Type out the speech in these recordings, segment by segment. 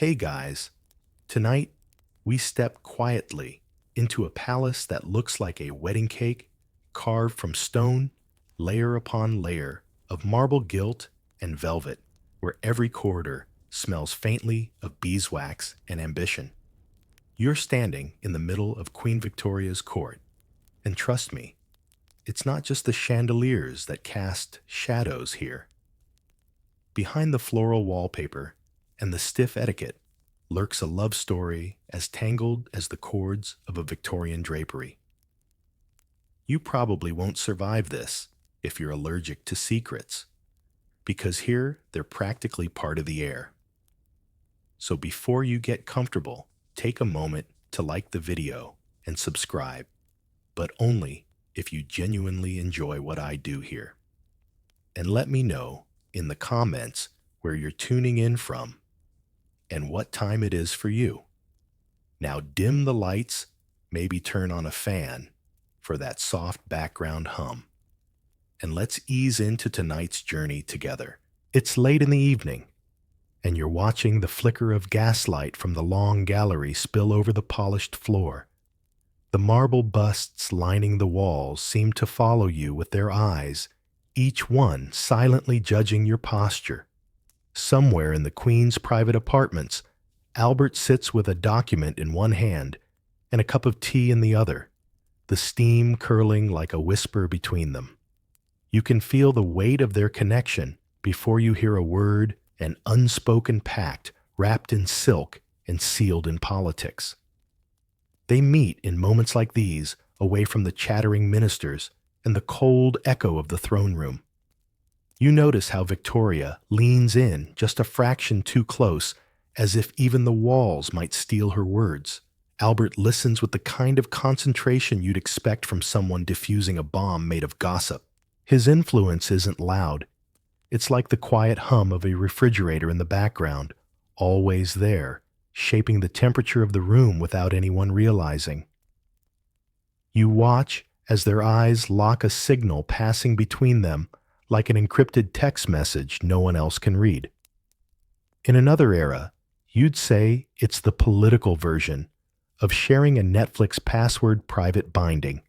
Hey guys, tonight we step quietly into a palace that looks like a wedding cake carved from stone, layer upon layer of marble gilt and velvet, where every corridor smells faintly of beeswax and ambition. You're standing in the middle of Queen Victoria's court, and trust me, it's not just the chandeliers that cast shadows here. Behind the floral wallpaper and the stiff etiquette lurks a love story as tangled as the cords of a Victorian drapery. You probably won't survive this if you're allergic to secrets, because here they're practically part of the air. So before you get comfortable, take a moment to like the video and subscribe, but only if you genuinely enjoy what I do here. And let me know in the comments where you're tuning in from and what time it is for you. Now dim the lights, maybe turn on a fan for that soft background hum. And let's ease into tonight's journey together. It's late in the evening, and you're watching the flicker of gaslight from the long gallery spill over the polished floor. The marble busts lining the walls seem to follow you with their eyes, each one silently judging your posture. Somewhere in the Queen's private apartments, Albert sits with a document in one hand and a cup of tea in the other, the steam curling like a whisper between them. You can feel the weight of their connection before you hear a word, an unspoken pact wrapped in silk and sealed in politics. They meet in moments like these, away from the chattering ministers and the cold echo of the throne room. You notice how Victoria leans in just a fraction too close, as if even the walls might steal her words. Albert listens with the kind of concentration you'd expect from someone diffusing a bomb made of gossip. His influence isn't loud. It's like the quiet hum of a refrigerator in the background, always there, shaping the temperature of the room without anyone realizing. You watch as their eyes lock a signal passing between them like an encrypted text message no one else can read. In another era, you'd say it's the political version of sharing a Netflix password private binding,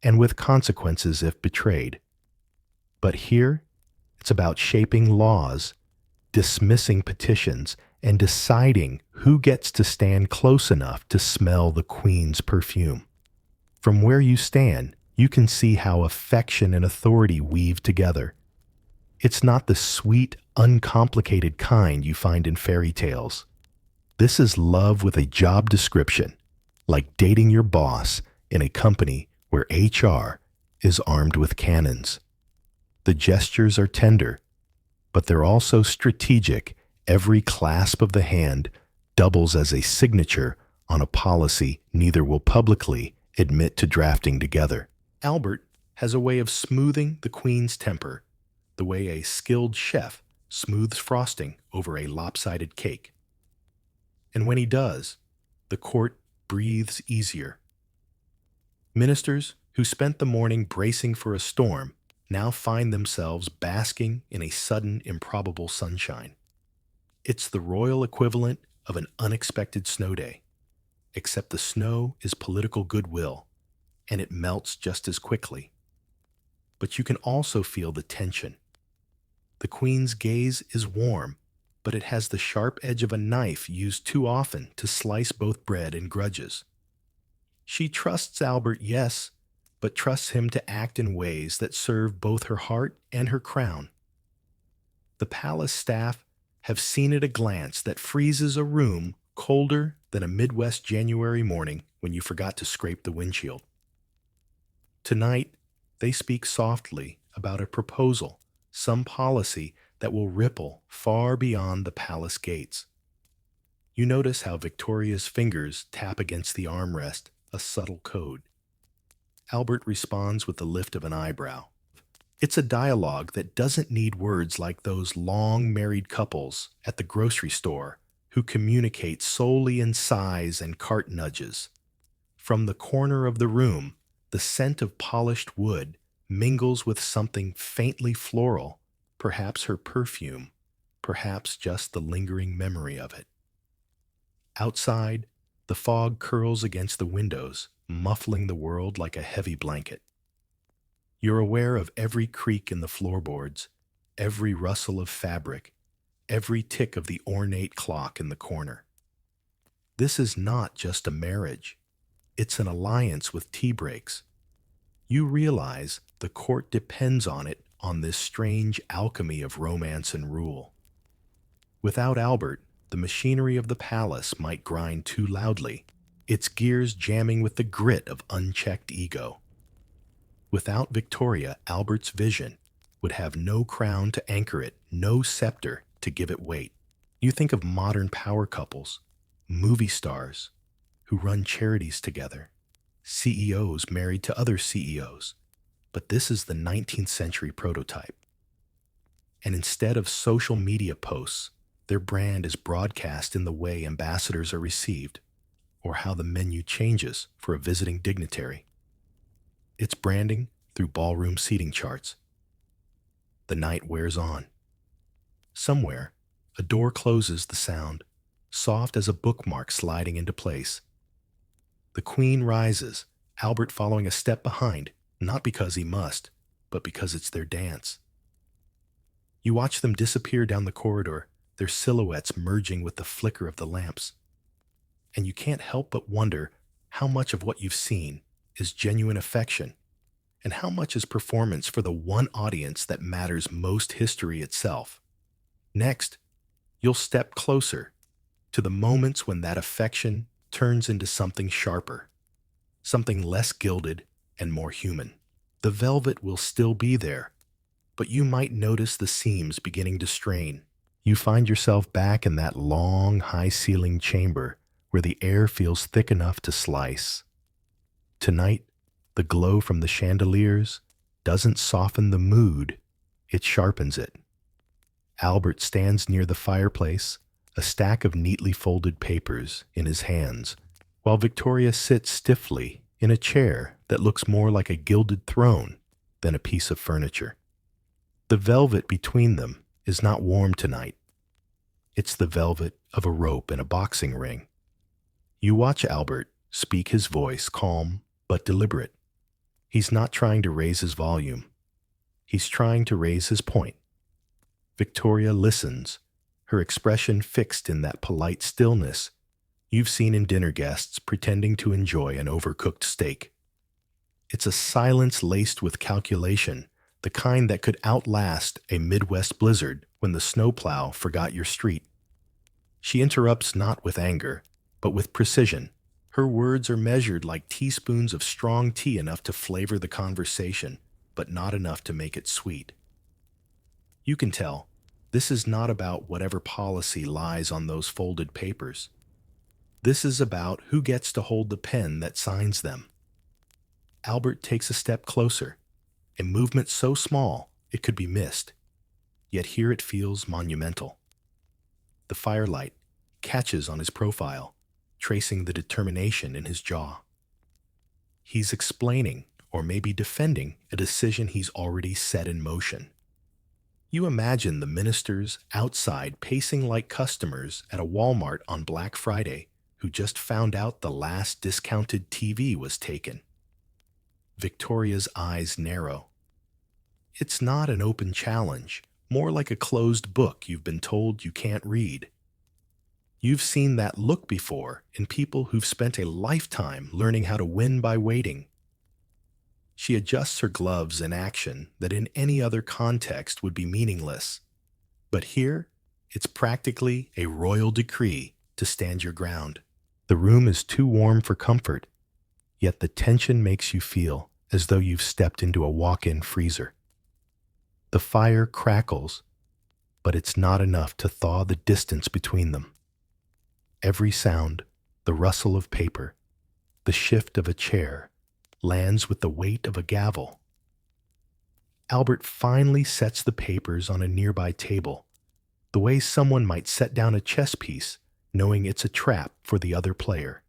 and with consequences if betrayed. But here, it's about shaping laws, dismissing petitions, and deciding who gets to stand close enough to smell the Queen's perfume. From where you stand, you can see how affection and authority weave together. It's not the sweet, uncomplicated kind you find in fairy tales. This is love with a job description, like dating your boss in a company where HR is armed with cannons. The gestures are tender, but they're also strategic. Every clasp of the hand doubles as a signature on a policy neither will publicly admit to drafting together. Albert has a way of smoothing the Queen's temper, the way a skilled chef smooths frosting over a lopsided cake. And when he does, the court breathes easier. Ministers who spent the morning bracing for a storm now find themselves basking in a sudden, improbable sunshine. It's the royal equivalent of an unexpected snow day, except the snow is political goodwill, and it melts just as quickly. But you can also feel the tension. The Queen's gaze is warm, but it has the sharp edge of a knife used too often to slice both bread and grudges. She trusts Albert, yes, but trusts him to act in ways that serve both her heart and her crown. The palace staff have seen at a glance that freezes a room colder than a Midwest January morning when you forgot to scrape the windshield. Tonight, they speak softly about a proposal, some policy that will ripple far beyond the palace gates. You notice how Victoria's fingers tap against the armrest, a subtle code. Albert responds with the lift of an eyebrow. It's a dialogue that doesn't need words like those long married couples at the grocery store who communicate solely in sighs and cart nudges. From the corner of the room, the scent of polished wood mingles with something faintly floral, perhaps her perfume, perhaps just the lingering memory of it. Outside, the fog curls against the windows, muffling the world like a heavy blanket. You're aware of every creak in the floorboards, every rustle of fabric, every tick of the ornate clock in the corner. This is not just a marriage. It's an alliance with tea breaks. You realize the court depends on it, on this strange alchemy of romance and rule. Without Albert, the machinery of the palace might grind too loudly, its gears jamming with the grit of unchecked ego. Without Victoria, Albert's vision would have no crown to anchor it, no scepter to give it weight. You think of modern power couples, movie stars who run charities together, CEOs married to other CEOs, but this is the 19th century prototype. And instead of social media posts, their brand is broadcast in the way ambassadors are received, or how the menu changes for a visiting dignitary. It's branding through ballroom seating charts. The night wears on. Somewhere, a door closes the sound, soft as a bookmark sliding into place. The queen rises, Albert following a step behind, not because he must, but because it's their dance. You watch them disappear down the corridor, their silhouettes merging with the flicker of the lamps. And you can't help but wonder how much of what you've seen is genuine affection, and how much is performance for the one audience that matters most: history itself. Next, you'll step closer to the moments when that affection turns into something sharper, something less gilded and more human. The velvet will still be there, but you might notice the seams beginning to strain. You find yourself back in that long, high-ceilinged chamber where the air feels thick enough to slice. Tonight, the glow from the chandeliers doesn't soften the mood, it sharpens it. Albert stands near the fireplace, a stack of neatly folded papers in his hands, while Victoria sits stiffly in a chair that looks more like a gilded throne than a piece of furniture. The velvet between them is not warm tonight. It's the velvet of a rope in a boxing ring. You watch Albert speak, his voice calm but deliberate. He's not trying to raise his volume. He's trying to raise his point. Victoria listens, her expression fixed in that polite stillness you've seen in dinner guests pretending to enjoy an overcooked steak. It's a silence laced with calculation, the kind that could outlast a Midwest blizzard when the snowplow forgot your street. She interrupts not with anger, but with precision. Her words are measured like teaspoons of strong tea, enough to flavor the conversation, but not enough to make it sweet. You can tell this is not about whatever policy lies on those folded papers. This is about who gets to hold the pen that signs them. Albert takes a step closer, a movement so small it could be missed, yet here it feels monumental. The firelight catches on his profile, tracing the determination in his jaw. He's explaining, or maybe defending, a decision he's already set in motion. You imagine the ministers outside pacing like customers at a Walmart on Black Friday who just found out the last discounted TV was taken. Victoria's eyes narrow. It's not an open challenge, more like a closed book you've been told you can't read. You've seen that look before in people who've spent a lifetime learning how to win by waiting. She adjusts her gloves in action that in any other context would be meaningless. But here, it's practically a royal decree to stand your ground. The room is too warm for comfort, yet the tension makes you feel as though you've stepped into a walk-in freezer. The fire crackles, but it's not enough to thaw the distance between them. Every sound, the rustle of paper, the shift of a chair, lands with the weight of a gavel. Albert finally sets the papers on a nearby table, the way someone might set down a chess piece, knowing it's a trap for the other player.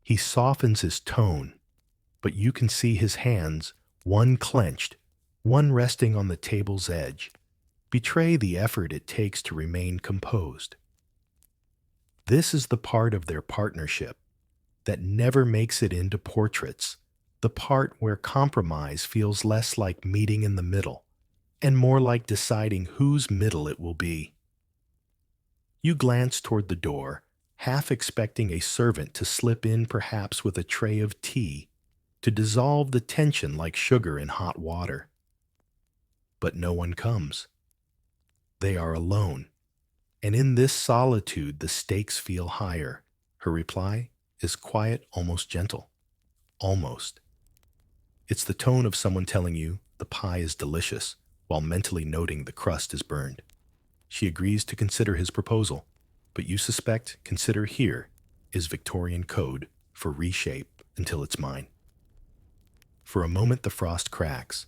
He softens his tone, but you can see his hands, one clenched, one resting on the table's edge, betray the effort it takes to remain composed. This is the part of their partnership that never makes it into portraits, the part where compromise feels less like meeting in the middle and more like deciding whose middle it will be. You glance toward the door, half expecting a servant to slip in perhaps with a tray of tea to dissolve the tension like sugar in hot water. But no one comes. They are alone, and in this solitude the stakes feel higher. Her reply is quiet, almost gentle. Almost. It's the tone of someone telling you the pie is delicious while mentally noting the crust is burned. She agrees to consider his proposal, but you suspect consider here is Victorian code for reshape until it's mine. For a moment the frost cracks.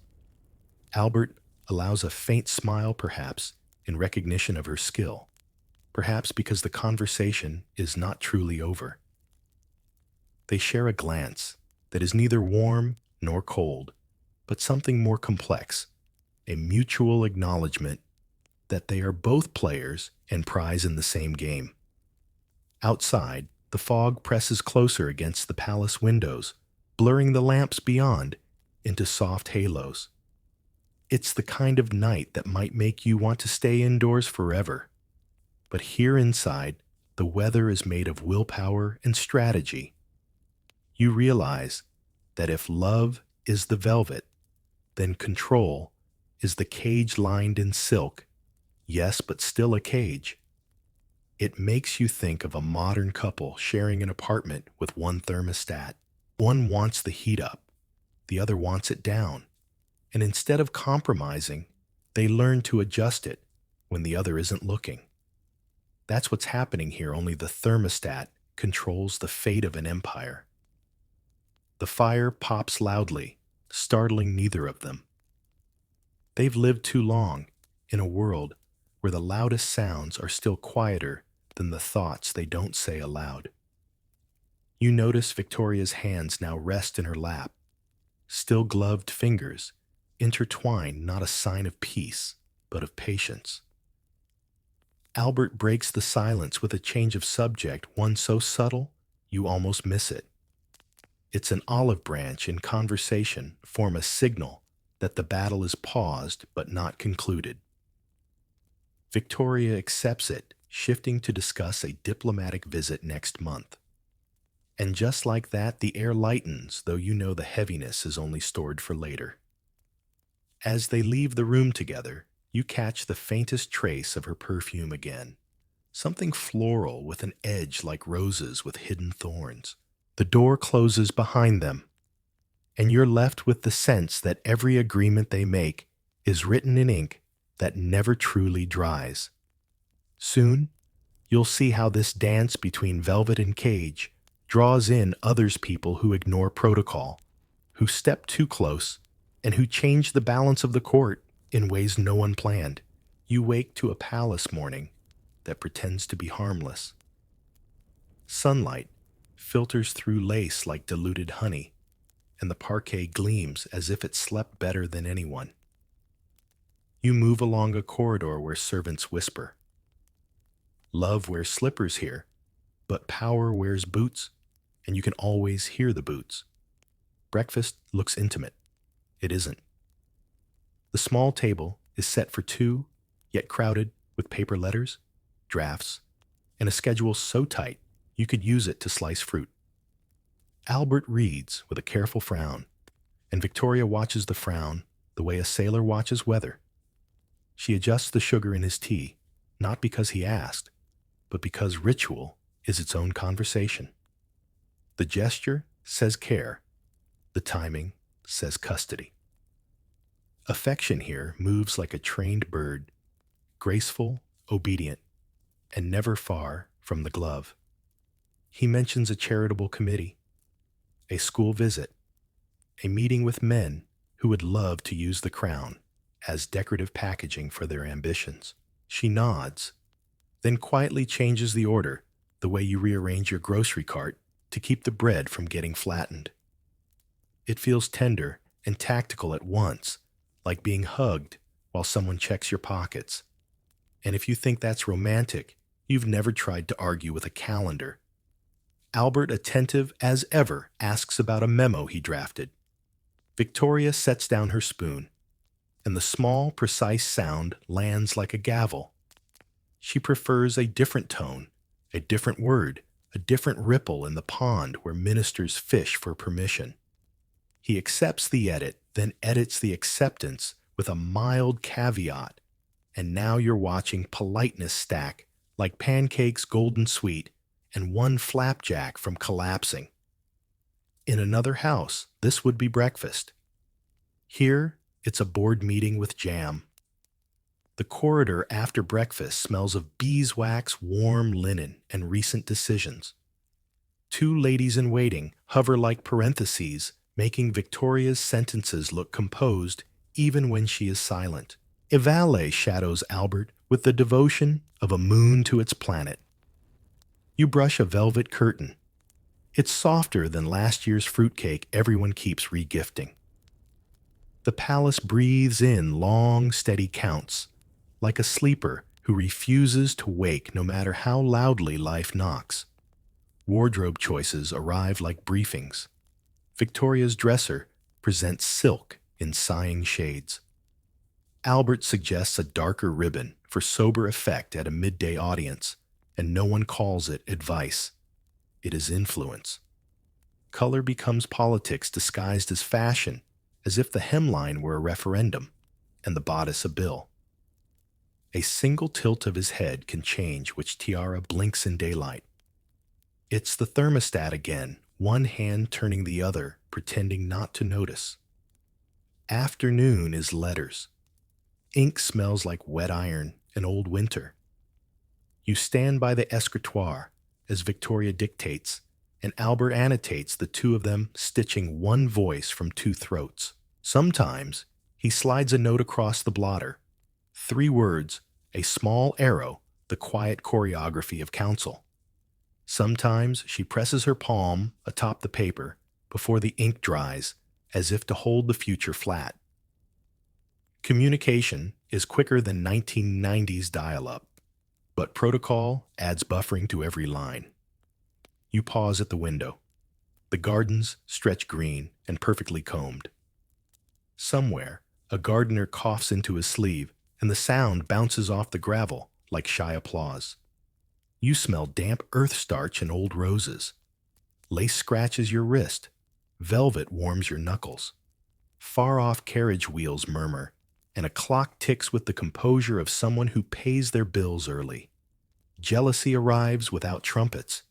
Albert allows a faint smile perhaps in recognition of her skill, perhaps because the conversation is not truly over. They share a glance that is neither warm nor cold, but something more complex, a mutual acknowledgement that they are both players and prize in the same game. Outside, the fog presses closer against the palace windows, blurring the lamps beyond into soft halos. It's the kind of night that might make you want to stay indoors forever. But here inside, the weather is made of willpower and strategy. You realize that if love is the velvet, then control is the cage lined in silk. Yes, but still a cage. It makes you think of a modern couple sharing an apartment with one thermostat. One wants the heat up, the other wants it down. And instead of compromising, they learn to adjust it when the other isn't looking. That's what's happening here, only the thermostat controls the fate of an empire. The fire pops loudly, startling neither of them. They've lived too long in a world where the loudest sounds are still quieter than the thoughts they don't say aloud. You notice Victoria's hands now rest in her lap, still gloved fingers, intertwined, not a sign of peace, but of patience. Albert breaks the silence with a change of subject, one so subtle you almost miss it. It's an olive branch in conversation form a signal that the battle is paused but not concluded. Victoria accepts it, shifting to discuss a diplomatic visit next month. And just like that, the air lightens, though you know the heaviness is only stored for later. As they leave the room together, you catch the faintest trace of her perfume again. Something floral with an edge like roses with hidden thorns. The door closes behind them, and you're left with the sense that every agreement they make is written in ink that never truly dries. Soon, you'll see how this dance between velvet and cage draws in others people who ignore protocol, who step too close, and who change the balance of the court in ways no one planned. You wake to a palace morning that pretends to be harmless. Sunlight filters through lace like diluted honey, and the parquet gleams as if it slept better than anyone. You move along a corridor where servants whisper. Love wears slippers here, but power wears boots, and you can always hear the boots. Breakfast looks intimate. It isn't. The small table is set for two, yet crowded with paper letters, drafts, and a schedule so tight you could use it to slice fruit. Albert reads with a careful frown, and Victoria watches the frown the way a sailor watches weather. She adjusts the sugar in his tea, not because he asked, but because ritual is its own conversation. The gesture says care. The timing says custody. Affection here moves like a trained bird, graceful, obedient, and never far from the glove. He mentions a charitable committee, a school visit, a meeting with men who would love to use the crown as decorative packaging for their ambitions. She nods, then quietly changes the order, the way you rearrange your grocery cart to keep the bread from getting flattened. It feels tender and tactical at once, like being hugged while someone checks your pockets. And if you think that's romantic, You've never tried to argue with a calendar. Albert, attentive as ever, asks about a memo he drafted. Victoria sets down her spoon, and the small, precise sound lands like a gavel. She prefers a different tone, a different word, a different ripple in the pond where ministers fish for permission. He accepts the edit, then edits the acceptance with a mild caveat, and now you're watching politeness stack like pancakes golden sweet and one flapjack from collapsing. In another house, this would be breakfast. Here, it's a board meeting with jam. The corridor after breakfast smells of beeswax, warm linen, and recent decisions. Two ladies in waiting hover like parentheses, making Victoria's sentences look composed even when she is silent. A valet shadows Albert with the devotion of a moon to its planet. You brush a velvet curtain. It's softer than last year's fruitcake everyone keeps regifting. The palace breathes in long, steady counts, like a sleeper who refuses to wake no matter how loudly life knocks. Wardrobe choices arrive like briefings. Victoria's dresser presents silk in sighing shades. Albert suggests a darker ribbon for sober effect at a midday audience, and no one calls it advice. It is influence. Color becomes politics disguised as fashion, as if the hemline were a referendum and the bodice a bill. A single tilt of his head can change which tiara blinks in daylight. It's the thermostat again, one hand turning the other, pretending not to notice. Afternoon is letters. Ink smells like wet iron and old winter. You stand by the escritoire as Victoria dictates, and Albert annotates the two of them stitching one voice from two throats. Sometimes he slides a note across the blotter. 3 words, a small arrow, the quiet choreography of counsel. Sometimes she presses her palm atop the paper before the ink dries, as if to hold the future flat. Communication is quicker than 1990s dial-up, but protocol adds buffering to every line. You pause at the window. The gardens stretch green and perfectly combed. Somewhere, a gardener coughs into his sleeve, and the sound bounces off the gravel like shy applause. You smell damp earth starch and old roses. Lace scratches your wrist. Velvet warms your knuckles. Far-off carriage wheels murmur, and a clock ticks with the composure of someone who pays their bills early. Jealousy arrives without trumpets.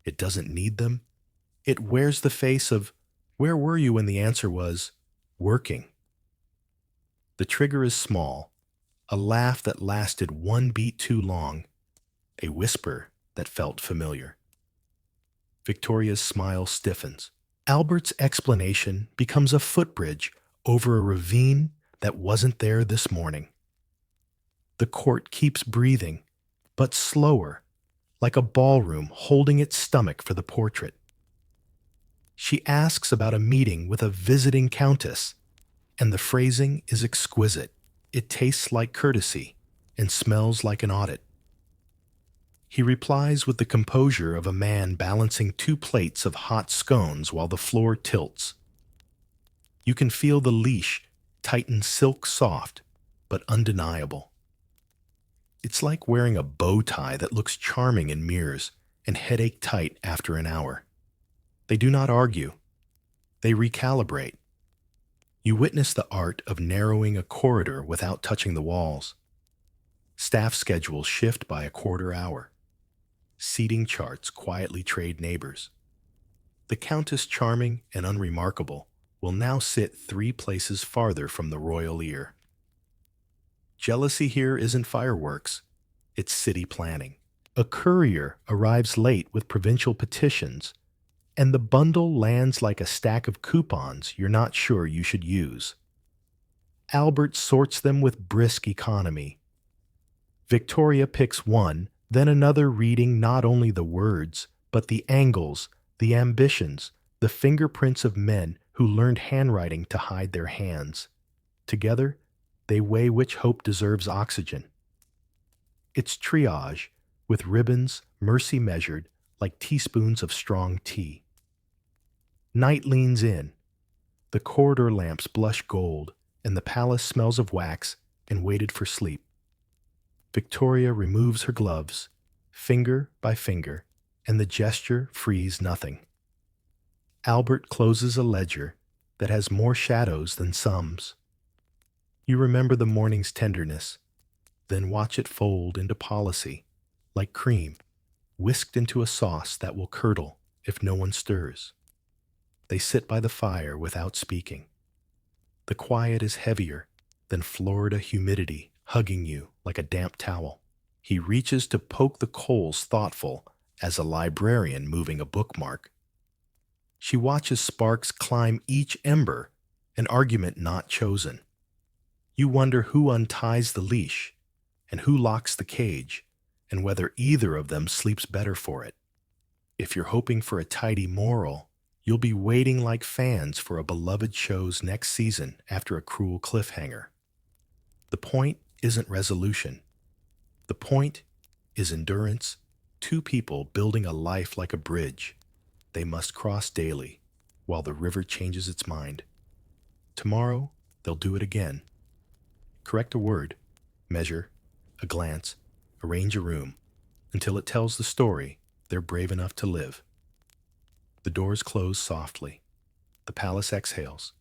It doesn't need them. It wears the face of, "Where were you?" when the answer was, "Working." The trigger is small, a laugh that lasted 1 beat too long, a whisper that felt familiar. Victoria's smile stiffens. Albert's explanation becomes a footbridge over a ravine that wasn't there this morning. The court keeps breathing, but slower, like a ballroom holding its stomach for the portrait. She asks about a meeting with a visiting countess, and the phrasing is exquisite. It tastes like courtesy and smells like an audit. He replies with the composure of a man balancing 2 plates of hot scones while the floor tilts. You can feel the leash tighten silk soft, but undeniable. It's like wearing a bow tie that looks charming in mirrors and headache tight after an hour. They do not argue. They recalibrate. You witness the art of narrowing a corridor without touching the walls. Staff schedules shift by a quarter hour. Seating charts quietly trade neighbors. The Countess, charming and unremarkable, will now sit 3 places farther from the royal ear. Jealousy here isn't fireworks, it's city planning. A courier arrives late with provincial petitions, and the bundle lands like a stack of coupons you're not sure you should use. Albert sorts them with brisk economy. Victoria picks one, then another, reading not only the words, but the angles, the ambitions, the fingerprints of men who learned handwriting to hide their hands. Together, they weigh which hope deserves oxygen. It's triage, with ribbons mercy measured like teaspoons of strong tea. Night leans in. The corridor lamps blush gold, and the palace smells of wax and waited for sleep. Victoria removes her gloves, finger by finger, and the gesture frees nothing. Albert closes a ledger that has more shadows than sums. You remember the morning's tenderness, then watch it fold into policy, like cream, whisked into a sauce that will curdle if no one stirs. They sit by the fire without speaking. The quiet is heavier than Florida humidity hugging you like a damp towel. He reaches to poke the coals thoughtful as a librarian moving a bookmark. She watches sparks climb each ember, an argument not chosen. You wonder who unties the leash and who locks the cage, and whether either of them sleeps better for it. If you're hoping for a tidy moral, you'll be waiting like fans for a beloved show's next season after a cruel cliffhanger. The point isn't resolution. The point is endurance, two people building a life like a bridge. They must cross daily while the river changes its mind. Tomorrow, they'll do it again. Correct a word, measure, a glance, arrange a room, until it tells the story they're brave enough to live. The doors close softly. The palace exhales.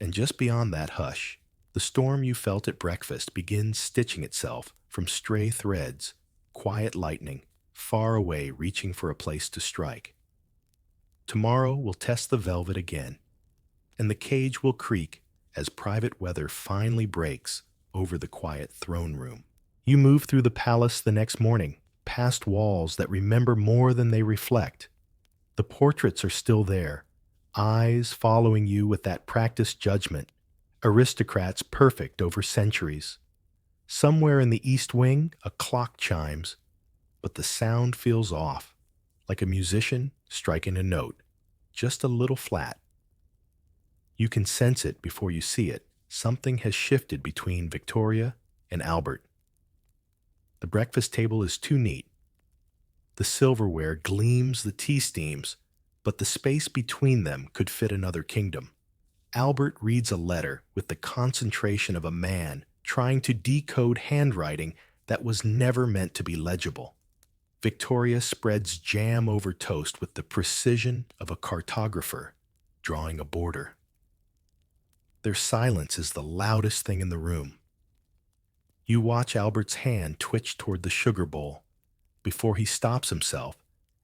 And just beyond that hush, the storm you felt at breakfast begins stitching itself from stray threads, quiet lightning, far away reaching for a place to strike. Tomorrow will test the velvet again, and the cage will creak as private weather finally breaks over the quiet throne room. You move through the palace the next morning, past walls that remember more than they reflect. The portraits are still there, eyes following you with that practiced judgment, aristocrats perfect over centuries. Somewhere in the East Wing, a clock chimes, but the sound feels off, like a musician striking a note, just a little flat. You can sense it before you see it. Something has shifted between Victoria and Albert. The breakfast table is too neat. The silverware gleams the tea steams, but the space between them could fit another kingdom. Albert reads a letter with the concentration of a man trying to decode handwriting that was never meant to be legible. Victoria spreads jam over toast with the precision of a cartographer drawing a border. Their silence is the loudest thing in the room. You watch Albert's hand twitch toward the sugar bowl before he stops himself,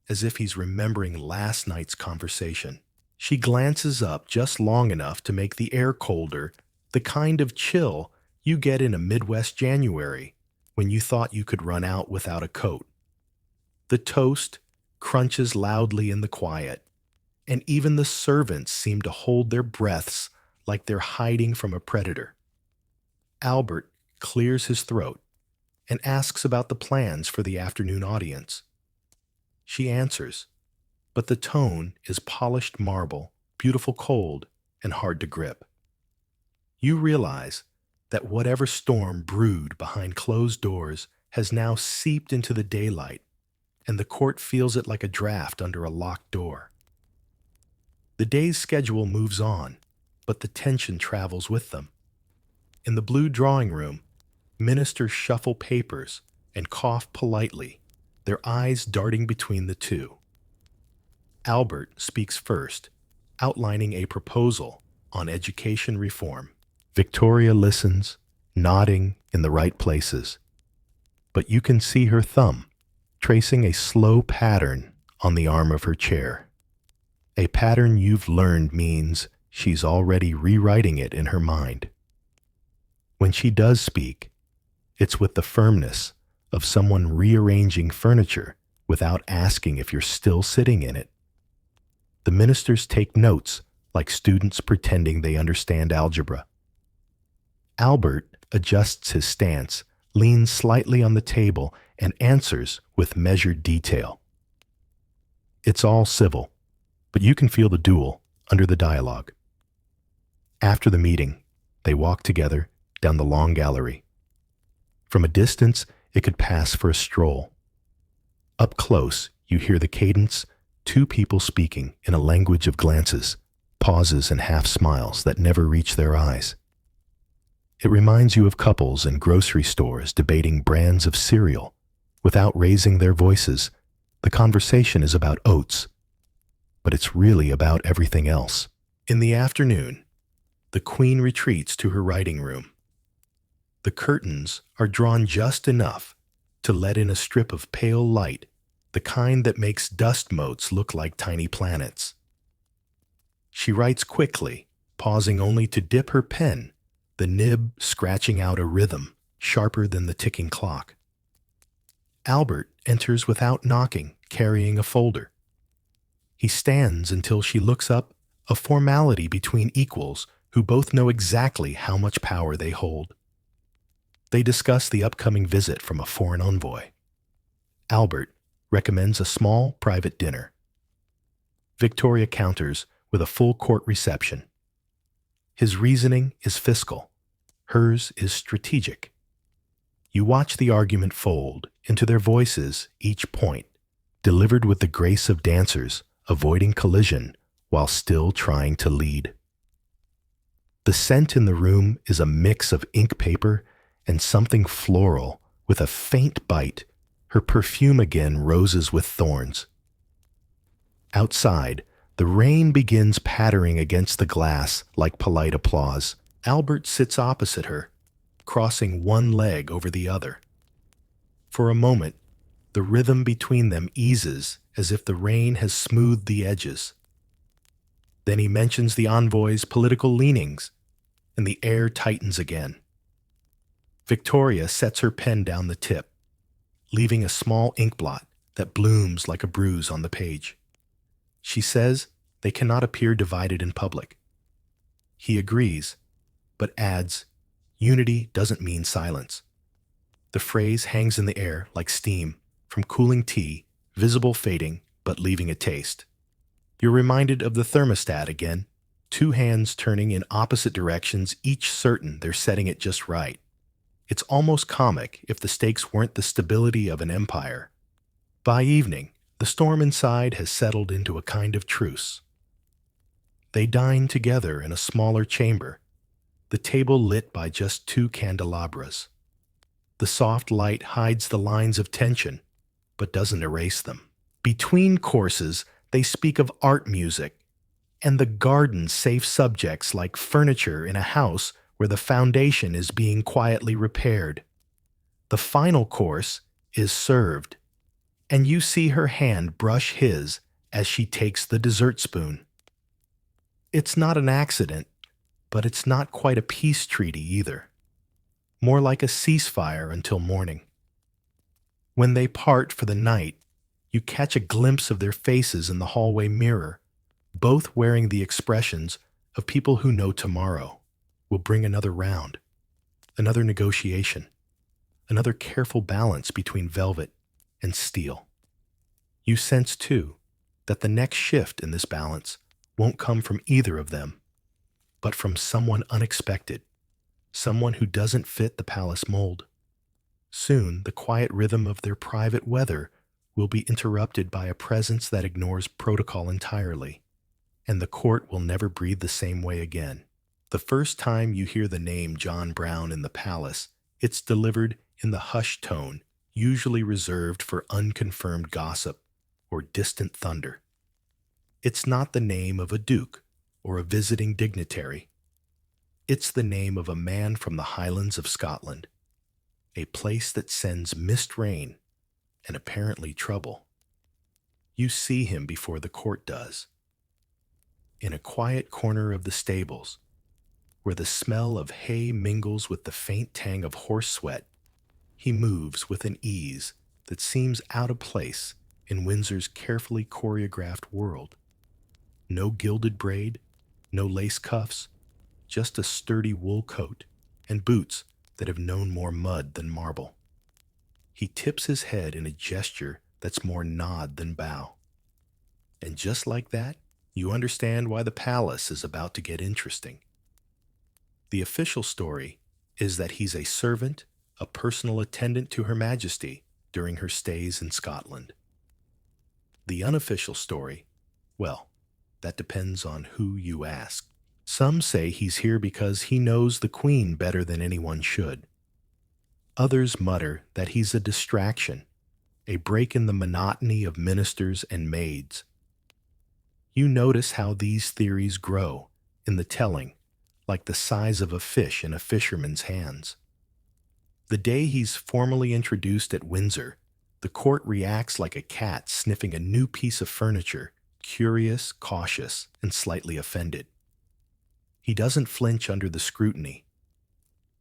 as if he's remembering last night's conversation. She glances up just long enough to make the air colder, the kind of chill you get in a Midwest January when you thought you could run out without a coat. The toast crunches loudly in the quiet, and even the servants seem to hold their breaths like they're hiding from a predator. Albert clears his throat and asks about the plans for the afternoon audience. She answers, but the tone is polished marble, beautiful cold, and hard to grip. You realize that whatever storm brewed behind closed doors has now seeped into the daylight, and the court feels it like a draft under a locked door. The day's schedule moves on, but the tension travels with them. In the blue drawing room, ministers shuffle papers and cough politely, their eyes darting between the two. Albert speaks first, outlining a proposal on education reform. Victoria listens, nodding in the right places. But you can see her thumb, tracing a slow pattern on the arm of her chair. A pattern you've learned means she's already rewriting it in her mind. When she does speak, it's with the firmness of someone rearranging furniture without asking if you're still sitting in it. The ministers take notes like students pretending they understand algebra. Albert adjusts his stance, leans slightly on the table, and answers with measured detail. It's all civil, but you can feel the duel under the dialogue. After the meeting, they walk together down the long gallery. From a distance, it could pass for a stroll. Up close, you hear the cadence, two people speaking in a language of glances, pauses and half smiles that never reach their eyes. It reminds you of couples in grocery stores debating brands of cereal. Without raising their voices, the conversation is about oats, but it's really about everything else. In the afternoon, the queen retreats to her writing room. The curtains are drawn just enough to let in a strip of pale light, the kind that makes dust motes look like tiny planets. She writes quickly, pausing only to dip her pen, the nib scratching out a rhythm sharper than the ticking clock. Albert enters without knocking, carrying a folder. He stands until she looks up, a formality between equals who both know exactly how much power they hold. They discuss the upcoming visit from a foreign envoy. Albert recommends a small private dinner. Victoria counters with a full court reception. His reasoning is fiscal. Hers is strategic. You watch the argument fold into their voices, each point, delivered with the grace of dancers, avoiding collision while still trying to lead. The scent in the room is a mix of ink paper and something floral with a faint bite, her perfume again roses with thorns. Outside, the rain begins pattering against the glass like polite applause. Albert sits opposite her, crossing one leg over the other. For a moment, the rhythm between them eases as if the rain has smoothed the edges. Then he mentions the envoy's political leanings, and the air tightens again. Victoria sets her pen down the tip, leaving a small ink blot that blooms like a bruise on the page. She says they cannot appear divided in public. He agrees, but adds, unity doesn't mean silence. The phrase hangs in the air like steam from cooling tea, visible fading but leaving a taste. You're reminded of the thermostat again, two hands turning in opposite directions, each certain they're setting it just right. It's almost comic if the stakes weren't the stability of an empire. By evening, the storm inside has settled into a kind of truce. They dine together in a smaller chamber, the table lit by just two candelabras. The soft light hides the lines of tension, but doesn't erase them. Between courses, they speak of art music, and the garden safe subjects like furniture in a house where the foundation is being quietly repaired. The final course is served, and you see her hand brush his as she takes the dessert spoon. It's not an accident, but it's not quite a peace treaty either. More like a ceasefire until morning. When they part for the night, you catch a glimpse of their faces in the hallway mirror, both wearing the expressions of people who know tomorrow will bring another round, another negotiation, another careful balance between velvet and steel. You sense, too, that the next shift in this balance won't come from either of them, but from someone unexpected, someone who doesn't fit the palace mold. Soon, the quiet rhythm of their private weather will be interrupted by a presence that ignores protocol entirely, and the court will never breathe the same way again. The first time you hear the name John Brown in the palace, it's delivered in the hushed tone usually reserved for unconfirmed gossip or distant thunder. It's not the name of a duke or a visiting dignitary. It's the name of a man from the Highlands of Scotland, a place that sends mist rain and apparently trouble. You see him before the court does. In a quiet corner of the stables, where the smell of hay mingles with the faint tang of horse sweat, he moves with an ease that seems out of place in Windsor's carefully choreographed world. No gilded braid, no lace cuffs, just a sturdy wool coat and boots that have known more mud than marble. He tips his head in a gesture that's more nod than bow. And just like that, you understand why the palace is about to get interesting. The official story is that he's a servant, a personal attendant to Her Majesty during her stays in Scotland. The unofficial story, well, that depends on who you ask. Some say he's here because he knows the queen better than anyone should. Others mutter that he's a distraction, a break in the monotony of ministers and maids. You notice how these theories grow in the telling, like the size of a fish in a fisherman's hands. The day he's formally introduced at Windsor, the court reacts like a cat sniffing a new piece of furniture, curious, cautious, and slightly offended. He doesn't flinch under the scrutiny.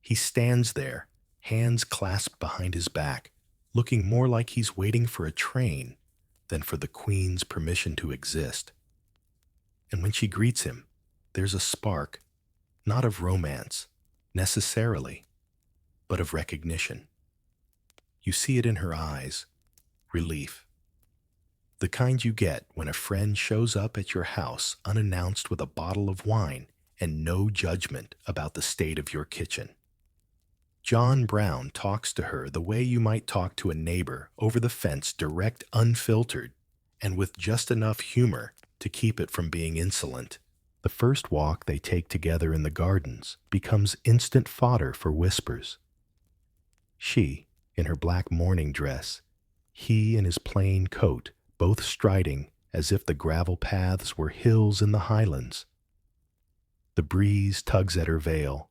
He stands there, hands clasped behind his back, looking more like he's waiting for a train than for the Queen's permission to exist. And when she greets him, there's a spark, not of romance, necessarily, but of recognition. You see it in her eyes, relief. The kind you get when a friend shows up at your house unannounced with a bottle of wine and no judgment about the state of your kitchen. John Brown talks to her the way you might talk to a neighbor over the fence, direct, unfiltered, and with just enough humor to keep it from being insolent. The first walk they take together in the gardens becomes instant fodder for whispers. She, in her black morning dress, he in his plain coat, both striding as if the gravel paths were hills in the highlands. The breeze tugs at her veil,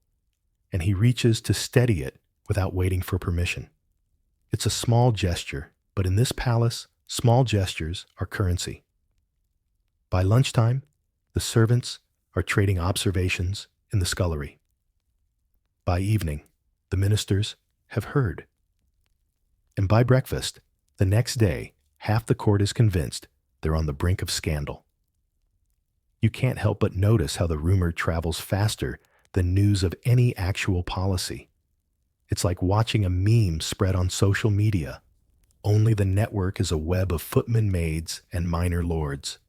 and he reaches to steady it without waiting for permission. It's a small gesture, but in this palace, small gestures are currency. By lunchtime, the servants are trading observations in the scullery. By evening, the ministers have heard. And by breakfast, the next day, half the court is convinced they're on the brink of scandal. You can't help but notice how the rumor travels faster than news of any actual policy. It's like watching a meme spread on social media, only the network is a web of footman maids and minor lords.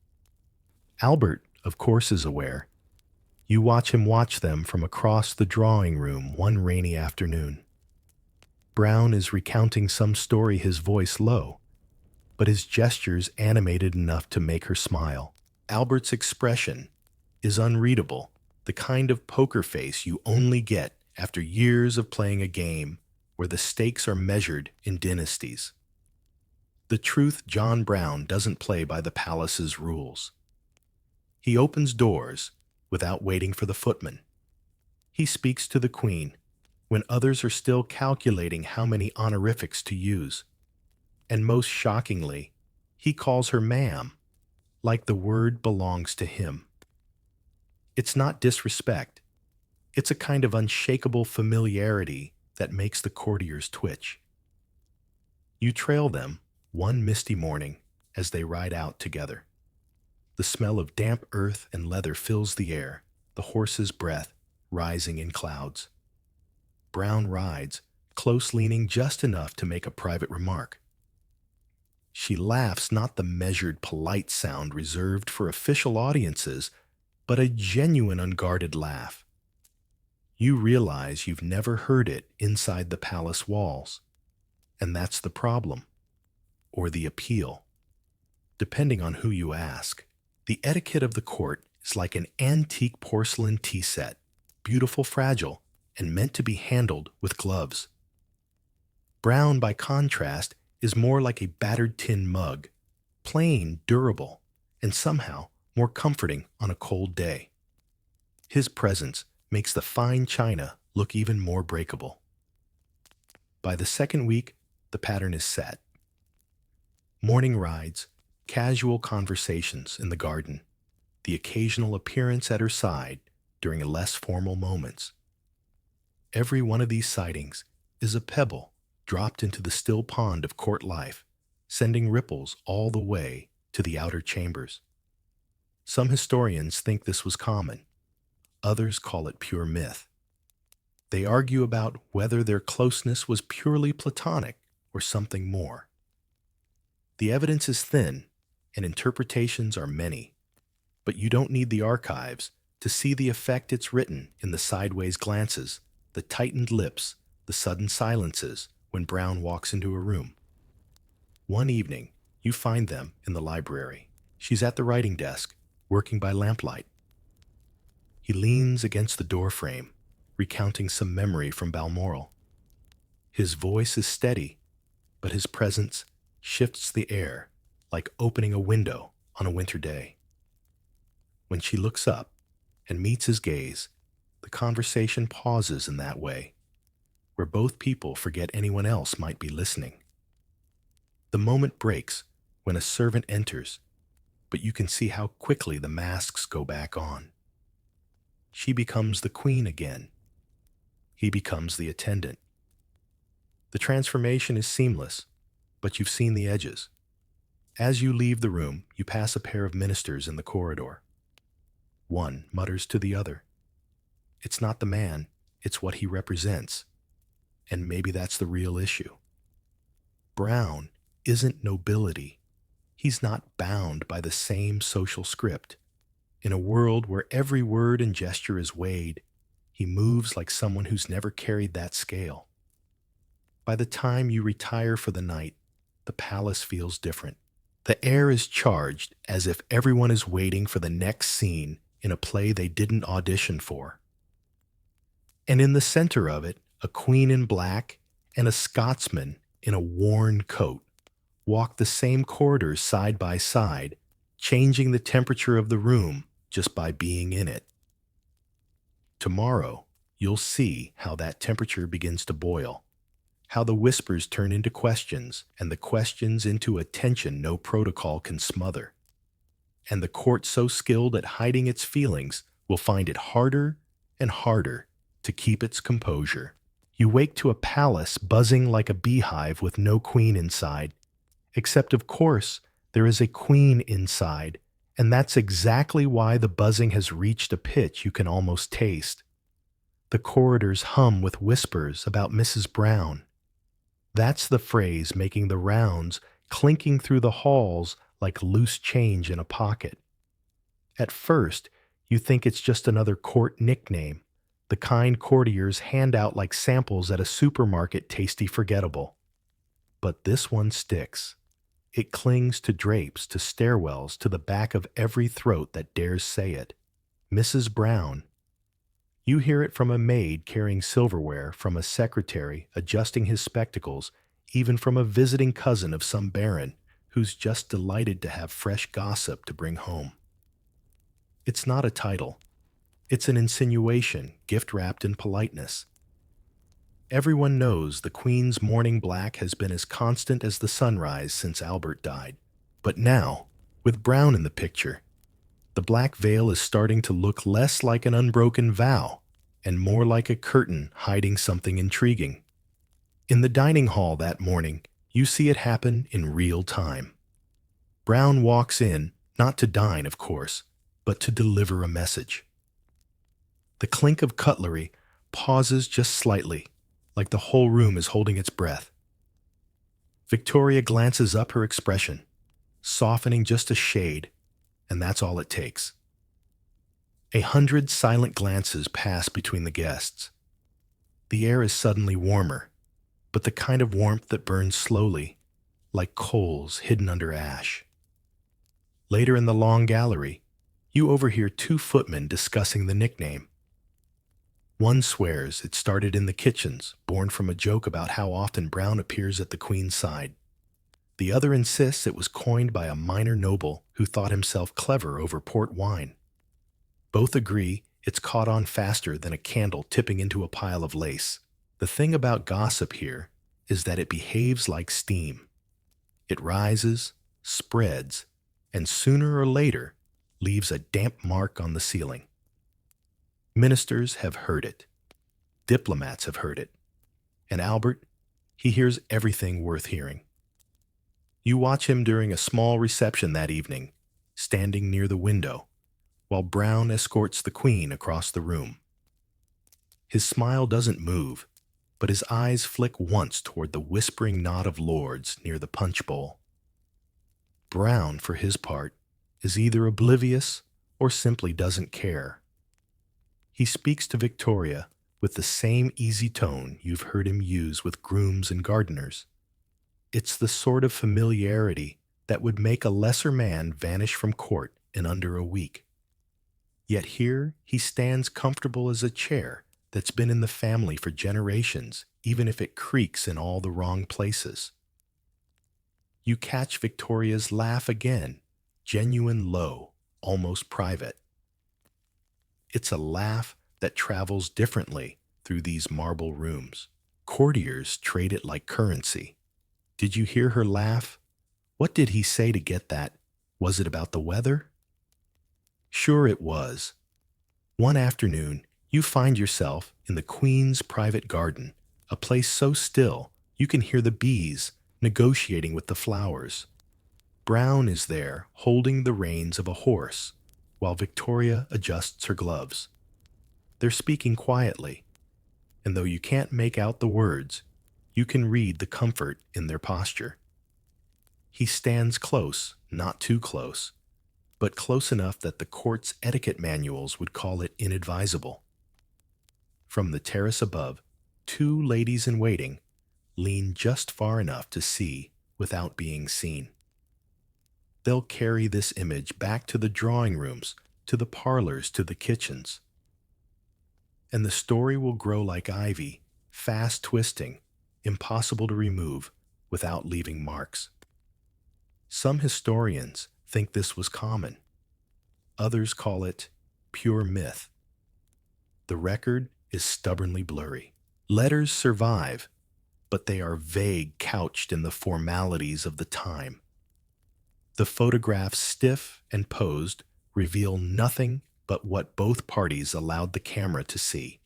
Albert, of course, is aware. You watch him watch them from across the drawing room one rainy afternoon. Brown is recounting some story, his voice low, but his gestures animated enough to make her smile. Albert's expression is unreadable, the kind of poker face you only get after years of playing a game where the stakes are measured in dynasties. The truth, John Brown doesn't play by the palace's rules. He opens doors without waiting for the footman. He speaks to the queen when others are still calculating how many honorifics to use. And most shockingly, he calls her ma'am, like the word belongs to him. It's not disrespect. It's a kind of unshakable familiarity that makes the courtiers twitch. You trail them one misty morning as they ride out together. The smell of damp earth and leather fills the air, the horse's breath rising in clouds. Brown rides, close leaning just enough to make a private remark. She laughs, not the measured, polite sound reserved for official audiences, but a genuine, unguarded laugh. You realize you've never heard it inside the palace walls. And that's the problem, or the appeal, depending on who you ask. The etiquette of the court is like an antique porcelain tea set, beautiful, fragile, and meant to be handled with gloves. Brown, by contrast, is more like a battered tin mug, plain, durable, and somehow more comforting on a cold day. His presence makes the fine china look even more breakable. By the second week, the pattern is set. Morning rides, casual conversations in the garden, the occasional appearance at her side during less formal moments. Every one of these sightings is a pebble dropped into the still pond of court life, sending ripples all the way to the outer chambers. Some historians think this was common. Others call it pure myth. They argue about whether their closeness was purely platonic or something more. The evidence is thin, and interpretations are many, but you don't need the archives to see the effect it's written in the sideways glances, the tightened lips, the sudden silences when Brown walks into a room. One evening, You find them in the library. She's at the writing desk, working by lamplight. He leans against the doorframe, recounting some memory from Balmoral. His voice is steady, but his presence shifts the air like opening a window on a winter day. When she looks up and meets his gaze, the conversation pauses in that way, where both people forget anyone else might be listening. The moment breaks when a servant enters, but you can see how quickly the masks go back on. She becomes the queen again. He becomes the attendant. The transformation is seamless, but you've seen the edges. As you leave the room, you pass a pair of ministers in the corridor. One mutters to the other. It's not the man, it's what he represents. And maybe that's the real issue. Brown isn't nobility. He's not bound by the same social script. In a world where every word and gesture is weighed, he moves like someone who's never carried that scale. By the time you retire for the night, the palace feels different. The air is charged as if everyone is waiting for the next scene in a play they didn't audition for. And in the center of it, a queen in black and a Scotsman in a worn coat walk the same corridors side by side, changing the temperature of the room just by being in it. Tomorrow, you'll see how that temperature begins to boil, how the whispers turn into questions, and the questions into a tension no protocol can smother. And the court so skilled at hiding its feelings will find it harder and harder to keep its composure. You wake to a palace buzzing like a beehive with no queen inside, except of course there is a queen inside, and that's exactly why the buzzing has reached a pitch you can almost taste. The corridors hum with whispers about Mrs. Brown. That's the phrase making the rounds, clinking through the halls like loose change in a pocket. At first, you think it's just another court nickname, the kind courtiers hand out like samples at a supermarket tasty forgettable. But this one sticks. It clings to drapes, to stairwells, to the back of every throat that dares say it. Mrs. Brown. You hear it from a maid carrying silverware, from a secretary adjusting his spectacles, even from a visiting cousin of some baron who's just delighted to have fresh gossip to bring home. It's not a title. It's an insinuation, gift-wrapped in politeness. Everyone knows the Queen's morning black has been as constant as the sunrise since Albert died. But now, with Brown in the picture, the black veil is starting to look less like an unbroken vow and more like a curtain hiding something intriguing. In the dining hall that morning, you see it happen in real time. Brown walks in, not to dine, of course, but to deliver a message. The clink of cutlery pauses just slightly, like the whole room is holding its breath. Victoria glances up, her expression softening just a shade, and that's all it takes. 100 silent glances pass between the guests. The air is suddenly warmer, but the kind of warmth that burns slowly, like coals hidden under ash. Later in the long gallery, you overhear 2 footmen discussing the nickname. One swears it started in the kitchens, born from a joke about how often Brown appears at the Queen's side. The other insists it was coined by a minor noble who thought himself clever over port wine. Both agree it's caught on faster than a candle tipping into a pile of lace. The thing about gossip here is that it behaves like steam. It rises, spreads, and sooner or later leaves a damp mark on the ceiling. Ministers have heard it. Diplomats have heard it. And Albert, he hears everything worth hearing. You watch him during a small reception that evening, standing near the window, while Brown escorts the Queen across the room. His smile doesn't move, but his eyes flick once toward the whispering knot of lords near the punch bowl. Brown, for his part, is either oblivious or simply doesn't care. He speaks to Victoria with the same easy tone you've heard him use with grooms and gardeners. It's the sort of familiarity that would make a lesser man vanish from court in under a week. Yet here he stands comfortable as a chair that's been in the family for generations, even if it creaks in all the wrong places. You catch Victoria's laugh again, genuine low, almost private. It's a laugh that travels differently through these marble rooms. Courtiers trade it like currency. Did you hear her laugh? What did he say to get that? Was it about the weather? Sure it was. One afternoon, you find yourself in the Queen's private garden, a place so still you can hear the bees negotiating with the flowers. Brown is there holding the reins of a horse, while Victoria adjusts her gloves. They're speaking quietly, and though you can't make out the words, you can read the comfort in their posture. He stands close, not too close, but close enough that the court's etiquette manuals would call it inadvisable. From the terrace above, two ladies in waiting lean just far enough to see without being seen. They'll carry this image back to the drawing rooms, to the parlors, to the kitchens. And the story will grow like ivy, fast twisting, impossible to remove without leaving marks. Some historians think this was common. Others call it pure myth. The record is stubbornly blurry. Letters survive, but they are vague, couched in the formalities of the time. The photographs, stiff and posed, reveal nothing but what both parties allowed the camera to see.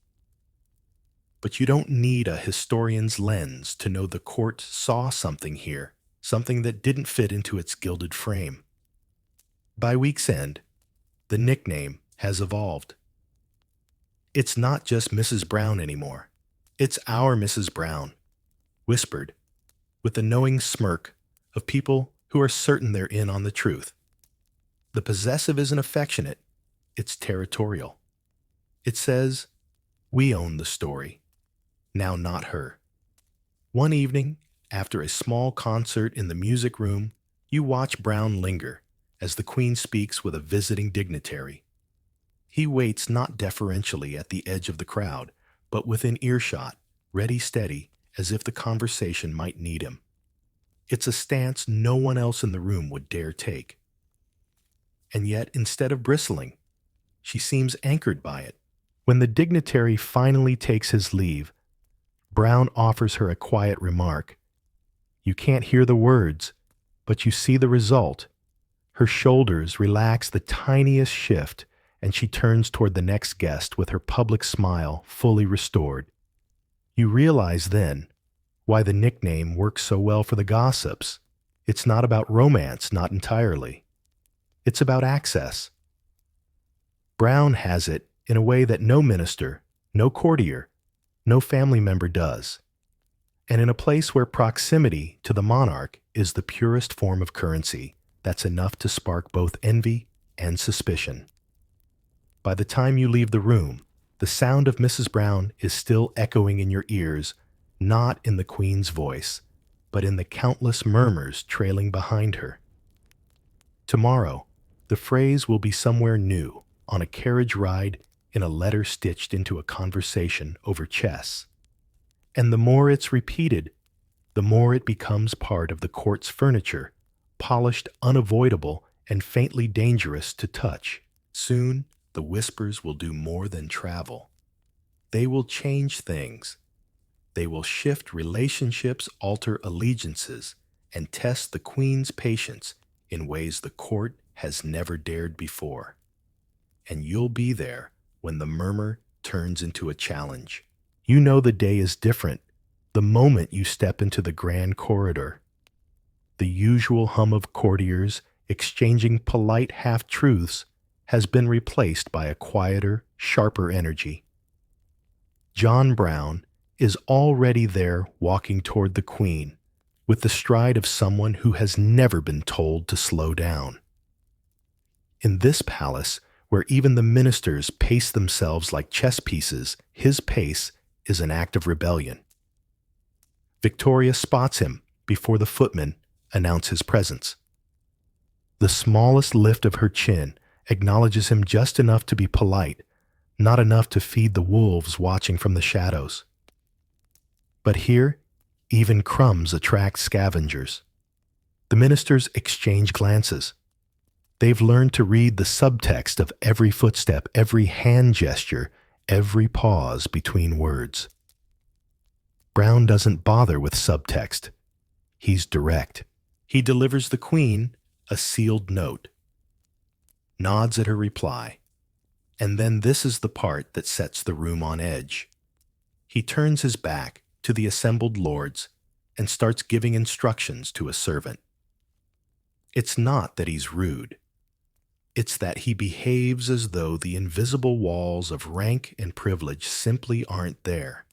But you don't need a historian's lens to know the court saw something here, something that didn't fit into its gilded frame. By week's end, the nickname has evolved. It's not just Mrs. Brown anymore. It's our Mrs. Brown, whispered, with the knowing smirk of people who are certain they're in on the truth. The possessive isn't affectionate, it's territorial. It says, we own the story, now not her. One evening, after a small concert in the music room, you watch Brown linger as the Queen speaks with a visiting dignitary. He waits not deferentially at the edge of the crowd, but within earshot, ready steady, as if the conversation might need him. It's a stance no one else in the room would dare take. And yet, instead of bristling, she seems anchored by it. When the dignitary finally takes his leave, Brown offers her a quiet remark. You can't hear the words, but you see the result. Her shoulders relax the tiniest shift, and she turns toward the next guest with her public smile fully restored. You realize then why the nickname works so well for the gossips. It's not about romance, not entirely. It's about access. Brown has it in a way that no minister, no courtier, no family member does, and in a place where proximity to the monarch is the purest form of currency that's enough to spark both envy and suspicion. By the time you leave the room, the sound of Mrs. Brown is still echoing in your ears, not in the Queen's voice, but in the countless murmurs trailing behind her. Tomorrow, the phrase will be somewhere new, on a carriage ride, in a letter stitched into a conversation over chess. And the more it's repeated, the more it becomes part of the court's furniture, polished, unavoidable, and faintly dangerous to touch. Soon, the whispers will do more than travel. They will change things. They will shift relationships, alter allegiances, and test the Queen's patience in ways the court has never dared before. And you'll be there when the murmur turns into a challenge. You know the day is different the moment you step into the grand corridor. The usual hum of courtiers exchanging polite half-truths has been replaced by a quieter, sharper energy. John Brown is already there walking toward the Queen, with the stride of someone who has never been told to slow down. In this palace, where even the ministers pace themselves like chess pieces, his pace is an act of rebellion. Victoria spots him before the footmen announce his presence. The smallest lift of her chin acknowledges him just enough to be polite, not enough to feed the wolves watching from the shadows. But here, even crumbs attract scavengers. The ministers exchange glances. They've learned to read the subtext of every footstep, every hand gesture, every pause between words. Brown doesn't bother with subtext. He's direct. He delivers the queen a sealed note, nods at her reply, and then this is the part that sets the room on edge. He turns his back to the assembled lords and starts giving instructions to a servant. It's not that he's rude. It's that he behaves as though the invisible walls of rank and privilege simply aren't there.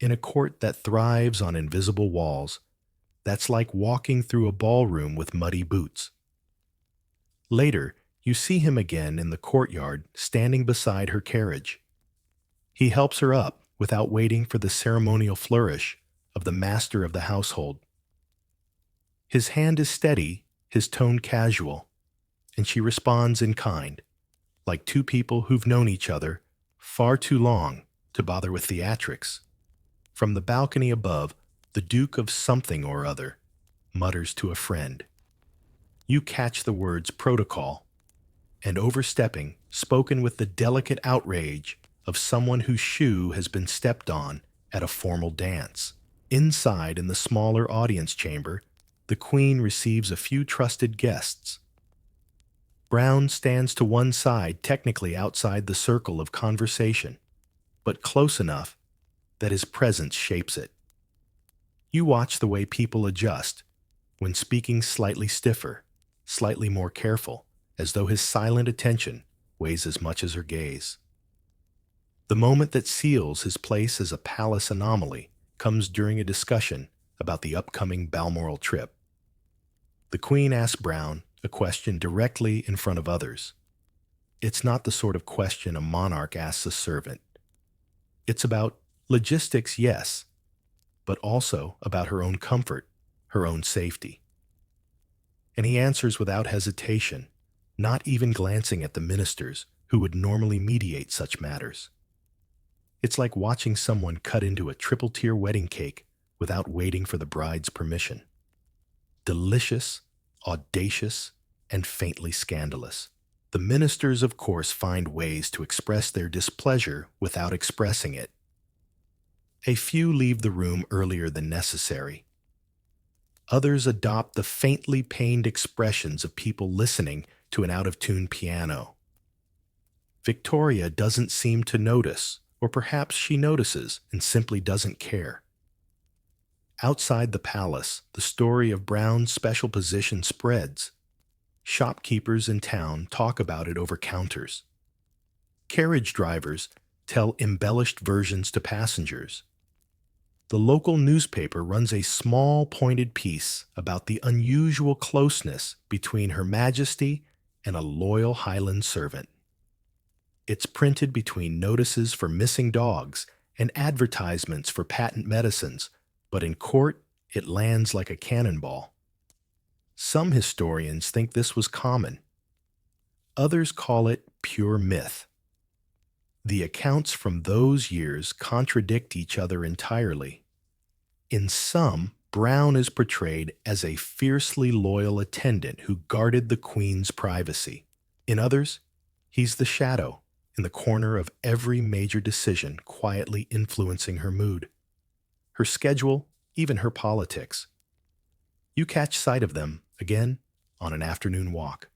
In a court that thrives on invisible walls, that's like walking through a ballroom with muddy boots. Later, you see him again in the courtyard standing beside her carriage. He helps her up without waiting for the ceremonial flourish of the master of the household. His hand is steady, his tone casual, and she responds in kind, like two people who've known each other far too long to bother with theatrics. From the balcony above, the Duke of something or other mutters to a friend. You catch the words protocol and overstepping, spoken with the delicate outrage of someone whose shoe has been stepped on at a formal dance. Inside, in the smaller audience chamber, the Queen receives a few trusted guests. Brown stands to one side, technically outside the circle of conversation, but close enough that his presence shapes it. You watch the way people adjust, when speaking slightly stiffer, slightly more careful, as though his silent attention weighs as much as her gaze. The moment that seals his place as a palace anomaly comes during a discussion about the upcoming Balmoral trip. The Queen asks Brown a question directly in front of others. It's not the sort of question a monarch asks a servant. It's about logistics, yes, but also about her own comfort, her own safety. And he answers without hesitation, not even glancing at the ministers who would normally mediate such matters. It's like watching someone cut into a triple-tier wedding cake without waiting for the bride's permission. Delicious, audacious, and faintly scandalous. The ministers, of course, find ways to express their displeasure without expressing it. A few leave the room earlier than necessary. Others adopt the faintly pained expressions of people listening to an out-of-tune piano. Victoria doesn't seem to notice, or perhaps she notices and simply doesn't care. Outside the palace, the story of Brown's special position spreads. Shopkeepers in town talk about it over counters. Carriage drivers tell embellished versions to passengers. The local newspaper runs a small, pointed piece about the unusual closeness between Her Majesty and a loyal Highland servant. It's printed between notices for missing dogs and advertisements for patent medicines, but in court, it lands like a cannonball. Some historians think this was common. Others call it pure myth. The accounts from those years contradict each other entirely. In some, Brown is portrayed as a fiercely loyal attendant who guarded the Queen's privacy. In others, he's the shadow in the corner of every major decision, quietly influencing her mood, her schedule, even her politics. You catch sight of them, again, on an afternoon walk.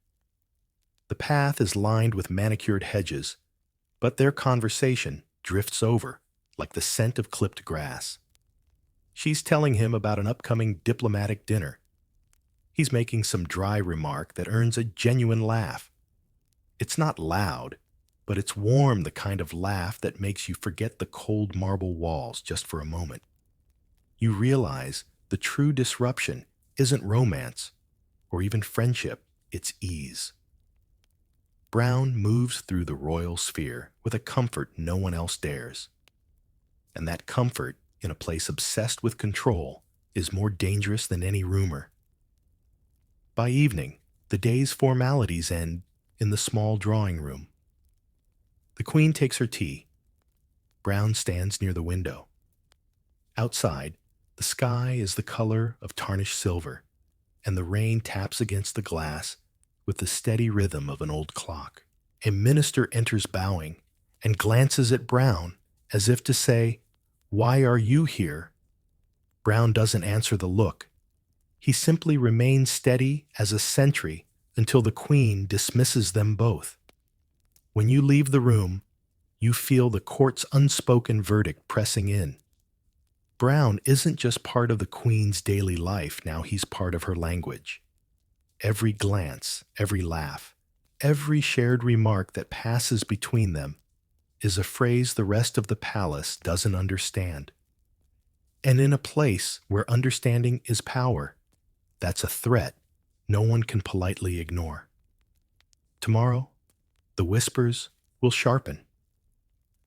The path is lined with manicured hedges, but their conversation drifts over like the scent of clipped grass. She's telling him about an upcoming diplomatic dinner. He's making some dry remark that earns a genuine laugh. It's not loud, but it's warm, the kind of laugh that makes you forget the cold marble walls just for a moment. You realize the true disruption isn't romance or even friendship, it's ease. Brown moves through the royal sphere with a comfort no one else dares. And that comfort, in a place obsessed with control, is more dangerous than any rumor. By evening, The day's formalities end in the small drawing room. The queen takes her tea. Brown stands near the window. Outside, the sky is the color of tarnished silver, and the rain taps against the glass with the steady rhythm of an old clock. A minister enters bowing and glances at Brown as if to say, "Why are you here?" Brown doesn't answer the look. He simply remains steady as a sentry until the queen dismisses them both. When you leave the room, you feel the court's unspoken verdict pressing in. Brown isn't just part of the queen's daily life, now he's part of her language. Every glance, every laugh, every shared remark that passes between them is a phrase the rest of the palace doesn't understand. And in a place where understanding is power, that's a threat no one can politely ignore. Tomorrow, the whispers will sharpen.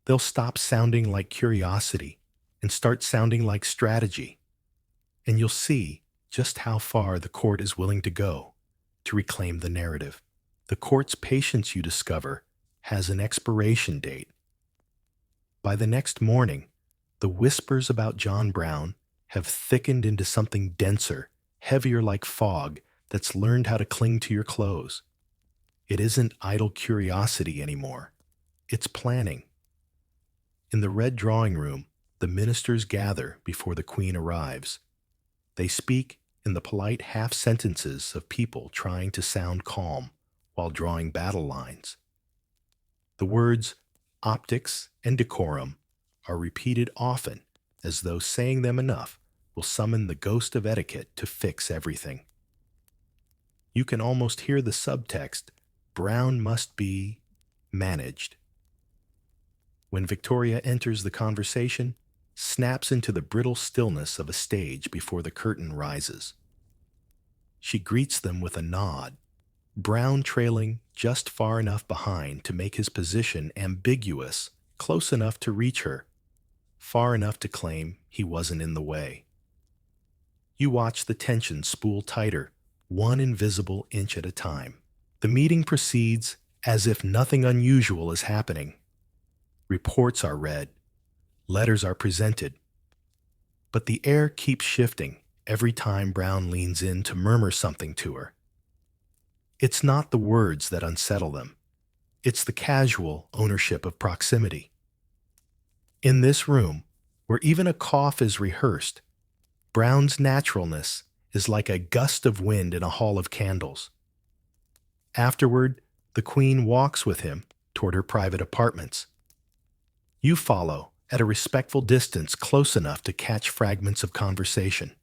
They'll stop sounding like curiosity and start sounding like strategy. And you'll see just how far the court is willing to go to reclaim the narrative. The court's patience, you discover, has an expiration date. By the next morning, the whispers about John Brown have thickened into something denser, heavier like fog that's learned how to cling to your clothes. It isn't idle curiosity anymore. It's planning. In the red drawing room, the ministers gather before the queen arrives. They speak in the polite half-sentences of people trying to sound calm while drawing battle lines. The words optics and decorum are repeated often, as though saying them enough will summon the ghost of etiquette to fix everything. You can almost hear the subtext, Brown must be managed. When Victoria enters the conversation, snaps into the brittle stillness of a stage before the curtain rises. She greets them with a nod, Brown trailing just far enough behind to make his position ambiguous, close enough to reach her, far enough to claim he wasn't in the way. You watch the tension spool tighter, one invisible inch at a time. The meeting proceeds as if nothing unusual is happening. Reports are read, letters are presented, but the air keeps shifting every time Brown leans in to murmur something to her. It's not the words that unsettle them. It's the casual ownership of proximity. In this room, where even a cough is rehearsed, Brown's naturalness is like a gust of wind in a hall of candles. Afterward, the queen walks with him toward her private apartments. You follow at a respectful distance close enough to catch fragments of conversation.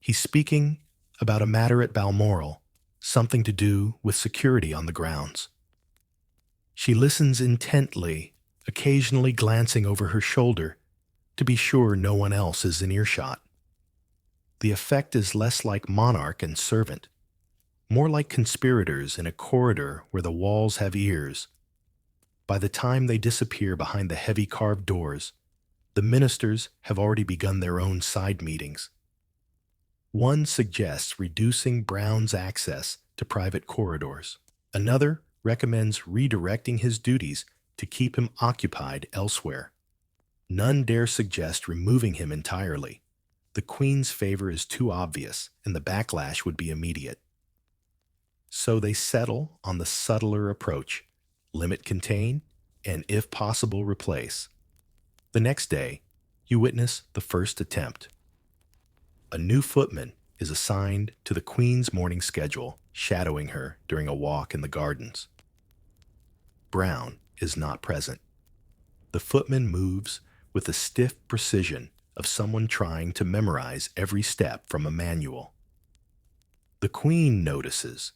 He's speaking about a matter at Balmoral, something to do with security on the grounds. She listens intently, occasionally glancing over her shoulder to be sure no one else is in earshot. The effect is less like monarch and servant, more like conspirators in a corridor where the walls have ears. By the time they disappear behind the heavy carved doors, the ministers have already begun their own side meetings. One suggests reducing Brown's access to private corridors. Another recommends redirecting his duties to keep him occupied elsewhere. None dare suggest removing him entirely. The Queen's favor is too obvious, and the backlash would be immediate. So they settle on the subtler approach: limit, contain, and if possible replace. The next day, you witness the first attempt. A new footman is assigned to the Queen's morning schedule, shadowing her during a walk in the gardens. Brown is not present. The footman moves with the stiff precision of someone trying to memorize every step from a manual. The Queen notices.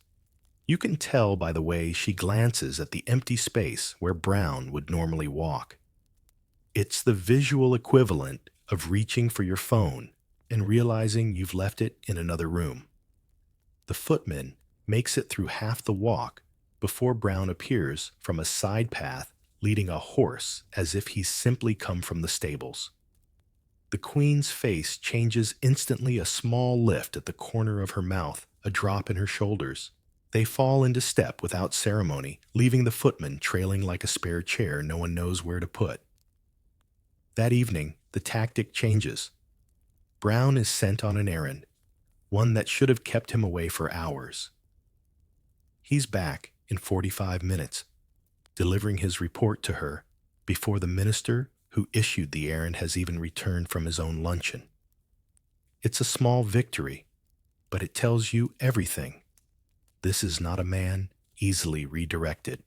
You can tell by the way she glances at the empty space where Brown would normally walk. It's the visual equivalent of reaching for your phone and realizing you've left it in another room. The footman makes it through half the walk before Brown appears from a side path leading a horse as if he's simply come from the stables. The Queen's face changes instantly, a small lift at the corner of her mouth a drop in her shoulders. They fall into step without ceremony, leaving the footman trailing like a spare chair no one knows where to put. That evening, the tactic changes. Brown is sent on an errand, one that should have kept him away for hours. He's back in 45 minutes, delivering his report to her before the minister who issued the errand has even returned from his own luncheon. It's a small victory, but it tells you everything. This is not a man easily redirected.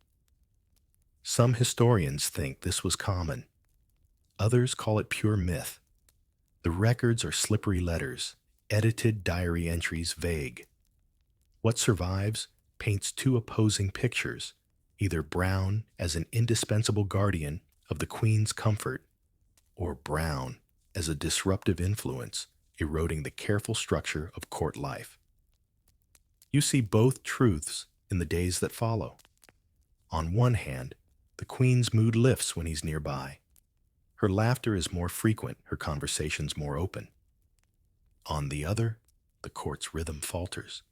Some historians think this was common. Others call it pure myth. The records are slippery letters, edited diary entries vague. What survives paints two opposing pictures, either Brown as an indispensable guardian of the Queen's comfort, or Brown as a disruptive influence eroding the careful structure of court life. You see both truths in the days that follow. On one hand, the Queen's mood lifts when he's nearby. Her laughter is more frequent, her conversations more open. On the other, the court's rhythm falters.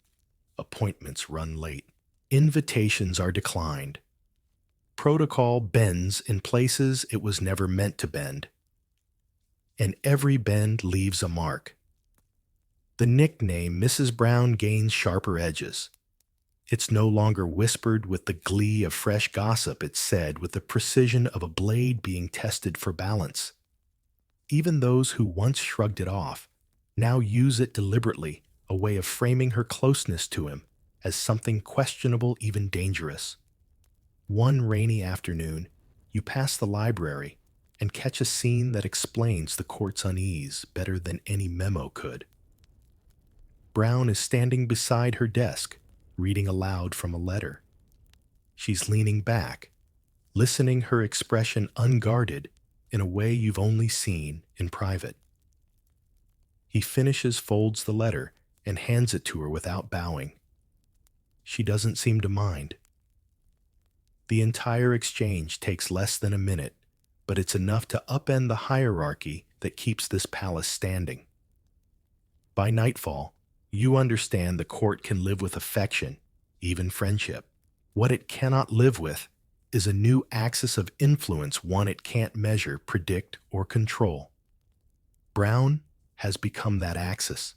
Appointments run late. Invitations are declined. Protocol bends in places it was never meant to bend. And every bend leaves a mark. The nickname Mrs. Brown gains sharper edges. It's no longer whispered with the glee of fresh gossip, it's said with the precision of a blade being tested for balance. Even those who once shrugged it off now use it deliberately, a way of framing her closeness to him as something questionable, even dangerous. One rainy afternoon, you pass the library and catch a scene that explains the court's unease better than any memo could. Brown is standing beside her desk, reading aloud from a letter. She's leaning back, listening, her expression unguarded in a way you've only seen in private. He finishes, folds the letter, and hands it to her without bowing. She doesn't seem to mind. The entire exchange takes less than a minute, but it's enough to upend the hierarchy that keeps this palace standing. By nightfall, you understand the court can live with affection, even friendship. What it cannot live with is a new axis of influence, one it can't measure, predict, or control. Brown has become that axis.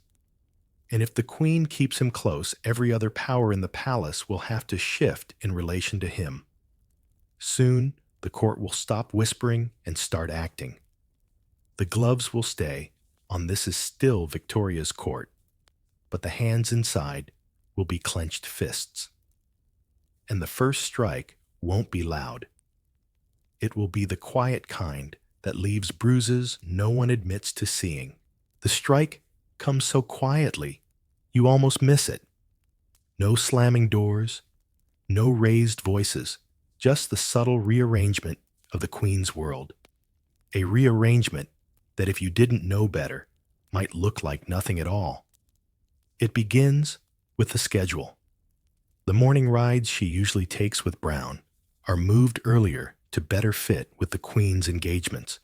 And if the Queen keeps him close, every other power in the palace will have to shift in relation to him. Soon, the court will stop whispering and start acting. The gloves will stay on this is still Victoria's court, but the hands inside will be clenched fists. And the first strike won't be loud. It will be the quiet kind that leaves bruises no one admits to seeing. The strike comes so quietly, you almost miss it. No slamming doors, no raised voices, just the subtle rearrangement of the Queen's world. A rearrangement that, if you didn't know better, might look like nothing at all. It begins with the schedule. The morning rides she usually takes with Brown are moved earlier to better fit with the Queen's engagements.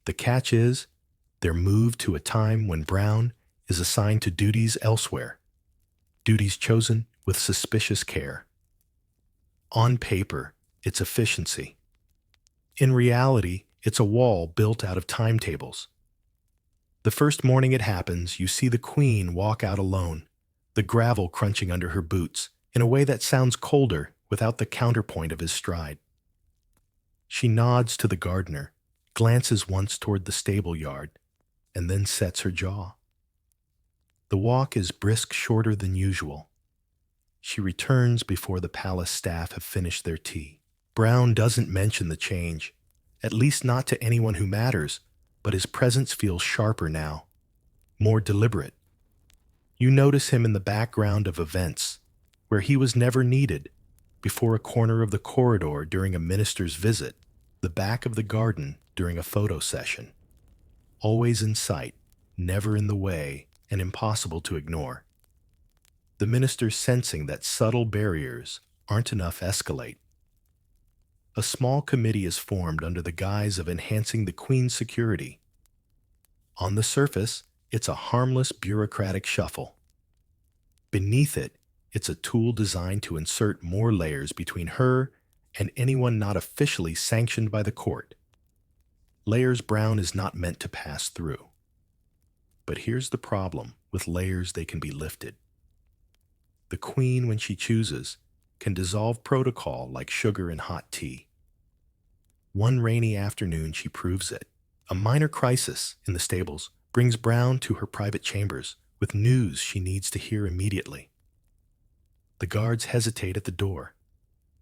The catch is, they're moved to a time when Brown is assigned to duties elsewhere, duties chosen with suspicious care. On paper, it's efficiency. In reality, it's a wall built out of timetables. The first morning it happens, you see the Queen walk out alone, the gravel crunching under her boots, in a way that sounds colder without the counterpoint of his stride. She nods to the gardener, glances once toward the stable yard, and then sets her jaw. The walk is brisk, shorter than usual. She returns before the palace staff have finished their tea. Brown doesn't mention the change, at least not to anyone who matters, but his presence feels sharper now, more deliberate. You notice him in the background of events, where he was never needed, before a corner of the corridor during a minister's visit, the back of the garden during a photo session. Always in sight, never in the way, and impossible to ignore. The minister's sensing that subtle barriers aren't enough escalate. A small committee is formed under the guise of enhancing the Queen's security. On the surface, it's a harmless bureaucratic shuffle. Beneath it, it's a tool designed to insert more layers between her and anyone not officially sanctioned by the court. Layers Brown is not meant to pass through. But here's the problem with layers: they can be lifted. The queen, when she chooses, can dissolve protocol like sugar in hot tea. One rainy afternoon, she proves it. A minor crisis in the stables brings Brown to her private chambers with news she needs to hear immediately. The guards hesitate at the door,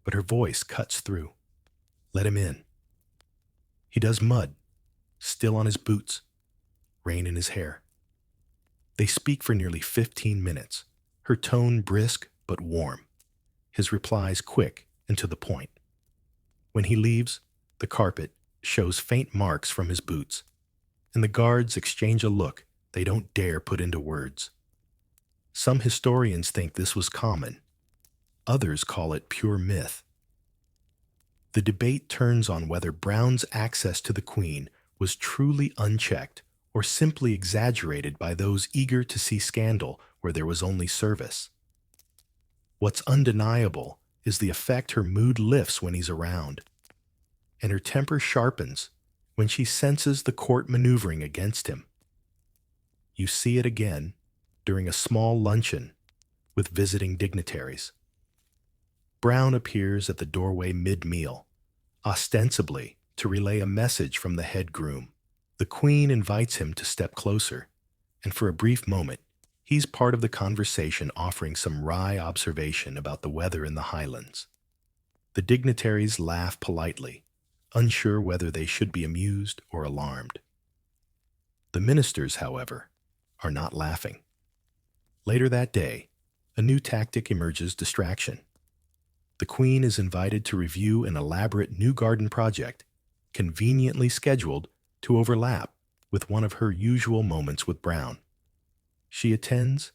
but her voice cuts through. Let him in. He does mud, still on his boots, rain in his hair. They speak for nearly 15 minutes, her tone brisk but warm, his replies quick and to the point. When he leaves, the carpet shows faint marks from his boots, and the guards exchange a look they don't dare put into words. Some historians think this was common. Others call it pure myth. The debate turns on whether Brown's access to the queen was truly unchecked or simply exaggerated by those eager to see scandal where there was only service. What's undeniable is the effect her mood lifts when he's around, and her temper sharpens when she senses the court maneuvering against him. You see it again during a small luncheon with visiting dignitaries. Brown appears at the doorway mid-meal, ostensibly to relay a message from the head groom. The queen invites him to step closer, and for a brief moment, he's part of the conversation, offering some wry observation about the weather in the Highlands. The dignitaries laugh politely, unsure whether they should be amused or alarmed. The ministers, however, are not laughing. Later that day, a new tactic emerges: distraction. The queen is invited to review an elaborate new garden project, conveniently scheduled to overlap with one of her usual moments with Brown. She attends,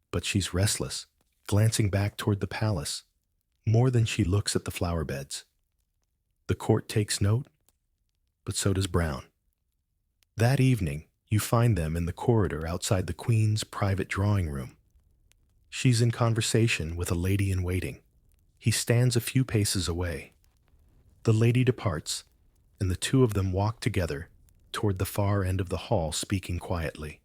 but she's restless, glancing back toward the palace, more than she looks at the flower beds. The court takes note, but so does Brown. That evening, you find them in the corridor outside the queen's private drawing room. She's in conversation with a lady-in-waiting. He stands a few paces away. The lady departs, and the two of them walk together toward the far end of the hall, speaking quietly.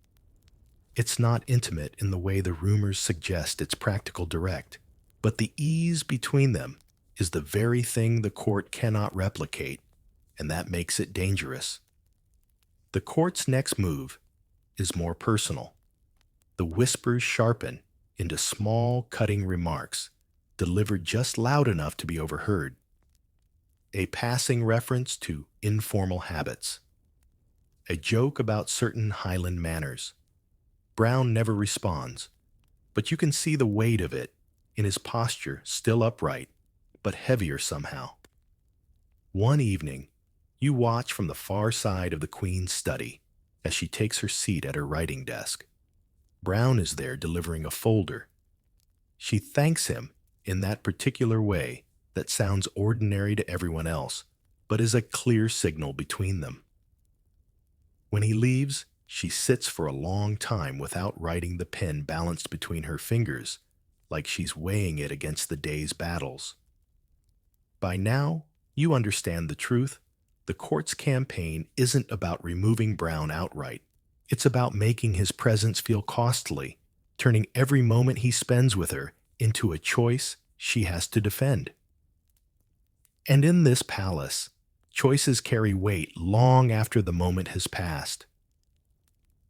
It's not intimate in the way the rumors suggest, it's practical, direct, but the ease between them is the very thing the court cannot replicate, and that makes it dangerous. The court's next move is more personal. The whispers sharpen into small, cutting remarks, delivered just loud enough to be overheard. A passing reference to informal habits. A joke about certain Highland manners. Brown never responds, but you can see the weight of it in his posture, still upright, but heavier somehow. One evening, you watch from the far side of the queen's study as she takes her seat at her writing desk. Brown is there delivering a folder. She thanks him in that particular way that sounds ordinary to everyone else, but is a clear signal between them. When he leaves, she sits for a long time without writing, the pen balanced between her fingers, like she's weighing it against the day's battles. By now, you understand the truth. The court's campaign isn't about removing Brown outright. It's about making his presence feel costly, turning every moment he spends with her into a choice she has to defend. And in this palace, choices carry weight long after the moment has passed.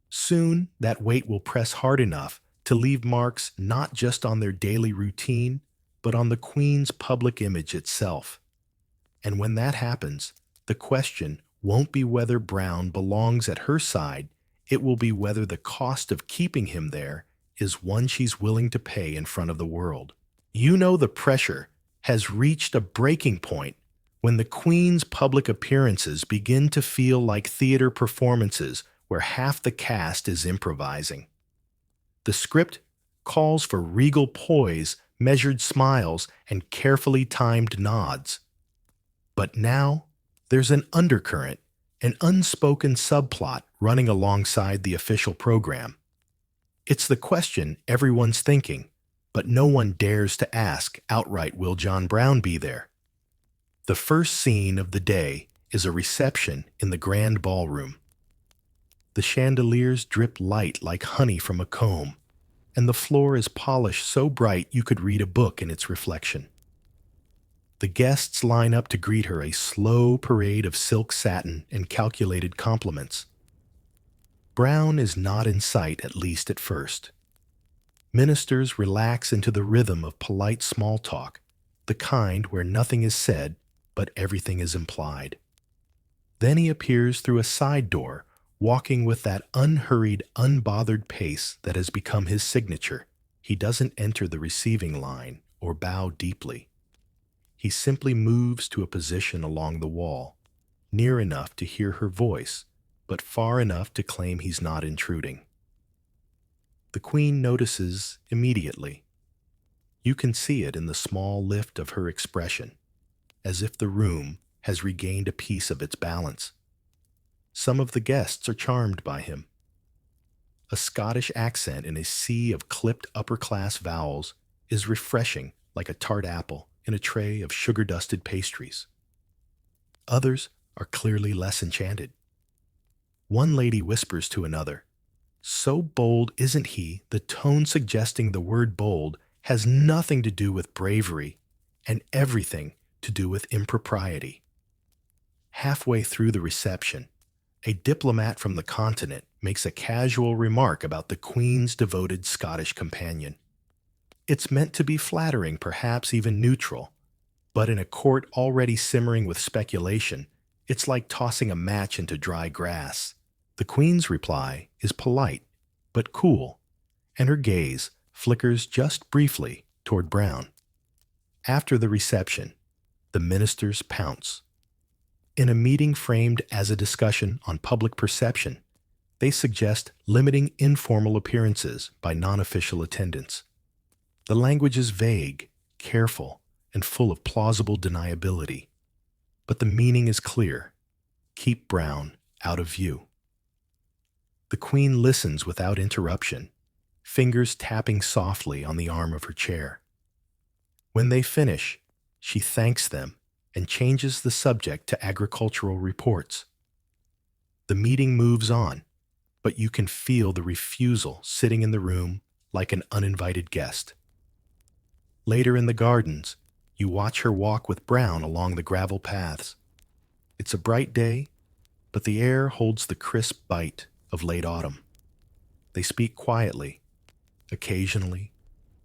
Soon, that weight will press hard enough to leave marks not just on their daily routine, but on the queen's public image itself. And when that happens, the question won't be whether Brown belongs at her side, it will be whether the cost of keeping him there is one she's willing to pay in front of the world. You know, the pressure has reached a breaking point when the queen's public appearances begin to feel like theater performances where half the cast is improvising. The script calls for regal poise, measured smiles, and carefully timed nods. But now, there's an undercurrent, an unspoken subplot running alongside the official program. It's the question everyone's thinking: but no one dares to ask outright, will John Brown be there? The first scene of the day is a reception in the grand ballroom. The chandeliers drip light like honey from a comb, and the floor is polished so bright you could read a book in its reflection. The guests line up to greet her, a slow parade of silk satin and calculated compliments. Brown is not in sight, at least at first. Ministers relax into the rhythm of polite small talk, the kind where nothing is said, but everything is implied. Then he appears through a side door, walking with that unhurried, unbothered pace that has become his signature. He doesn't enter the receiving line or bow deeply. He simply moves to a position along the wall, near enough to hear her voice, but far enough to claim he's not intruding. The Queen notices immediately. You can see it in the small lift of her expression, as if the room has regained a piece of its balance. Some of the guests are charmed by him. A Scottish accent in a sea of clipped upper-class vowels is refreshing like a tart apple in a tray of sugar-dusted pastries. Others are clearly less enchanted. One lady whispers to another, "So bold isn't he?" The tone suggesting the word bold has nothing to do with bravery and everything to do with impropriety. Halfway through the reception, a diplomat from the continent makes a casual remark about the Queen's devoted Scottish companion. It's meant to be flattering, perhaps even neutral, but in a court already simmering with speculation, it's like tossing a match into dry grass. The Queen's reply is polite, but cool, and her gaze flickers just briefly toward Brown. After the reception, the ministers pounce. In a meeting framed as a discussion on public perception, they suggest limiting informal appearances by non-official attendance. The language is vague, careful, and full of plausible deniability. But the meaning is clear. Keep Brown out of view. The Queen listens without interruption, fingers tapping softly on the arm of her chair. When they finish, she thanks them and changes the subject to agricultural reports. The meeting moves on, but you can feel the refusal sitting in the room like an uninvited guest. Later in the gardens, you watch her walk with Brown along the gravel paths. It's a bright day, but the air holds the crisp bite of late autumn. They speak quietly, occasionally,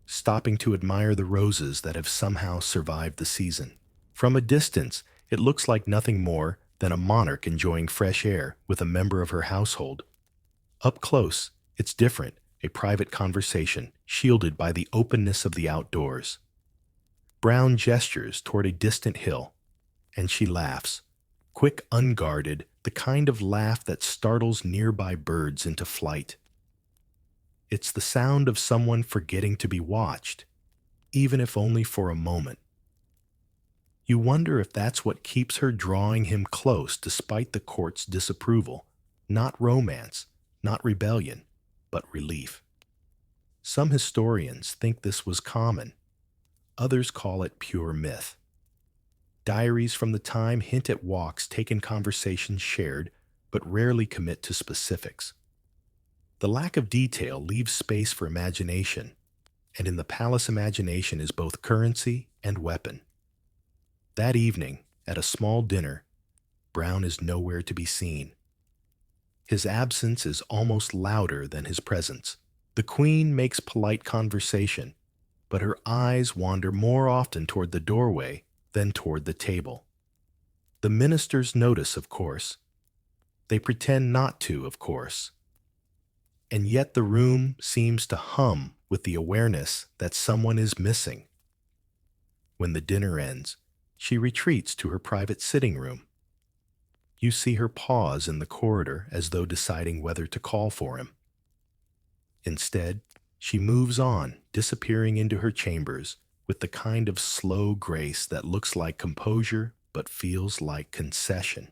stopping to admire the roses that have somehow survived the season. From a distance, it looks like nothing more than a monarch enjoying fresh air with a member of her household. Up close, it's different, a private conversation shielded by the openness of the outdoors. Brown gestures toward a distant hill, and she laughs, quick, unguarded, the kind of laugh that startles nearby birds into flight. It's the sound of someone forgetting to be watched, even if only for a moment. You wonder if that's what keeps her drawing him close despite the court's disapproval. Not romance, not rebellion, but relief. Some historians think this was common. Others call it pure myth. Diaries from the time hint at walks taken, conversations shared, but rarely commit to specifics. The lack of detail leaves space for imagination, and in the palace imagination is both currency and weapon. That evening, at a small dinner, Brown is nowhere to be seen. His absence is almost louder than his presence. The Queen makes polite conversation, but her eyes wander more often toward the doorway than toward the table. The ministers notice, of course. They pretend not to, of course. And yet the room seems to hum with the awareness that someone is missing. When the dinner ends, she retreats to her private sitting room. You see her pause in the corridor as though deciding whether to call for him. Instead, she moves on, disappearing into her chambers with the kind of slow grace that looks like composure but feels like concession.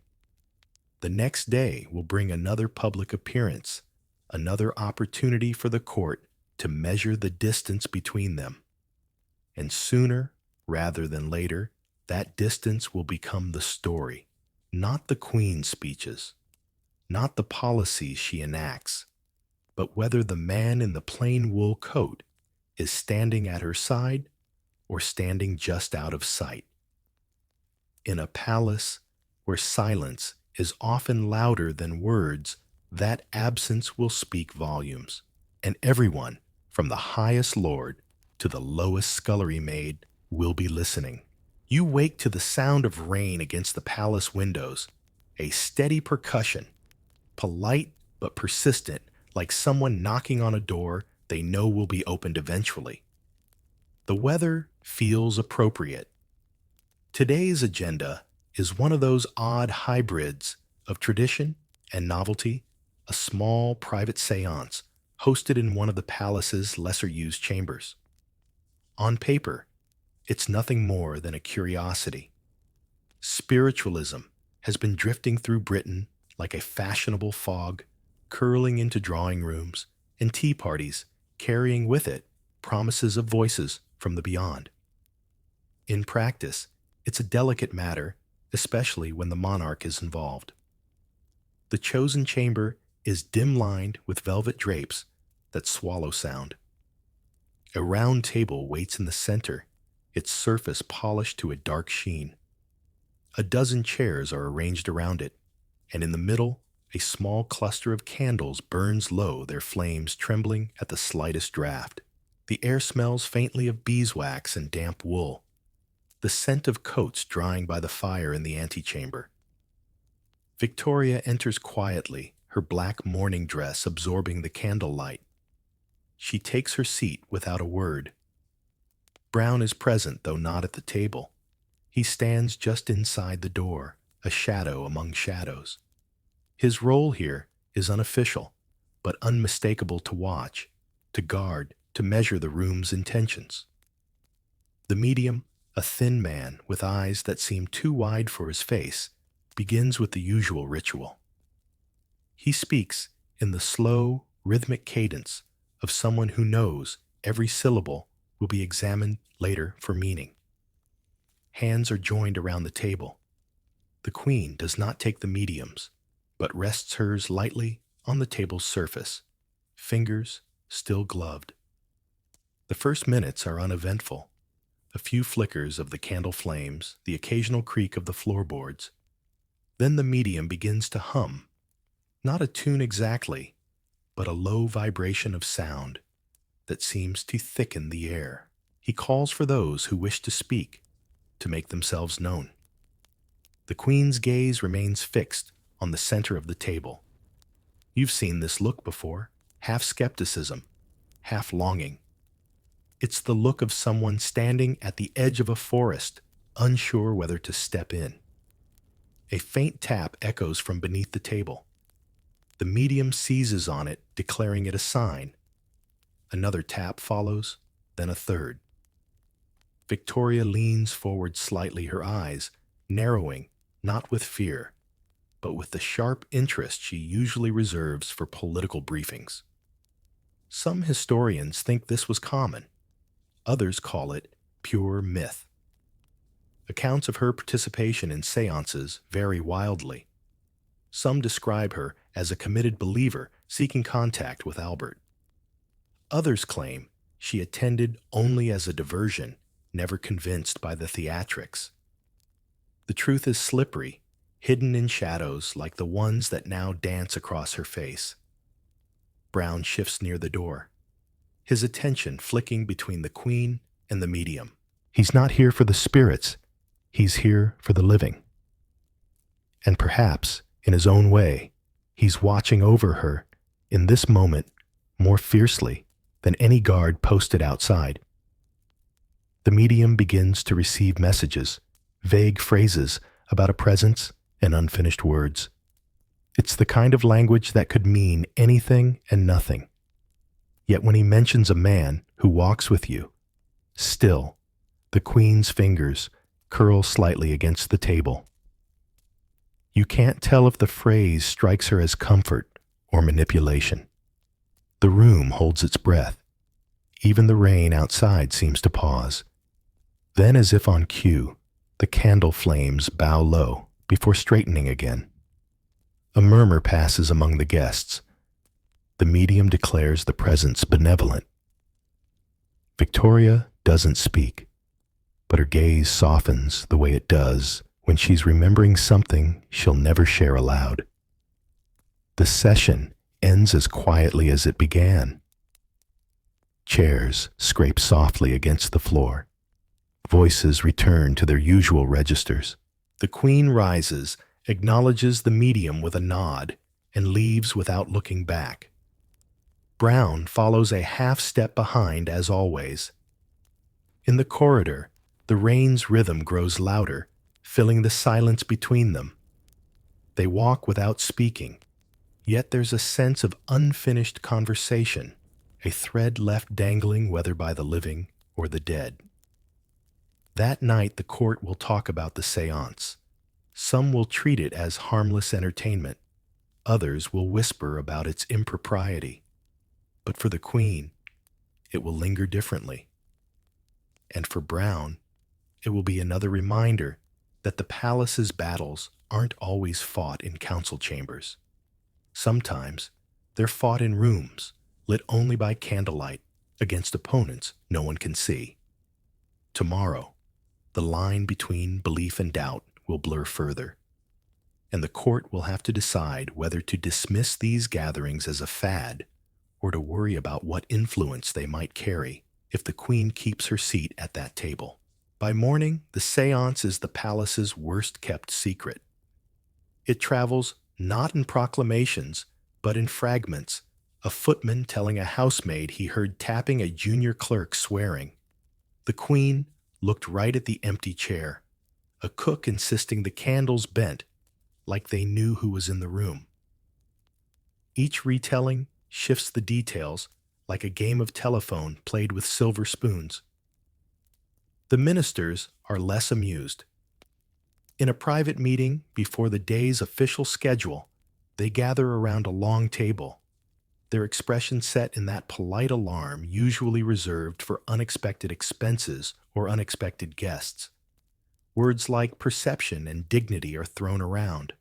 The next day will bring another public appearance, another opportunity for the court to measure the distance between them. And sooner, rather than later, that distance will become the story, not the queen's speeches, not the policies she enacts, but whether the man in the plain wool coat is standing at her side or standing just out of sight. In a palace where silence is often louder than words, that absence will speak volumes, and everyone, from the highest lord to the lowest scullery maid, will be listening. You wake to the sound of rain against the palace windows, a steady percussion, polite but persistent, like someone knocking on a door they know will be opened eventually. The weather feels appropriate. Today's agenda is one of those odd hybrids of tradition and novelty, a small private séance hosted in one of the palace's lesser-used chambers. On paper, it's nothing more than a curiosity. Spiritualism has been drifting through Britain like a fashionable fog, curling into drawing rooms and tea parties, carrying with it promises of voices from the beyond. In practice, it's a delicate matter, especially when the monarch is involved. The chosen chamber is dim-lined with velvet drapes that swallow sound. A round table waits in the center, its surface polished to a dark sheen. A dozen chairs are arranged around it, and in the middle, a small cluster of candles burns low, their flames trembling at the slightest draft. The air smells faintly of beeswax and damp wool, the scent of coats drying by the fire in the antechamber. Victoria enters quietly, her black mourning dress absorbing the candlelight. She takes her seat without a word. Brown is present, though not at the table. He stands just inside the door, a shadow among shadows. His role here is unofficial, but unmistakable to watch, to guard, to measure the room's intentions. The medium, a thin man with eyes that seem too wide for his face, begins with the usual ritual. He speaks in the slow, rhythmic cadence of someone who knows every syllable will be examined later for meaning. Hands are joined around the table. The queen does not take the medium's, but rests hers lightly on the table's surface, fingers still gloved. The first minutes are uneventful. A few flickers of the candle flames, the occasional creak of the floorboards. Then the medium begins to hum, not a tune exactly, but a low vibration of sound that seems to thicken the air. He calls for those who wish to speak, to make themselves known. The queen's gaze remains fixed on the center of the table. You've seen this look before, half skepticism, half longing. It's the look of someone standing at the edge of a forest, unsure whether to step in. A faint tap echoes from beneath the table. The medium seizes on it, declaring it a sign. Another tap follows, then a third. Victoria leans forward slightly, her eyes narrowing, not with fear, but with the sharp interest she usually reserves for political briefings. Some historians think this was common. Others call it pure myth. Accounts of her participation in séances vary wildly. Some describe her as a committed believer seeking contact with Albert. Others claim she attended only as a diversion, never convinced by the theatrics. The truth is slippery, hidden in shadows like the ones that now dance across her face. Brown shifts near the door, his attention flicking between the queen and the medium. He's not here for the spirits, he's here for the living. And perhaps, in his own way, he's watching over her in this moment more fiercely than any guard posted outside. The medium begins to receive messages, vague phrases about a presence and unfinished words. It's the kind of language that could mean anything and nothing. Yet when he mentions a man who walks with you, still, the queen's fingers curl slightly against the table. You can't tell if the phrase strikes her as comfort or manipulation. The room holds its breath. Even the rain outside seems to pause, Then, as if on cue, the candle flames bow low before straightening again. A murmur passes among the guests. The medium declares the presence benevolent. Victoria doesn't speak, but her gaze softens the way it does when she's remembering something she'll never share aloud. The session ends as quietly as it began. Chairs scrape softly against the floor. Voices return to their usual registers. The Queen rises, acknowledges the medium with a nod, and leaves without looking back. Brown follows a half step behind as always. In the corridor, the rain's rhythm grows louder, filling the silence between them. They walk without speaking, yet there's a sense of unfinished conversation, a thread left dangling whether by the living or the dead. That night the court will talk about the séance. Some will treat it as harmless entertainment. Others will whisper about its impropriety. But for the Queen, it will linger differently. And for Brown, it will be another reminder that the palace's battles aren't always fought in council chambers. Sometimes they're fought in rooms lit only by candlelight against opponents no one can see. Tomorrow, the line between belief and doubt will blur further, and the court will have to decide whether to dismiss these gatherings as a fad or to worry about what influence they might carry if the Queen keeps her seat at that table. By morning, the séance is the palace's worst-kept secret. It travels not in proclamations, but in fragments, a footman telling a housemaid he heard tapping a junior clerk swearing. The Queen looked right at the empty chair, a cook insisting the candles bent, like they knew who was in the room. Each retelling shifts the details like a game of telephone played with silver spoons. The ministers are less amused. In a private meeting before the day's official schedule, they gather around a long table, their expression set in that polite alarm usually reserved for unexpected expenses or unexpected guests. Words like perception and dignity are thrown around.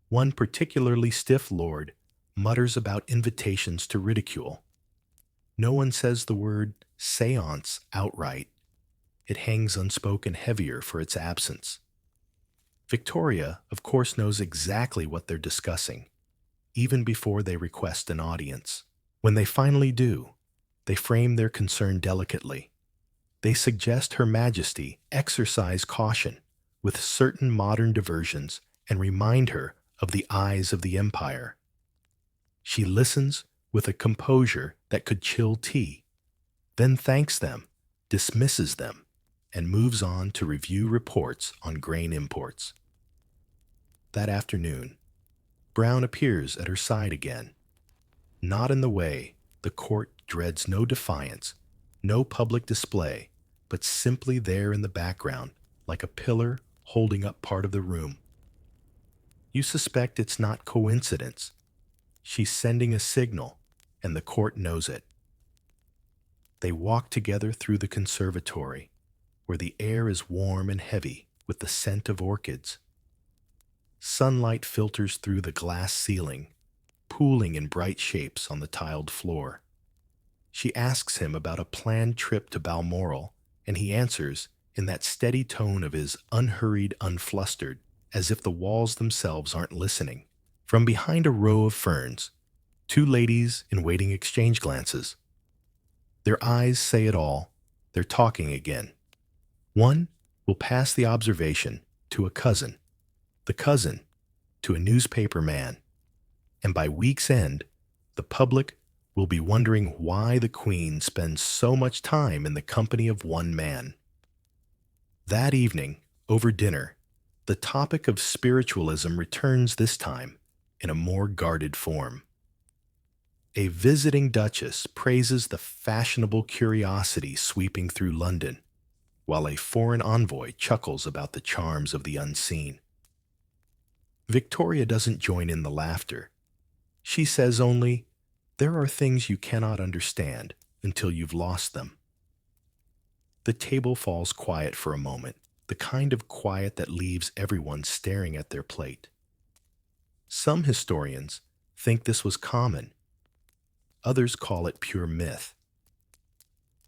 One particularly stiff lord mutters about invitations to ridicule. No one says the word séance outright. It hangs unspoken heavier for its absence. Victoria, of course, knows exactly what they're discussing, even before they request an audience. When they finally do, they frame their concern delicately. They suggest Her Majesty exercise caution with certain modern diversions and remind her of the eyes of the empire. She listens with a composure that could chill tea, then thanks them, dismisses them, and moves on to review reports on grain imports. That afternoon, Brown appears at her side again, not in the way the court dreads no defiance, no public display, but simply there in the background, like a pillar holding up part of the room. You suspect it's not coincidence. She's sending a signal, and the court knows it. They walk together through the conservatory, where the air is warm and heavy with the scent of orchids. Sunlight filters through the glass ceiling, pooling in bright shapes on the tiled floor. She asks him about a planned trip to Balmoral, and he answers in that steady tone of his unhurried, unflustered, as if the walls themselves aren't listening. From behind a row of ferns, two ladies in waiting exchange glances. Their eyes say it all. They're talking again. One will pass the observation to a cousin, the cousin to a newspaper man, and by week's end, the public will be wondering why the Queen spends so much time in the company of one man. That evening, over dinner, the topic of spiritualism returns this time in a more guarded form. A visiting duchess praises the fashionable curiosity sweeping through London, while a foreign envoy chuckles about the charms of the unseen. Victoria doesn't join in the laughter. She says only, "There are things you cannot understand until you've lost them." The table falls quiet for a moment, the kind of quiet that leaves everyone staring at their plate. Some historians think this was common, others call it pure myth.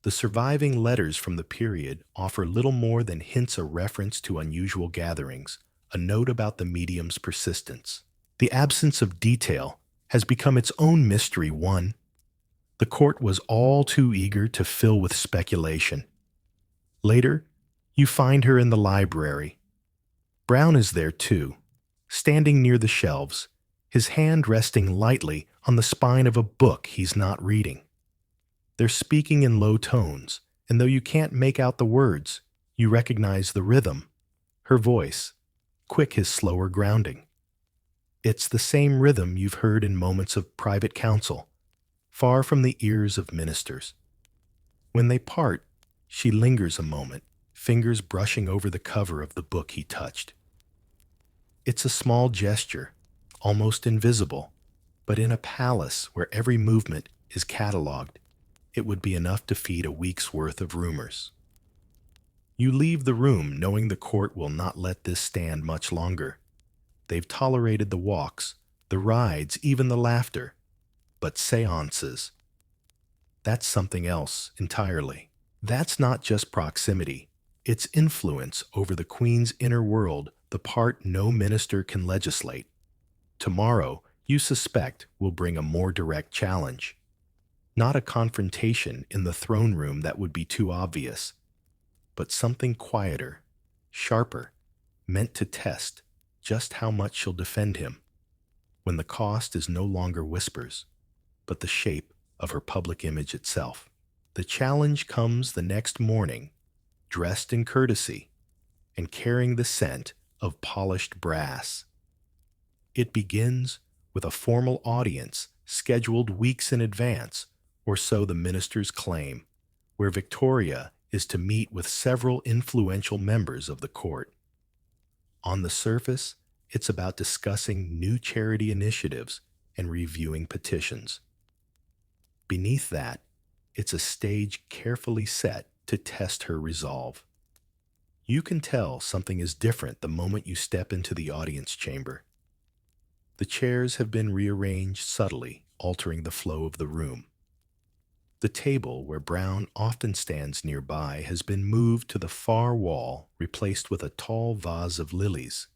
The surviving letters from the period offer little more than hints of reference to unusual gatherings, a note about the medium's persistence. The absence of detail has become its own mystery one. The court was all too eager to fill with speculation. Later, you find her in the library. Brown is there too, standing near the shelves, his hand resting lightly on the spine of a book he's not reading. They're speaking in low tones, and though you can't make out the words, you recognize the rhythm. Her voice, quick his slower grounding. It's the same rhythm you've heard in moments of private counsel, far from the ears of ministers. When they part, she lingers a moment, fingers brushing over the cover of the book he touched. It's a small gesture, almost invisible, but in a palace where every movement is catalogued, it would be enough to feed a week's worth of rumors. You leave the room knowing the court will not let this stand much longer. They've tolerated the walks, the rides, even the laughter. But seances, that's something else entirely. That's not just proximity. It's influence over the Queen's inner world, the part no minister can legislate. Tomorrow, you suspect, will bring a more direct challenge. Not a confrontation in the throne room that would be too obvious, but something quieter, sharper, meant to test just how much she'll defend him, when the cost is no longer whispers, but the shape of her public image itself. The challenge comes the next morning, dressed in courtesy and carrying the scent of polished brass. It begins with a formal audience scheduled weeks in advance, or so the ministers claim, where Victoria is to meet with several influential members of the court. On the surface, it's about discussing new charity initiatives and reviewing petitions. Beneath that, it's a stage carefully set to test her resolve. You can tell something is different the moment you step into the audience chamber. The chairs have been rearranged subtly, altering the flow of the room. The table where Brown often stands nearby has been moved to the far wall, replaced with a tall vase of lilies.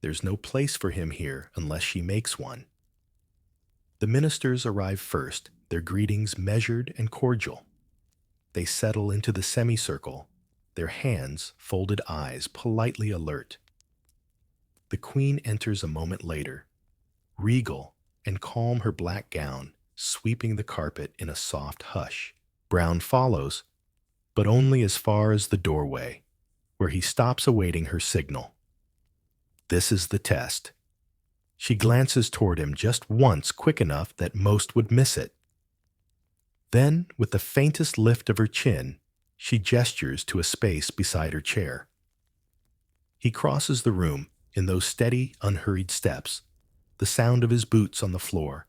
There's no place for him here unless she makes one. The ministers arrive first, their greetings measured and cordial. They settle into the semicircle, their hands, folded eyes, politely alert. The Queen enters a moment later, regal and calm, her black gown sweeping the carpet in a soft hush. Brown follows, but only as far as the doorway, where he stops awaiting her signal. This is the test. She glances toward him just once, quick enough that most would miss it. Then, with the faintest lift of her chin, she gestures to a space beside her chair. He crosses the room in those steady, unhurried steps, the sound of his boots on the floor,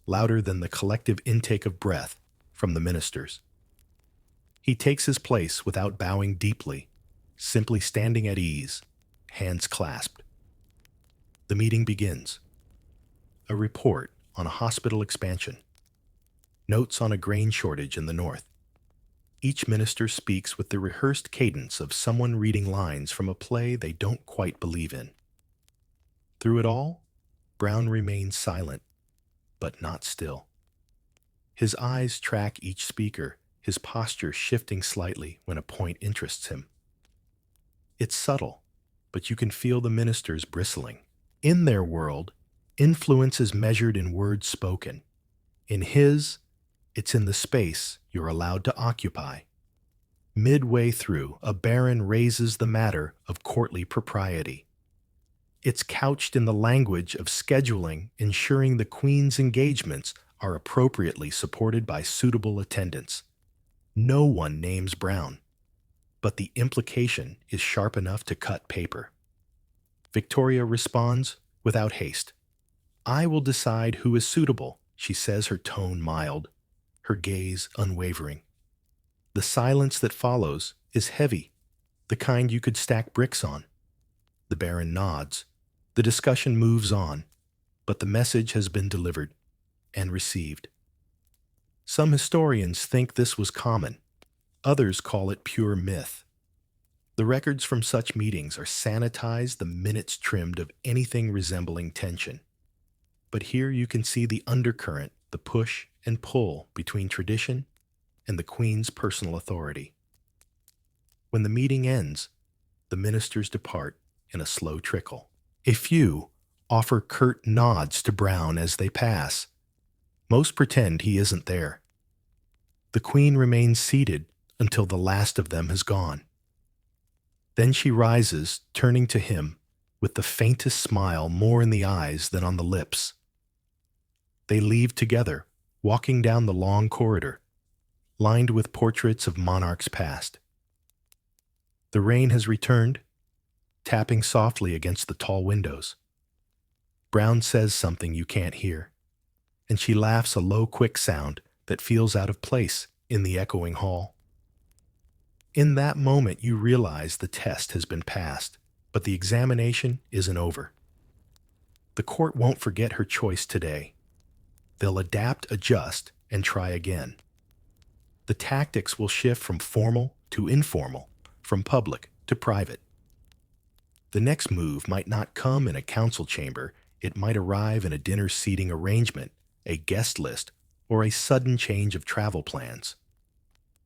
louder than the collective intake of breath from the ministers. He takes his place without bowing deeply, simply standing at ease, hands clasped. The meeting begins. A report on a hospital expansion. Notes on a grain shortage in the north. Each minister speaks with the rehearsed cadence of someone reading lines from a play they don't quite believe in. Through it all, Brown remains silent, but not still. His eyes track each speaker, his posture shifting slightly when a point interests him. It's subtle, but you can feel the ministers bristling. In their world, influence is measured in words spoken. In his, it's in the space you're allowed to occupy. Midway through, a baron raises the matter of courtly propriety. It's couched in the language of scheduling, ensuring the Queen's engagements are appropriately supported by suitable attendants. No one names Brown, but the implication is sharp enough to cut paper. Victoria responds without haste. "I will decide who is suitable," she says, her tone mild, her gaze unwavering. The silence that follows is heavy, the kind you could stack bricks on. The Baron nods. The discussion moves on, but the message has been delivered and received. Some historians think this was common. Others call it pure myth. The records from such meetings are sanitized, the minutes trimmed of anything resembling tension. But here you can see the undercurrent, the push and pull between tradition and the Queen's personal authority. When the meeting ends, the ministers depart in a slow trickle. A few offer curt nods to Brown as they pass. Most pretend he isn't there. The Queen remains seated until the last of them has gone. Then she rises, turning to him with the faintest smile more in the eyes than on the lips. They leave together, walking down the long corridor, lined with portraits of monarchs past. The rain has returned, tapping softly against the tall windows. Brown says something you can't hear, and she laughs a low, quick sound that feels out of place in the echoing hall. In that moment, you realize the test has been passed, but the examination isn't over. The court won't forget her choice today. They'll adapt, adjust, and try again. The tactics will shift from formal to informal, from public to private. The next move might not come in a council chamber, it might arrive in a dinner seating arrangement, a guest list, or a sudden change of travel plans.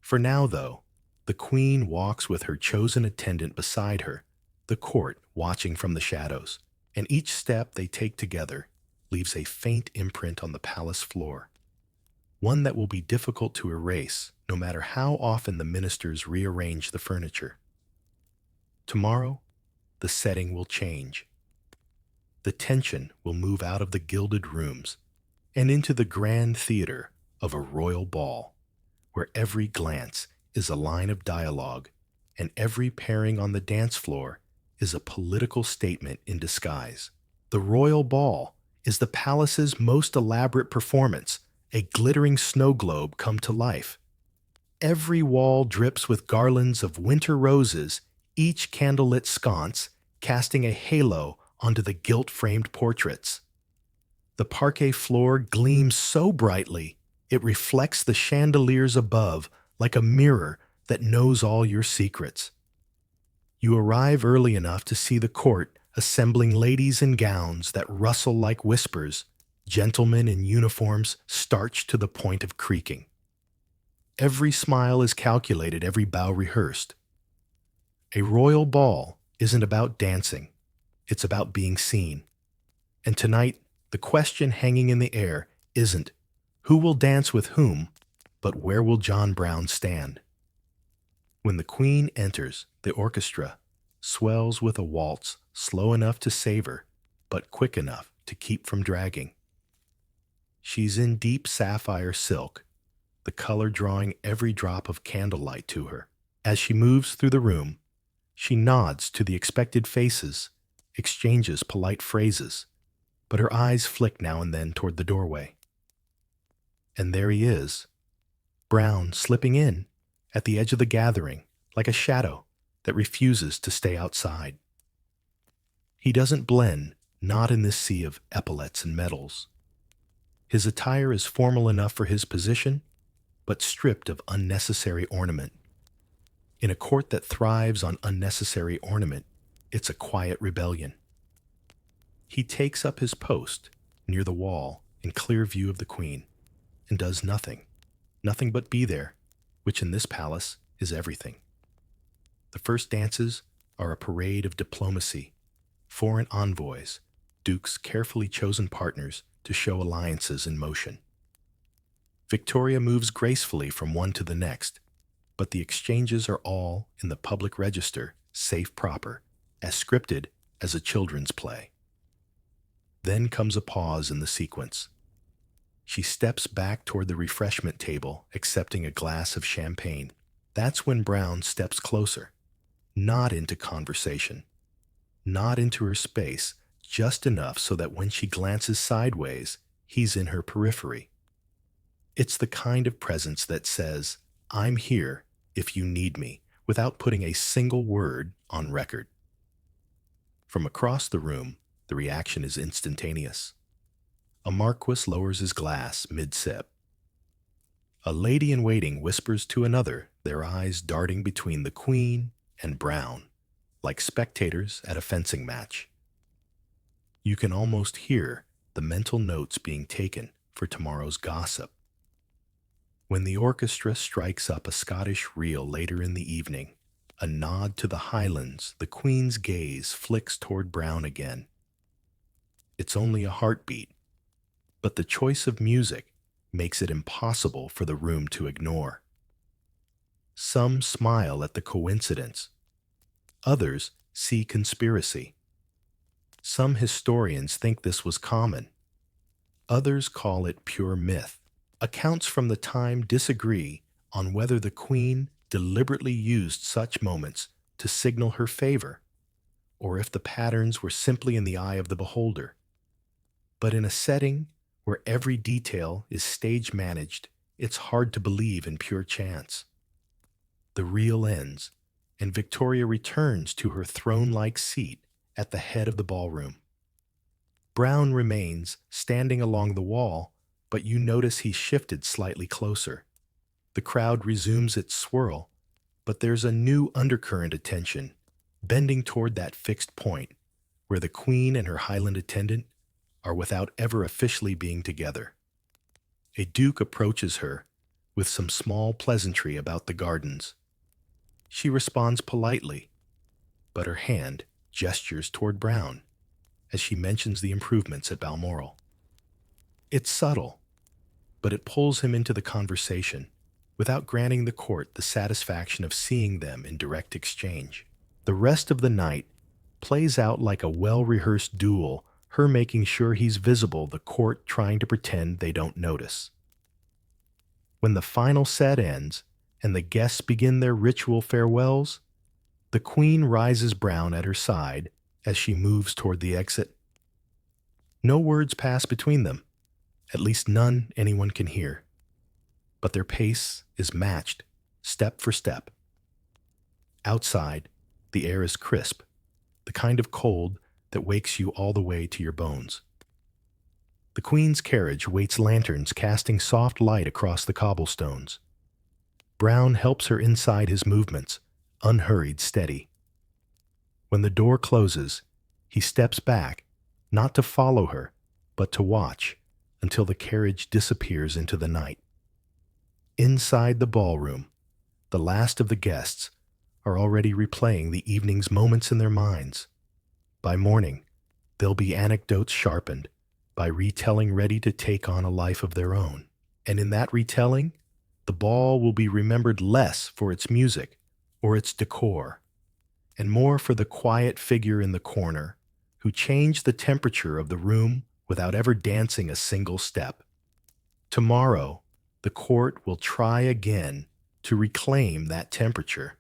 For now, though, the Queen walks with her chosen attendant beside her, the court watching from the shadows, and each step they take together leaves a faint imprint on the palace floor, one that will be difficult to erase no matter how often the ministers rearrange the furniture. Tomorrow, the setting will change. The tension will move out of the gilded rooms and into the grand theater of a royal ball, where every glance is a line of dialogue and every pairing on the dance floor is a political statement in disguise. The royal ball is the palace's most elaborate performance, a glittering snow globe come to life. Every wall drips with garlands of winter roses, each candlelit sconce casting a halo onto the gilt-framed portraits. The parquet floor gleams so brightly it reflects the chandeliers above like a mirror that knows all your secrets. You arrive early enough to see the court assembling ladies in gowns that rustle like whispers, gentlemen in uniforms starched to the point of creaking. Every smile is calculated, every bow rehearsed. A royal ball isn't about dancing, it's about being seen. And tonight, the question hanging in the air isn't who will dance with whom, but where will John Brown stand? When the Queen enters, the orchestra swells with a waltz slow enough to savor, but quick enough to keep from dragging. She's in deep sapphire silk, the color drawing every drop of candlelight to her. As she moves through the room, she nods to the expected faces, exchanges polite phrases, but her eyes flick now and then toward the doorway. And there he is, Brown slipping in at the edge of the gathering like a shadow that refuses to stay outside. He doesn't blend, not in this sea of epaulets and medals. His attire is formal enough for his position, but stripped of unnecessary ornament. In a court that thrives on unnecessary ornament, it's a quiet rebellion. He takes up his post near the wall in clear view of the Queen and does nothing but be there, which in this palace is everything. The first dances are a parade of diplomacy, foreign envoys, dukes' carefully chosen partners to show alliances in motion. Victoria moves gracefully from one to the next, but the exchanges are all in the public register, safe proper, as scripted as a children's play. Then comes a pause in the sequence. She steps back toward the refreshment table, accepting a glass of champagne. That's when Brown steps closer, not into conversation, not into her space, just enough so that when she glances sideways, he's in her periphery. It's the kind of presence that says, "I'm here if you need me," without putting a single word on record. From across the room, the reaction is instantaneous. A marquis lowers his glass mid-sip. A lady-in-waiting whispers to another, their eyes darting between the queen and Brown, like spectators at a fencing match. You can almost hear the mental notes being taken for tomorrow's gossip. When the orchestra strikes up a Scottish reel later in the evening, a nod to the Highlands, the Queen's gaze flicks toward Brown again. It's only a heartbeat, but the choice of music makes it impossible for the room to ignore. Some smile at the coincidence. Others see conspiracy. Some historians think this was common. Others call it pure myth. Accounts from the time disagree on whether the Queen deliberately used such moments to signal her favor, or if the patterns were simply in the eye of the beholder. But in a setting where every detail is stage managed, it's hard to believe in pure chance. The reel ends, and Victoria returns to her throne-like seat at the head of the ballroom. Brown remains standing along the wall, but you notice he's shifted slightly closer. The crowd resumes its swirl, but there's a new undercurrent of tension, bending toward that fixed point where the Queen and her Highland attendant are without ever officially being together. A duke approaches her with some small pleasantry about the gardens. She responds politely, but her hand gestures toward Brown as she mentions the improvements at Balmoral. It's subtle, but it pulls him into the conversation without granting the court the satisfaction of seeing them in direct exchange. The rest of the night plays out like a well-rehearsed duel, her making sure he's visible, the court trying to pretend they don't notice. When the final set ends and the guests begin their ritual farewells, the Queen rises Brown at her side as she moves toward the exit. No words pass between them, at least none anyone can hear. But their pace is matched, step for step. Outside, the air is crisp, the kind of cold that wakes you all the way to your bones. The Queen's carriage waits lanterns casting soft light across the cobblestones. Brown helps her inside his movements, unhurried, steady. When the door closes, he steps back, not to follow her, but to watch until the carriage disappears into the night. Inside the ballroom, the last of the guests are already replaying the evening's moments in their minds. By morning, they'll be anecdotes sharpened, by retelling ready to take on a life of their own. And in that retelling, the ball will be remembered less for its music or its decor, and more for the quiet figure in the corner who changed the temperature of the room without ever dancing a single step. Tomorrow, the court will try again to reclaim that temperature.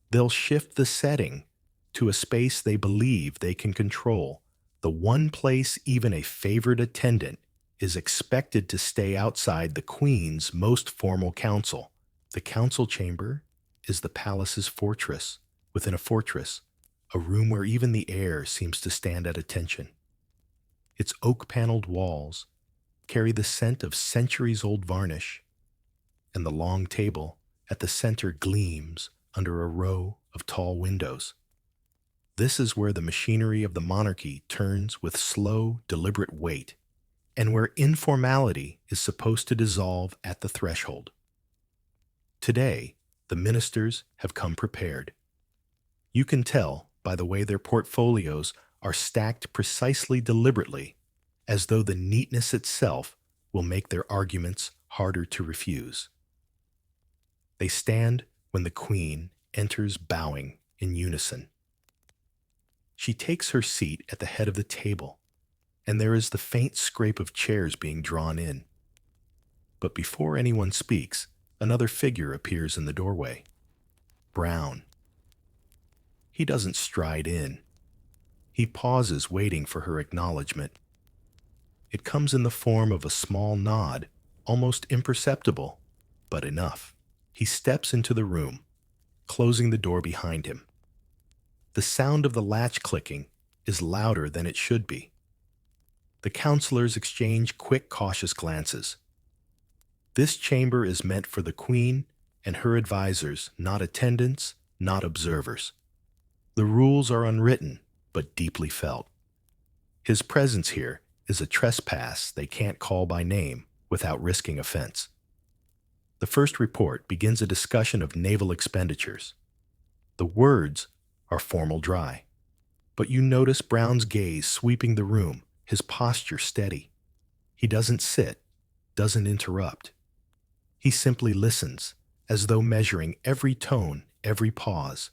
They'll shift the setting to a space they believe they can control, the one place even a favored attendant is expected to stay outside the Queen's most formal council. The council chamber is the palace's fortress within a fortress, a room where even the air seems to stand at attention. Its oak-paneled walls carry the scent of centuries-old varnish, and the long table at the center gleams under a row of tall windows. This is where the machinery of the monarchy turns with slow, deliberate weight, and where informality is supposed to dissolve at the threshold. Today, the ministers have come prepared. You can tell by the way their portfolios are stacked precisely deliberately, as though the neatness itself will make their arguments harder to refuse. They stand when the Queen enters bowing in unison. She takes her seat at the head of the table, and there is the faint scrape of chairs being drawn in. But before anyone speaks, another figure appears in the doorway. Brown. He doesn't stride in. He pauses, waiting for her acknowledgement. It comes in the form of a small nod, almost imperceptible, but enough. He steps into the room, closing the door behind him. The sound of the latch clicking is louder than it should be. The counselors exchange quick, cautious glances. This chamber is meant for the queen and her advisors, not attendants, not observers. The rules are unwritten, but deeply felt. His presence here is a trespass they can't call by name without risking offense. The first report begins a discussion of naval expenditures. The words are formal dry, but you notice Brown's gaze sweeping the room, his posture steady. He doesn't sit, doesn't interrupt. He simply listens, as though measuring every tone, every pause.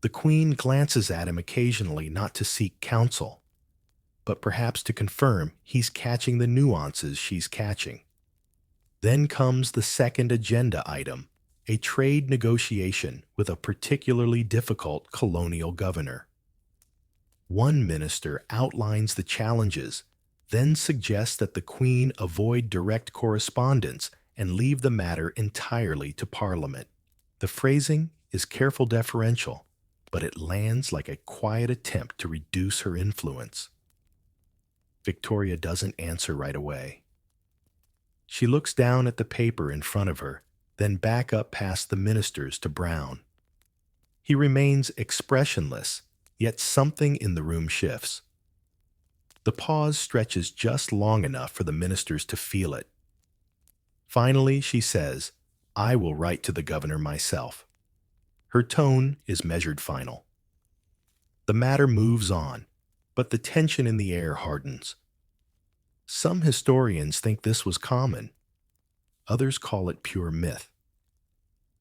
The queen glances at him occasionally, not to seek counsel, but perhaps to confirm he's catching the nuances she's catching. Then comes the second agenda item, a trade negotiation with a particularly difficult colonial governor. One minister outlines the challenges, then suggests that the Queen avoid direct correspondence and leave the matter entirely to Parliament. The phrasing is careful deferential, but it lands like a quiet attempt to reduce her influence. Victoria doesn't answer right away. She looks down at the paper in front of her, then back up past the ministers to Brown. He remains expressionless, yet something in the room shifts. The pause stretches just long enough for the ministers to feel it. Finally, she says, "I will write to the governor myself." Her tone is measured final. The matter moves on, but the tension in the air hardens. Some historians think this was common. Others call it pure myth.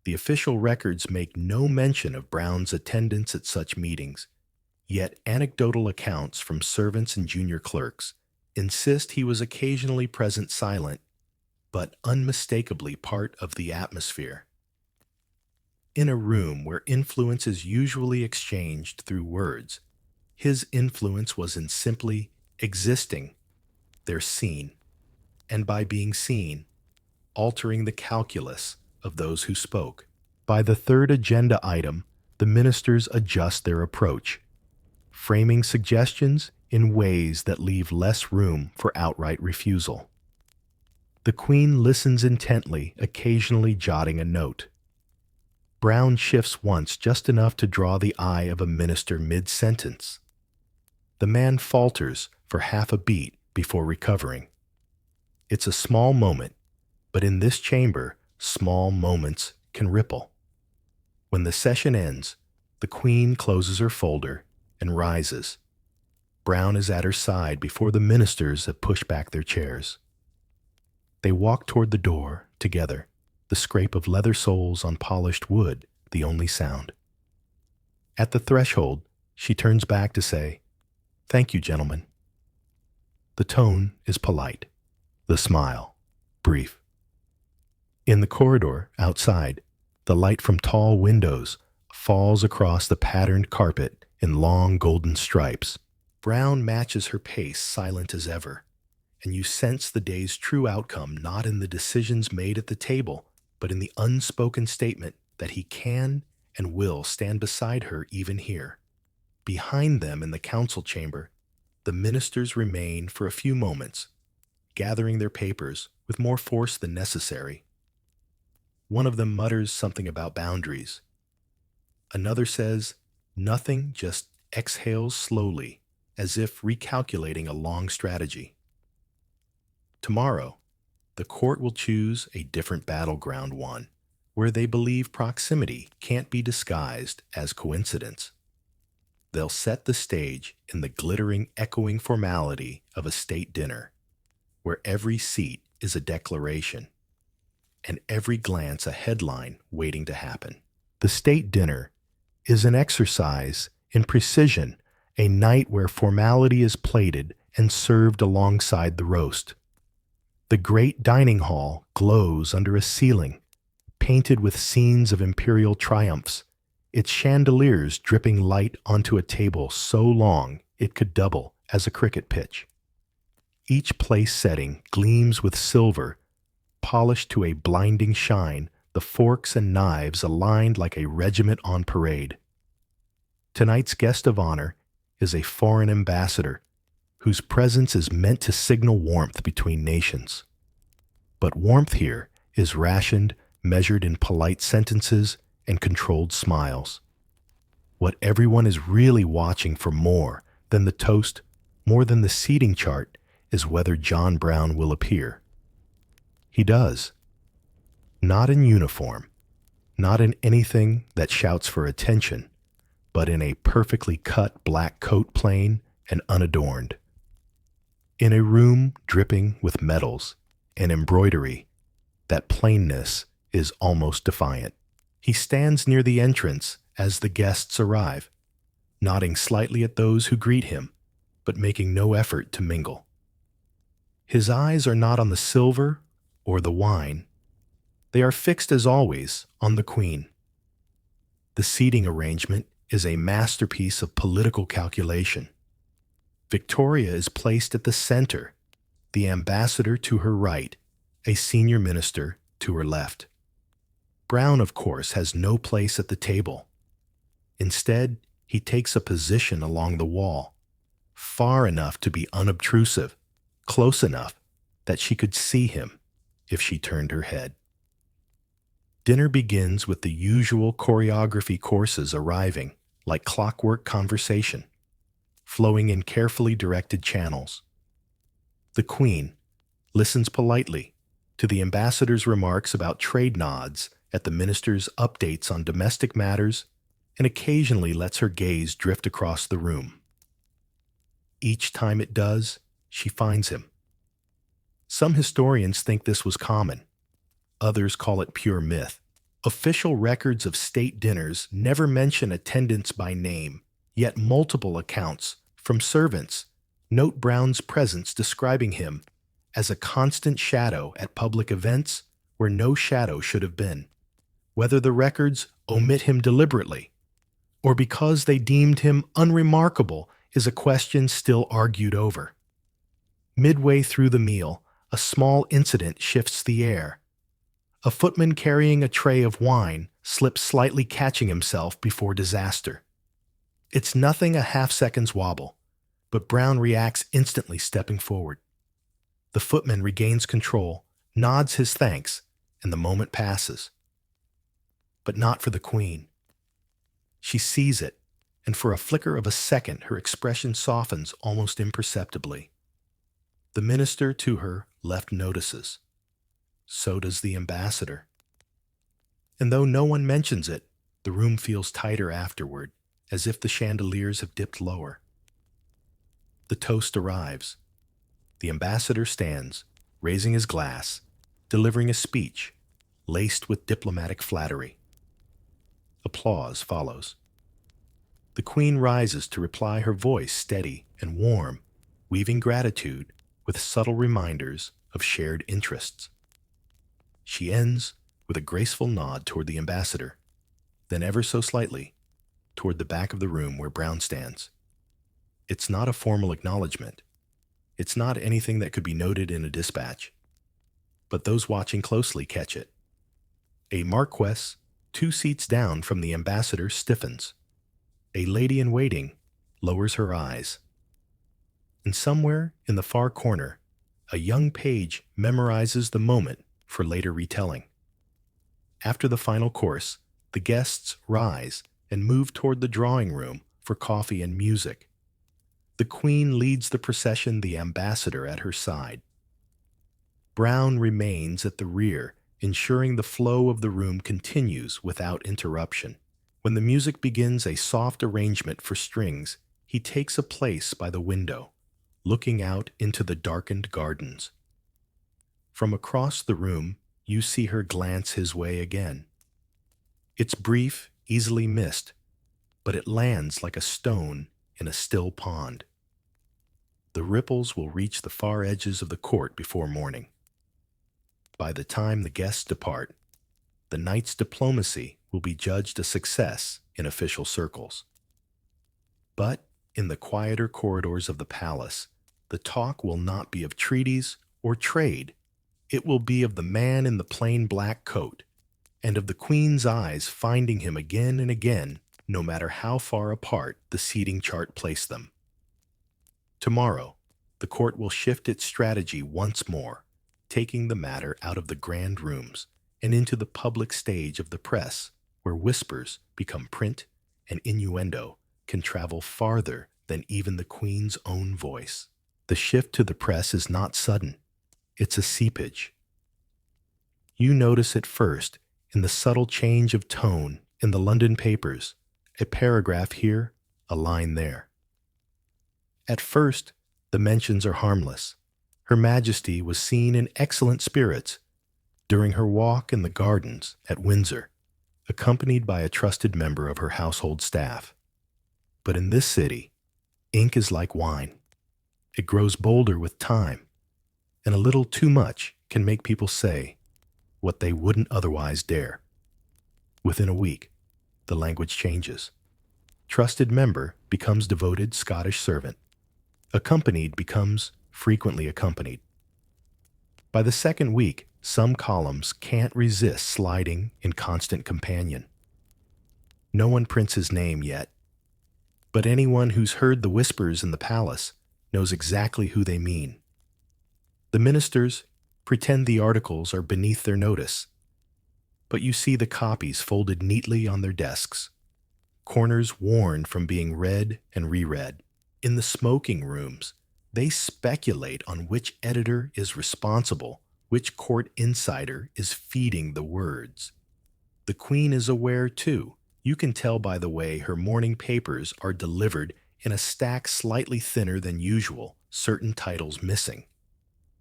The official records make no mention of Brown's attendance at such meetings, yet anecdotal accounts from servants and junior clerks insist he was occasionally present silent, but unmistakably part of the atmosphere. In a room where influence is usually exchanged through words, his influence was in simply existing. They're seen, and by being seen, altering the calculus of those who spoke. By the third agenda item, the ministers adjust their approach, framing suggestions in ways that leave less room for outright refusal. The Queen listens intently, occasionally jotting a note. Brown shifts once, just enough to draw the eye of a minister mid-sentence. The man falters for half a beat before recovering. It's a small moment, but in this chamber, small moments can ripple. When the session ends, the Queen closes her folder and rises. Brown is at her side before the ministers have pushed back their chairs. They walk toward the door together, the scrape of leather soles on polished wood the only sound. At the threshold, she turns back to say, "Thank you, gentlemen." The tone is polite, the smile brief. In the corridor outside, the light from tall windows falls across the patterned carpet in long golden stripes. Brown matches her pace, silent as ever, and you sense the day's true outcome not in the decisions made at the table, but in the unspoken statement that he can and will stand beside her even here. Behind them in the council chamber, the ministers remain for a few moments, gathering their papers with more force than necessary. One of them mutters something about boundaries. Another says nothing, just exhales slowly, as if recalculating a long strategy. Tomorrow, the court will choose a different battleground, one where they believe proximity can't be disguised as coincidence. They'll set the stage in the glittering, echoing formality of a state dinner, where every seat is a declaration, and every glance a headline waiting to happen. The state dinner is an exercise in precision, a night where formality is plated and served alongside the roast. The great dining hall glows under a ceiling painted with scenes of imperial triumphs, its chandeliers dripping light onto a table so long it could double as a cricket pitch. Each place setting gleams with silver, polished to a blinding shine the forks and knives aligned like a regiment on parade. Tonight's guest of honor is a foreign ambassador whose presence is meant to signal warmth between nations. But warmth here is rationed, measured in polite sentences and controlled smiles. What everyone is really watching for more than the toast, more than the seating chart, is whether John Brown will appear. He does. Not in uniform, not in anything that shouts for attention, but in a perfectly cut black coat, plain and unadorned. In a room dripping with medals and embroidery, that plainness is almost defiant. He stands near the entrance as the guests arrive, nodding slightly at those who greet him, but making no effort to mingle. His eyes are not on the silver or the wine. They are fixed as always on the Queen. The seating arrangement is a masterpiece of political calculation. Victoria is placed at the center, the ambassador to her right, a senior minister to her left. Brown, of course, has no place at the table. Instead, he takes a position along the wall, far enough to be unobtrusive, close enough that she could see him if she turned her head. Dinner begins with the usual choreography courses arriving like clockwork conversation, flowing in carefully directed channels. The Queen listens politely to the ambassador's remarks about trade nods at the minister's updates on domestic matters and occasionally lets her gaze drift across the room. Each time it does, she finds him. Some historians think this was common. Others call it pure myth. Official records of state dinners never mention attendance by name, yet multiple accounts from servants note Brown's presence, describing him as a constant shadow at public events where no shadow should have been. Whether the records omit him deliberately or because they deemed him unremarkable is a question still argued over. Midway through the meal, a small incident shifts the air. A footman carrying a tray of wine slips slightly, catching himself before disaster. It's nothing, a half-second's wobble, but Brown reacts instantly, stepping forward. The footman regains control, nods his thanks, and the moment passes. But not for the Queen. She sees it, and for a flicker of a second her expression softens almost imperceptibly. The minister to her left notices. So does the ambassador. And though no one mentions it, the room feels tighter afterward, as if the chandeliers have dipped lower. The toast arrives. The ambassador stands, raising his glass, delivering a speech, laced with diplomatic flattery. Applause follows. The Queen rises to reply, her voice steady and warm, weaving gratitude with subtle reminders of shared interests. She ends with a graceful nod toward the ambassador, then ever so slightly toward the back of the room where Brown stands. It's not a formal acknowledgement. It's not anything that could be noted in a dispatch. But those watching closely catch it. A marquess 2 seats down from the ambassador stiffens. A lady-in-waiting lowers her eyes. And somewhere in the far corner, a young page memorizes the moment for later retelling. After the final course, the guests rise and move toward the drawing room for coffee and music. The Queen leads the procession, the ambassador at her side. Brown remains at the rear, ensuring the flow of the room continues without interruption. When the music begins, a soft arrangement for strings, he takes a place by the window, looking out into the darkened gardens. From across the room, you see her glance his way again. It's brief, easily missed, but it lands like a stone in a still pond. The ripples will reach the far edges of the court before morning. By the time the guests depart, the night's diplomacy will be judged a success in official circles. But in the quieter corridors of the palace, the talk will not be of treaties or trade. It will be of the man in the plain black coat and of the queen's eyes finding him again and again, no matter how far apart the seating chart placed them. Tomorrow, the court will shift its strategy once more, taking the matter out of the grand rooms and into the public stage of the press, where whispers become print and innuendo can travel farther than even the queen's own voice. The shift to the press is not sudden. It's a seepage. You notice it first in the subtle change of tone in the London papers, a paragraph here, a line there. At first, the mentions are harmless. Her Majesty was seen in excellent spirits during her walk in the gardens at Windsor, accompanied by a trusted member of her household staff. But in this city, ink is like wine. It grows bolder with time, and a little too much can make people say what they wouldn't otherwise dare. Within a week, the language changes. Trusted member becomes devoted Scottish servant. Accompanied becomes frequently accompanied. By the second week, some columns can't resist sliding in constant companion. No one prints his name yet, but anyone who's heard the whispers in the palace knows exactly who they mean. The ministers pretend the articles are beneath their notice, but you see the copies folded neatly on their desks, corners worn from being read and reread. In the smoking rooms, they speculate on which editor is responsible, which court insider is feeding the words. The Queen is aware, too. You can tell by the way her morning papers are delivered in a stack slightly thinner than usual, certain titles missing.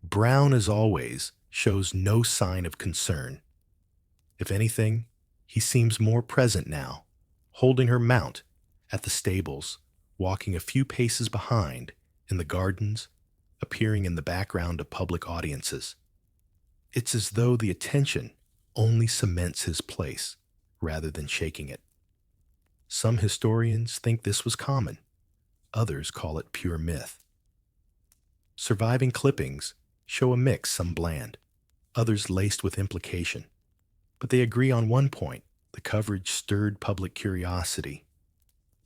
Brown, as always, shows no sign of concern. If anything, he seems more present now, holding her mount at the stables, walking a few paces behind, in the gardens, appearing in the background of public audiences. It's as though the attention only cements his place, rather than shaking it. Some historians think this was common. Others call it pure myth. Surviving clippings show a mix, some bland, others laced with implication. But they agree on one point: the coverage stirred public curiosity.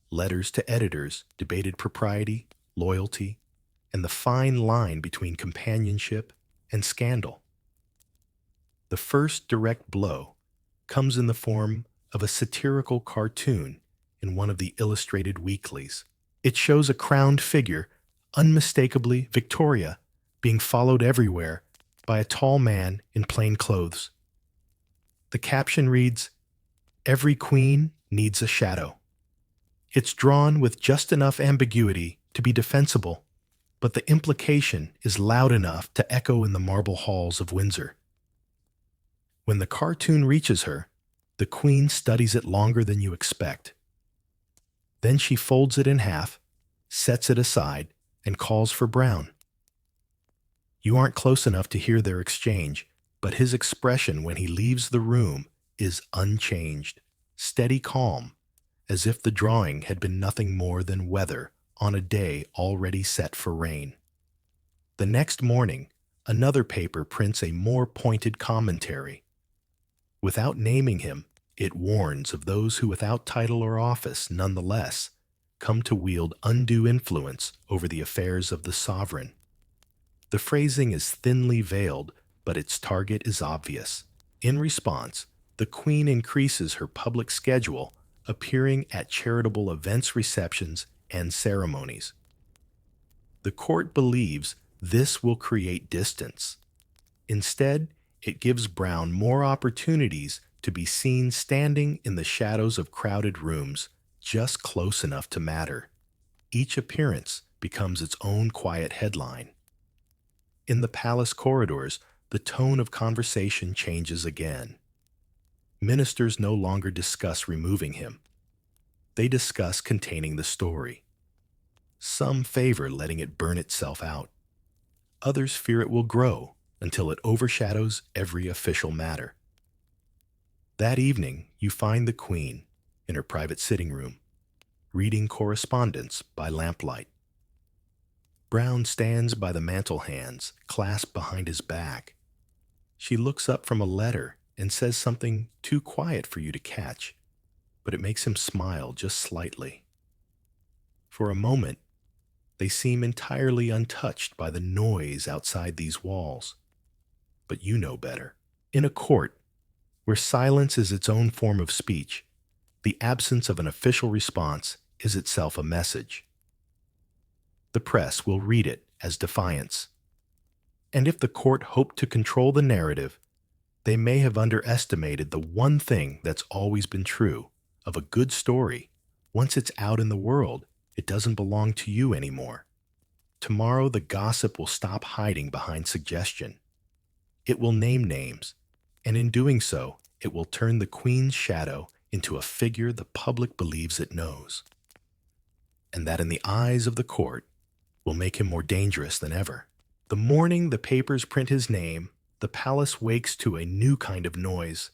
Letters to editors debated propriety, loyalty, and the fine line between companionship and scandal. The first direct blow comes in the form of a satirical cartoon in one of the illustrated weeklies. It shows a crowned figure, unmistakably Victoria, being followed everywhere by a tall man in plain clothes. The caption reads, "Every queen needs a shadow." It's drawn with just enough ambiguity to be defensible, but the implication is loud enough to echo in the marble halls of Windsor. When the cartoon reaches her, the Queen studies it longer than you expect. Then she folds it in half, sets it aside, and calls for Brown. You aren't close enough to hear their exchange, but his expression when he leaves the room is unchanged, steady calm, as if the drawing had been nothing more than weather on a day already set for rain. The next morning, another paper prints a more pointed commentary. Without naming him, it warns of those who, without title or office, nonetheless, come to wield undue influence over the affairs of the sovereign. The phrasing is thinly veiled, but its target is obvious. In response, the Queen increases her public schedule, appearing at charitable events, receptions, and ceremonies. The court believes this will create distance. Instead, it gives Brown more opportunities to be seen standing in the shadows of crowded rooms, just close enough to matter. Each appearance becomes its own quiet headline. In the palace corridors, the tone of conversation changes again. Ministers no longer discuss removing him. They discuss containing the story. Some favor letting it burn itself out. Others fear it will grow until it overshadows every official matter. That evening, you find the Queen in her private sitting room, reading correspondence by lamplight. Brown stands by the mantel, hands clasped behind his back. She looks up from a letter and says something too quiet for you to catch, but it makes him smile just slightly. For a moment, they seem entirely untouched by the noise outside these walls. But you know better. In a court, where silence is its own form of speech, the absence of an official response is itself a message. The press will read it as defiance. And if the court hoped to control the narrative, they may have underestimated the one thing that's always been true of a good story. Once it's out in the world, it doesn't belong to you anymore. Tomorrow, the gossip will stop hiding behind suggestion. It will name names, and in doing so, it will turn the Queen's shadow into a figure the public believes it knows. And that in the eyes of the court will make him more dangerous than ever. The morning the papers print his name, the palace wakes to a new kind of noise.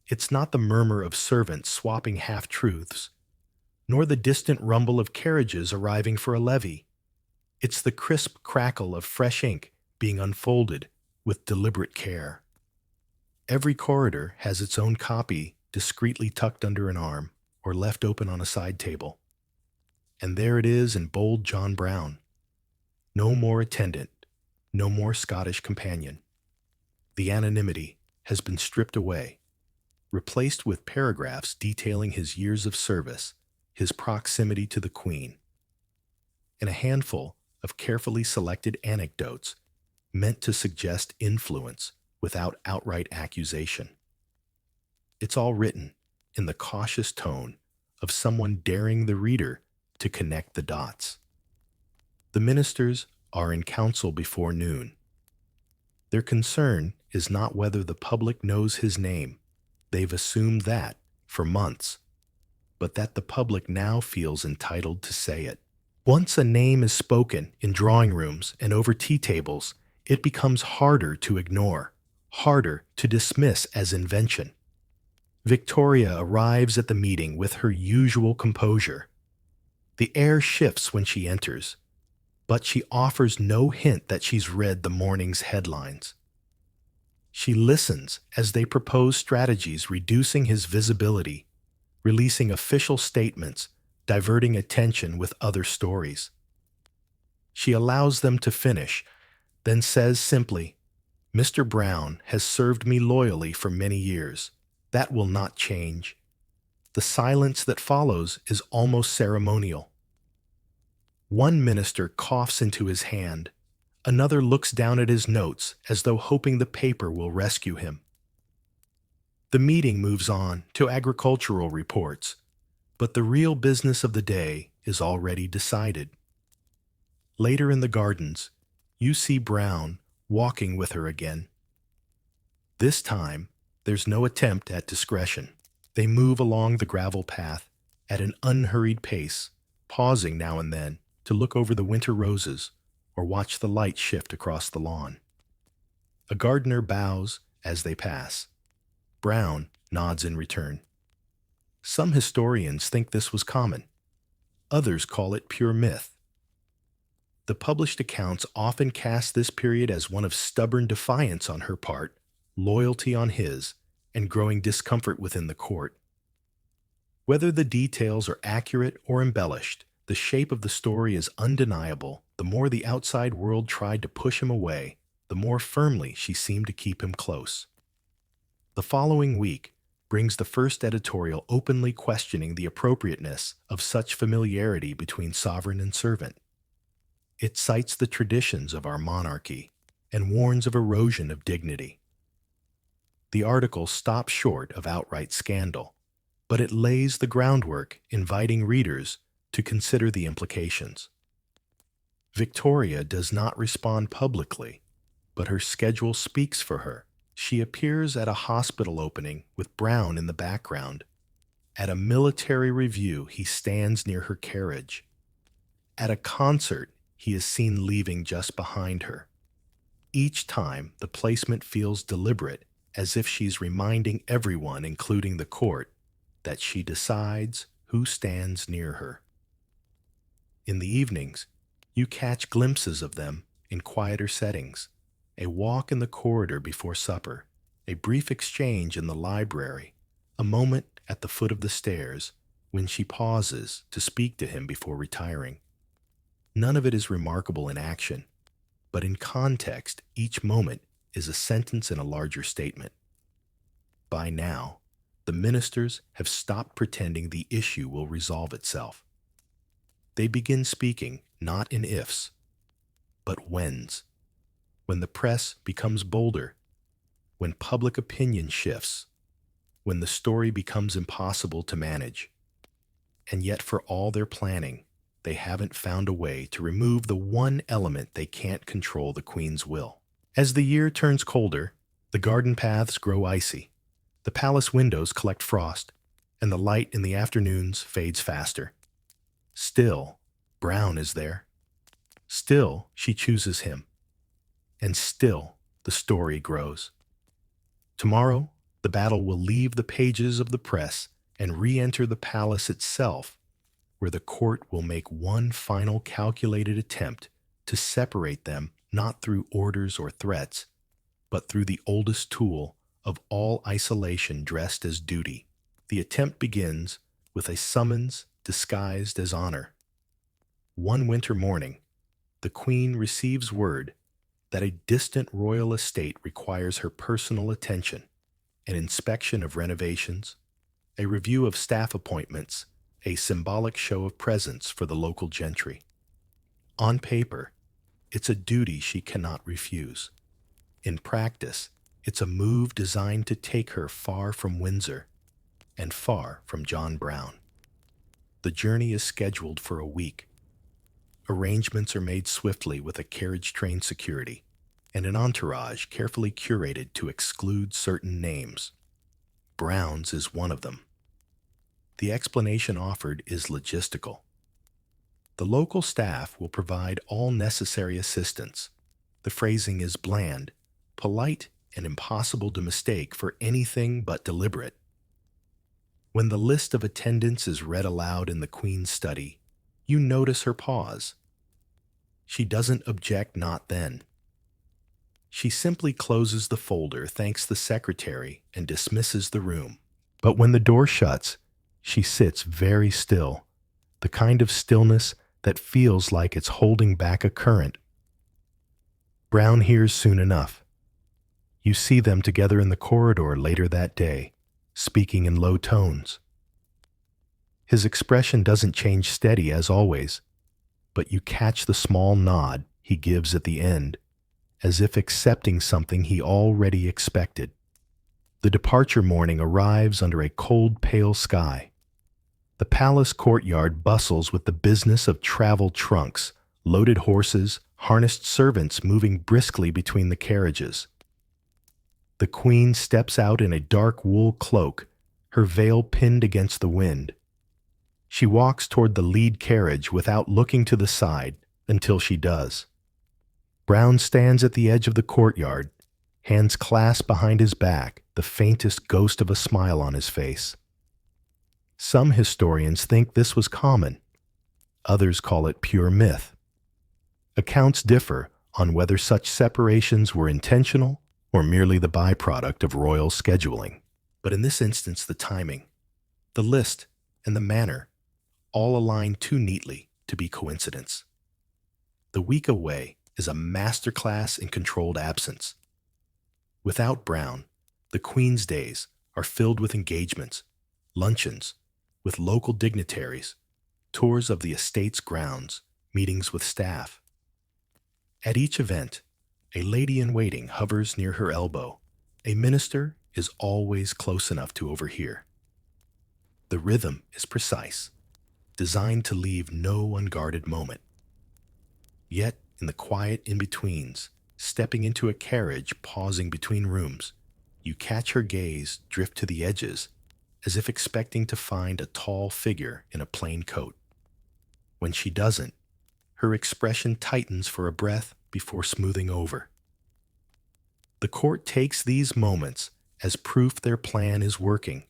It's not the murmur of servants swapping half-truths, nor the distant rumble of carriages arriving for a levee. It's the crisp crackle of fresh ink being unfolded with deliberate care. Every corridor has its own copy discreetly tucked under an arm or left open on a side table. And there it is in bold John Brown. No more attendant, no more Scottish companion. The anonymity has been stripped away, replaced with paragraphs detailing his years of service, his proximity to the Queen, and a handful of carefully selected anecdotes meant to suggest influence without outright accusation. It's all written in the cautious tone of someone daring the reader to connect the dots. The ministers are in council before noon. Their concern is not whether the public knows his name. They've assumed that for months, but that the public now feels entitled to say it. Once a name is spoken in drawing rooms and over tea tables, it becomes harder to ignore, harder to dismiss as invention. Victoria arrives at the meeting with her usual composure. The air shifts when she enters, but she offers no hint that she's read the morning's headlines. She listens as they propose strategies reducing his visibility, releasing official statements, diverting attention with other stories. She allows them to finish, then says simply, "Mr. Brown has served me loyally for many years. That will not change." The silence that follows is almost ceremonial. One minister coughs into his hand. Another looks down at his notes as though hoping the paper will rescue him. The meeting moves on to agricultural reports, but the real business of the day is already decided. Later in the gardens, you see Brown walking with her again. This time, there's no attempt at discretion. They move along the gravel path at an unhurried pace, pausing now and then to look over the winter roses or watch the light shift across the lawn. A gardener bows as they pass. Brown nods in return. Some historians think this was common. Others call it pure myth. The published accounts often cast this period as one of stubborn defiance on her part, loyalty on his, and growing discomfort within the court. Whether the details are accurate or embellished, the shape of the story is undeniable. The more the outside world tried to push him away, the more firmly she seemed to keep him close. The following week brings the first editorial openly questioning the appropriateness of such familiarity between sovereign and servant. It cites the traditions of our monarchy and warns of erosion of dignity. The article stops short of outright scandal, but it lays the groundwork, inviting readers to consider the implications. Victoria does not respond publicly, but her schedule speaks for her. She appears at a hospital opening with Brown in the background. At a military review, he stands near her carriage. At a concert, he is seen leaving just behind her. Each time, the placement feels deliberate, as if she's reminding everyone, including the court, that she decides who stands near her. In the evenings, you catch glimpses of them in quieter settings, a walk in the corridor before supper, A brief exchange in the library, a moment at the foot of the stairs when she pauses to speak to him before retiring. None of it is remarkable in action, but in context, each moment is a sentence in a larger statement. By now, the ministers have stopped pretending the issue will resolve itself. They begin speaking not in ifs, but whens. When the press becomes bolder, when public opinion shifts, when the story becomes impossible to manage. And yet, for all their planning, they haven't found a way to remove the one element they can't control: the Queen's will. As the year turns colder, the garden paths grow icy, the palace windows collect frost, and the light in the afternoons fades faster. Still, Brown is there. Still, she chooses him. And still, the story grows. Tomorrow, the battle will leave the pages of the press and re-enter the palace itself, where the court will make one final calculated attempt to separate them, not through orders or threats, but through the oldest tool of all isolation dressed as duty. The attempt begins with a summons disguised as honor. One winter morning, the Queen receives word that a distant royal estate requires her personal attention: an inspection of renovations, a review of staff appointments, a symbolic show of presents for the local gentry. On paper, it's a duty she cannot refuse. In practice, it's a move designed to take her far from Windsor and far from John Brown. The journey is scheduled for a week. Arrangements are made swiftly with a carriage train security and an entourage carefully curated to exclude certain names. Brown's is one of them. The explanation offered is logistical. The local staff will provide all necessary assistance. The phrasing is bland, polite, and impossible to mistake for anything but deliberate. When the list of attendants is read aloud in the Queen's study, you notice her pause. She doesn't object, not then. She simply closes the folder, thanks the secretary, and dismisses the room. But when the door shuts, she sits very still, the kind of stillness that feels like it's holding back a current. Brown hears soon enough. You see them together in the corridor later that day, speaking in low tones. His expression doesn't change steady as always, but you catch the small nod he gives at the end, as if accepting something he already expected. The departure morning arrives under a cold, pale sky. The palace courtyard bustles with the business of travel trunks, loaded horses, harnessed servants moving briskly between the carriages. The Queen steps out in a dark wool cloak, her veil pinned against the wind. She walks toward the lead carriage without looking to the side until she does. Brown stands at the edge of the courtyard, hands clasped behind his back, the faintest ghost of a smile on his face. Some historians think this was common. Others call it pure myth. Accounts differ on whether such separations were intentional or merely the byproduct of royal scheduling. But in this instance, the timing, the list, and the manner all align too neatly to be coincidence. The week away is a masterclass in controlled absence. Without Brown, the Queen's days are filled with engagements, luncheons with local dignitaries, tours of the estate's grounds, meetings with staff. At each event, a lady-in-waiting hovers near her elbow. A minister is always close enough to overhear. The rhythm is precise, designed to leave no unguarded moment. Yet, in the quiet in-betweens, stepping into a carriage, pausing between rooms, you catch her gaze drift to the edges, as if expecting to find a tall figure in a plain coat. When she doesn't, her expression tightens for a breath before smoothing over. The court takes these moments as proof their plan is working.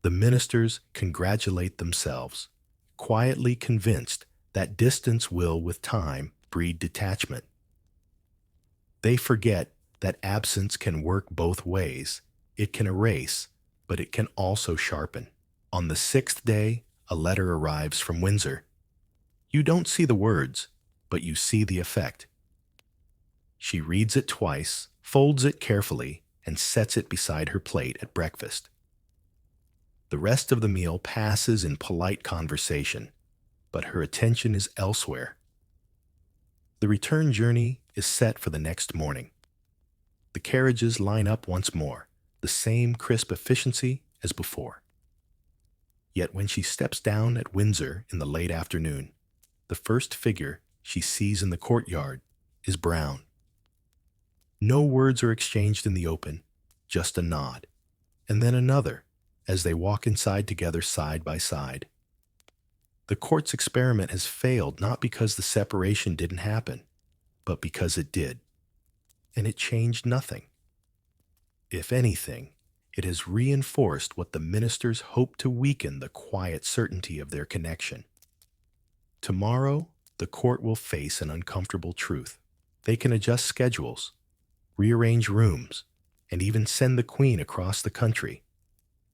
The ministers congratulate themselves, quietly convinced that distance will, with time, breed detachment. They forget that absence can work both ways. It can erase, but it can also sharpen. On the sixth day, a letter arrives from Windsor. You don't see the words, but you see the effect. She reads it twice, folds it carefully, and sets it beside her plate at breakfast. The rest of the meal passes in polite conversation, but her attention is elsewhere. The return journey is set for the next morning. The carriages line up once more, the same crisp efficiency as before. Yet when she steps down at Windsor in the late afternoon, the first figure she sees in the courtyard is Brown. No words are exchanged in the open, just a nod, and then another as they walk inside together side by side. The court's experiment has failed not because the separation didn't happen, but because it did. And it changed nothing. If anything, it has reinforced what the ministers hoped to weaken the quiet certainty of their connection. Tomorrow, the court will face an uncomfortable truth. They can adjust schedules, rearrange rooms, and even send the Queen across the country.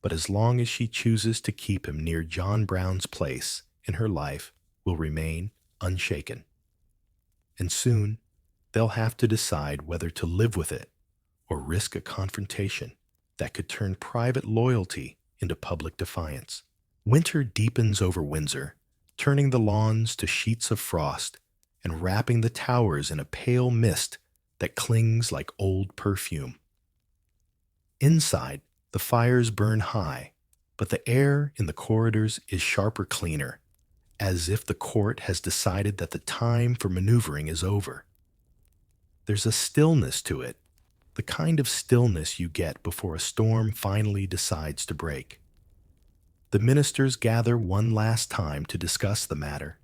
But as long as she chooses to keep him near John Brown's place in her life will remain unshaken. And soon, they'll have to decide whether to live with it or risk a confrontation that could turn private loyalty into public defiance. Winter deepens over Windsor, turning the lawns to sheets of frost and wrapping the towers in a pale mist that clings like old perfume. Inside, the fires burn high, but the air in the corridors is sharper cleaner, as if the court has decided that the time for maneuvering is over. There's a stillness to it, the kind of stillness you get before a storm finally decides to break. The ministers gather one last time to discuss the matter.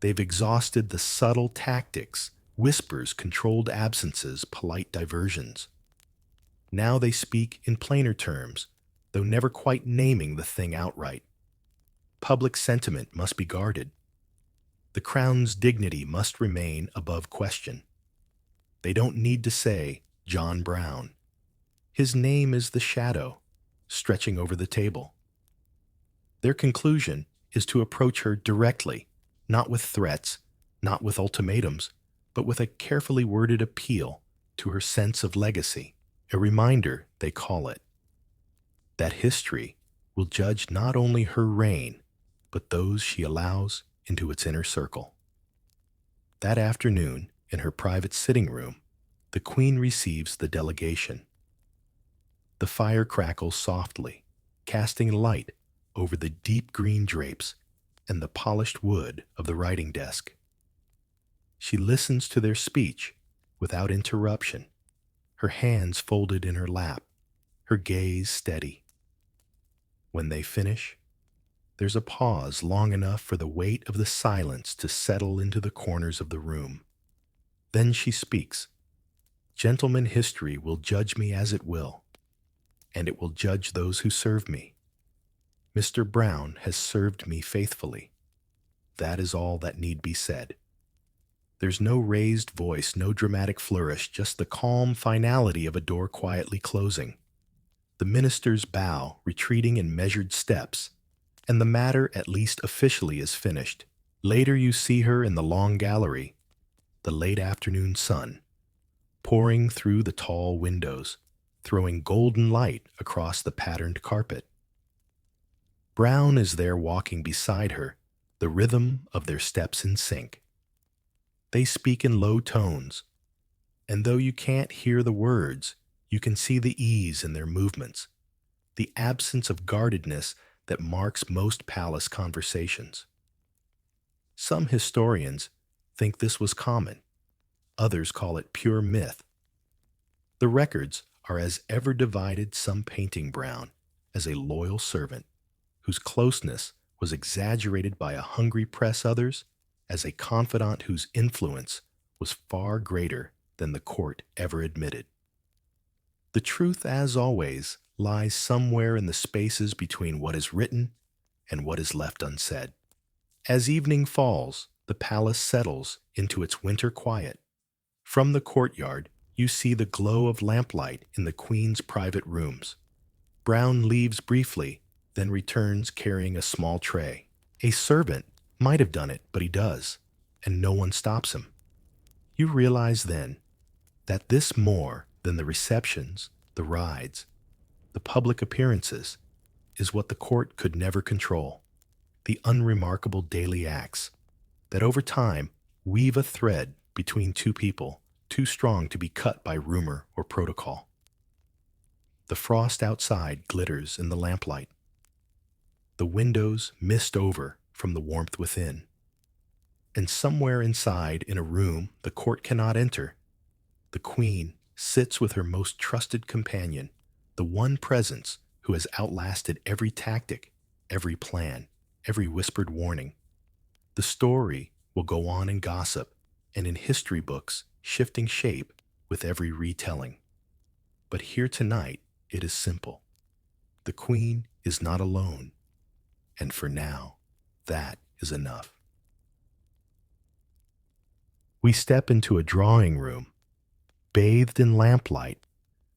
They've exhausted the subtle tactics, whispers, controlled absences, polite diversions. Now they speak in plainer terms, though never quite naming the thing outright. Public sentiment must be guarded. The crown's dignity must remain above question. They don't need to say John Brown. His name is the shadow, stretching over the table. Their conclusion is to approach her directly, not with threats, not with ultimatums, but with a carefully worded appeal to her sense of legacy. A reminder, they call it, that history will judge not only her reign, but those she allows into its inner circle. That afternoon, in her private sitting room, the Queen receives the delegation. The fire crackles softly, casting light over the deep green drapes and the polished wood of the writing desk. She listens to their speech without interruption, her hands folded in her lap, her gaze steady. When they finish, there's a pause long enough for the weight of the silence to settle into the corners of the room. Then she speaks. Gentlemen, history will judge me as it will, and it will judge those who serve me. Mr. Brown has served me faithfully. That is all that need be said. There's no raised voice, no dramatic flourish, just the calm finality of a door quietly closing. The ministers bow, retreating in measured steps, and the matter, at least officially, is finished. Later you see her in the long gallery, the late afternoon sun, pouring through the tall windows, throwing golden light across the patterned carpet. Brown is there walking beside her, the rhythm of their steps in sync. They speak in low tones, and though you can't hear the words, you can see the ease in their movements, the absence of guardedness that marks most palace conversations. Some historians think this was common. Others call it pure myth. The records are as ever divided, some painting Brown as a loyal servant whose closeness was exaggerated by a hungry press, others as a confidant whose influence was far greater than the court ever admitted. The truth, as always, lies somewhere in the spaces between what is written and what is left unsaid. As evening falls, the palace settles into its winter quiet. From the courtyard, You see the glow of lamplight in the Queen's private rooms. Brown leaves briefly, then returns carrying a small tray. A servant might have done it, but he does, and no one stops him. You realize then that this more than the receptions, the rides, the public appearances, is what the court could never control. The unremarkable daily acts that over time weave a thread between two people too strong to be cut by rumor or protocol. The frost outside glitters in the lamplight. The windows mist over from the warmth within. And somewhere inside, in a room the court cannot enter, the Queen sits with her most trusted companion, the one presence who has outlasted every tactic, every plan, every whispered warning. The story will go on in gossip and in history books, shifting shape with every retelling. But here tonight, it is simple. The Queen is not alone, and for now, that is enough. We step into a drawing room, bathed in lamplight,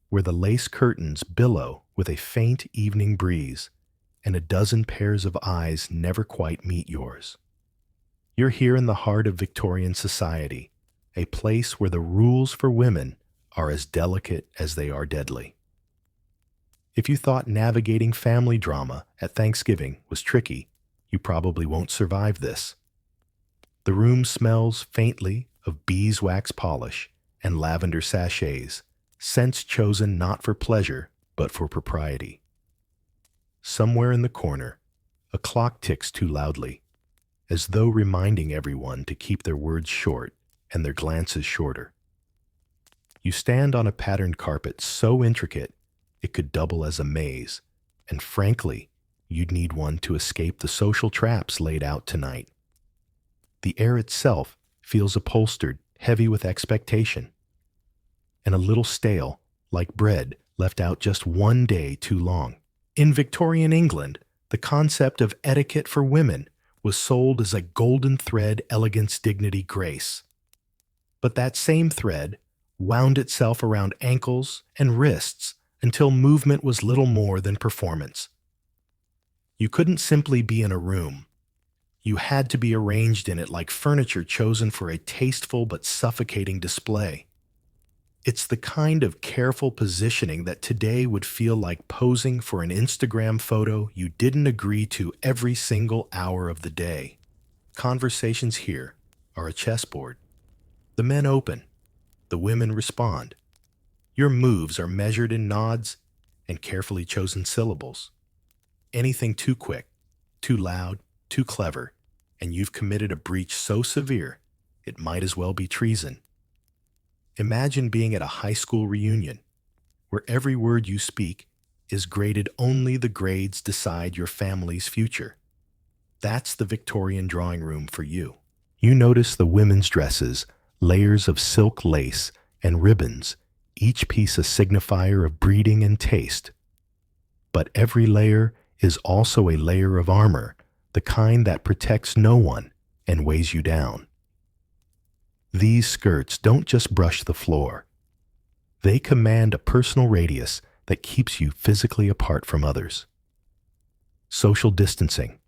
where the lace curtains billow with a faint evening breeze, and a dozen pairs of eyes never quite meet yours. You're here in the heart of Victorian society, a place where the rules for women are as delicate as they are deadly. If you thought navigating family drama at Thanksgiving was tricky, you probably won't survive this. The room smells faintly of beeswax polish and lavender sachets, scents chosen not for pleasure but for propriety. Somewhere in the corner, a clock ticks too loudly, as though reminding everyone to keep their words short and their glances shorter. You stand on a patterned carpet so intricate it could double as a maze, and frankly, you'd need one to escape the social traps laid out tonight. The air itself feels upholstered, heavy with expectation, and a little stale, like bread left out just one day too long. In Victorian England, the concept of etiquette for women was sold as a golden thread, elegance, dignity, grace. But that same thread wound itself around ankles and wrists until movement was little more than performance. You couldn't simply be in a room. You had to be arranged in it like furniture chosen for a tasteful but suffocating display. It's the kind of careful positioning that today would feel like posing for an Instagram photo you didn't agree to every single hour of the day. Conversations here are a chessboard. The men open, the women respond. Your moves are measured in nods and carefully chosen syllables. Anything too quick, too loud, too clever, and you've committed a breach so severe, it might as well be treason. Imagine being at a high school reunion, where every word you speak is graded. Only the grades decide your family's future. That's the Victorian drawing room for you. You notice the women's dresses, layers of silk lace and ribbons, each piece a signifier of breeding and taste. But every layer is also a layer of armor, the kind that protects no one and weighs you down. These skirts don't just brush the floor. They command a personal radius that keeps you physically apart from others. Social distancing.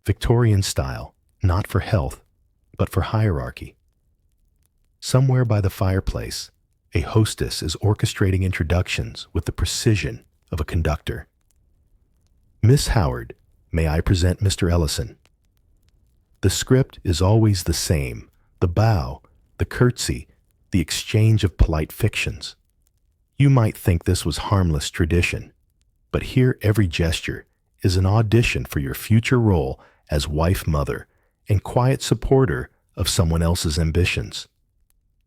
Victorian style, not for health, but for hierarchy. Somewhere by the fireplace, a hostess is orchestrating introductions with the precision of a conductor. Miss Howard, may I present Mr. Ellison? The script is always the same. The bow, the curtsy, the exchange of polite fictions. You might think this was harmless tradition, but here every gesture is an audition for your future role as wife-mother and quiet supporter of someone else's ambitions.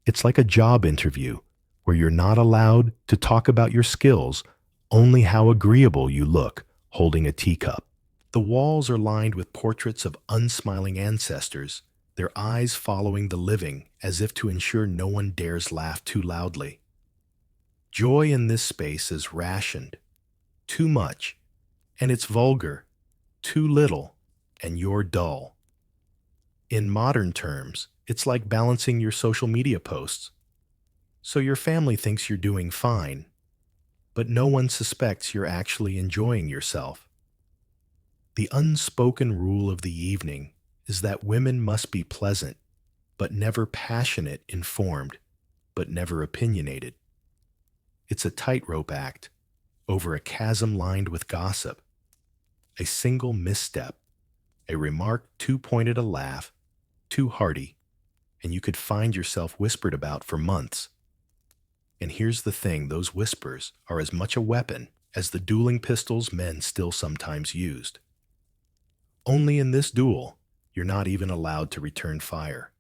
It's like a job interview where you're not allowed to talk about your skills, only how agreeable you look holding a teacup. The walls are lined with portraits of unsmiling ancestors, their eyes following the living as if to ensure no one dares laugh too loudly. Joy in this space is rationed. Too much, and it's vulgar. Too little, and you're dull. In modern terms, it's like balancing your social media posts. So your family thinks you're doing fine, but no one suspects you're actually enjoying yourself. The unspoken rule of the evening is that women must be pleasant, but never passionate, informed, but never opinionated. It's a tightrope act over a chasm lined with gossip. A single misstep, a remark too pointed a laugh, too hearty, and you could find yourself whispered about for months. And here's the thing, those whispers are as much a weapon as the dueling pistols men still sometimes used. Only in this duel, you're not even allowed to return fire.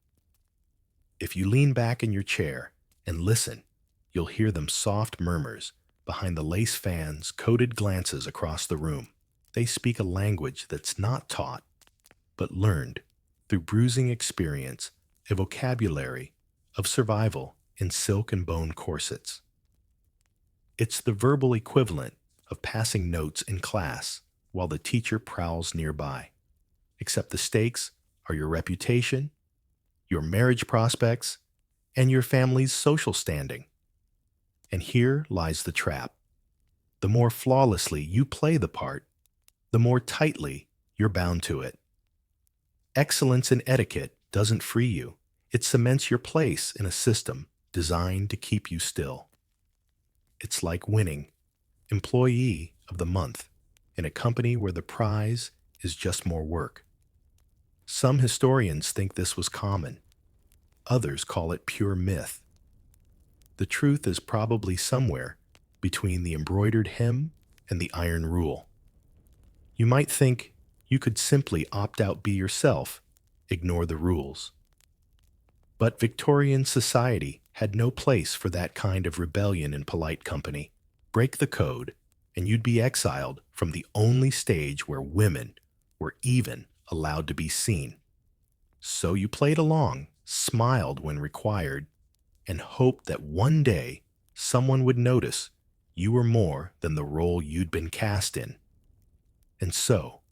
If you lean back in your chair and listen, you'll hear them soft murmurs behind the lace fans, coded glances across the room. They speak a language that's not taught, but learned through bruising experience, a vocabulary of survival in silk and bone corsets. It's the verbal equivalent of passing notes in class while the teacher prowls nearby, except the stakes are your reputation, your marriage prospects, and your family's social standing. And here lies the trap. The more flawlessly you play the part, the more tightly you're bound to it. Excellence in etiquette doesn't free you. It cements your place in a system designed to keep you still. It's like winning Employee of the Month in a company where the prize is just more work. Some historians think this was common. Others call it pure myth. The truth is probably somewhere between the embroidered hem and the iron rule. You might think you could simply opt out, be yourself, ignore the rules. But Victorian society had no place for that kind of rebellion in polite company. Break the code, and you'd be exiled from the only stage where women were even allowed to be seen. So you played along, smiled when required, and hoped that one day someone would notice you were more than the role you'd been cast in. And so,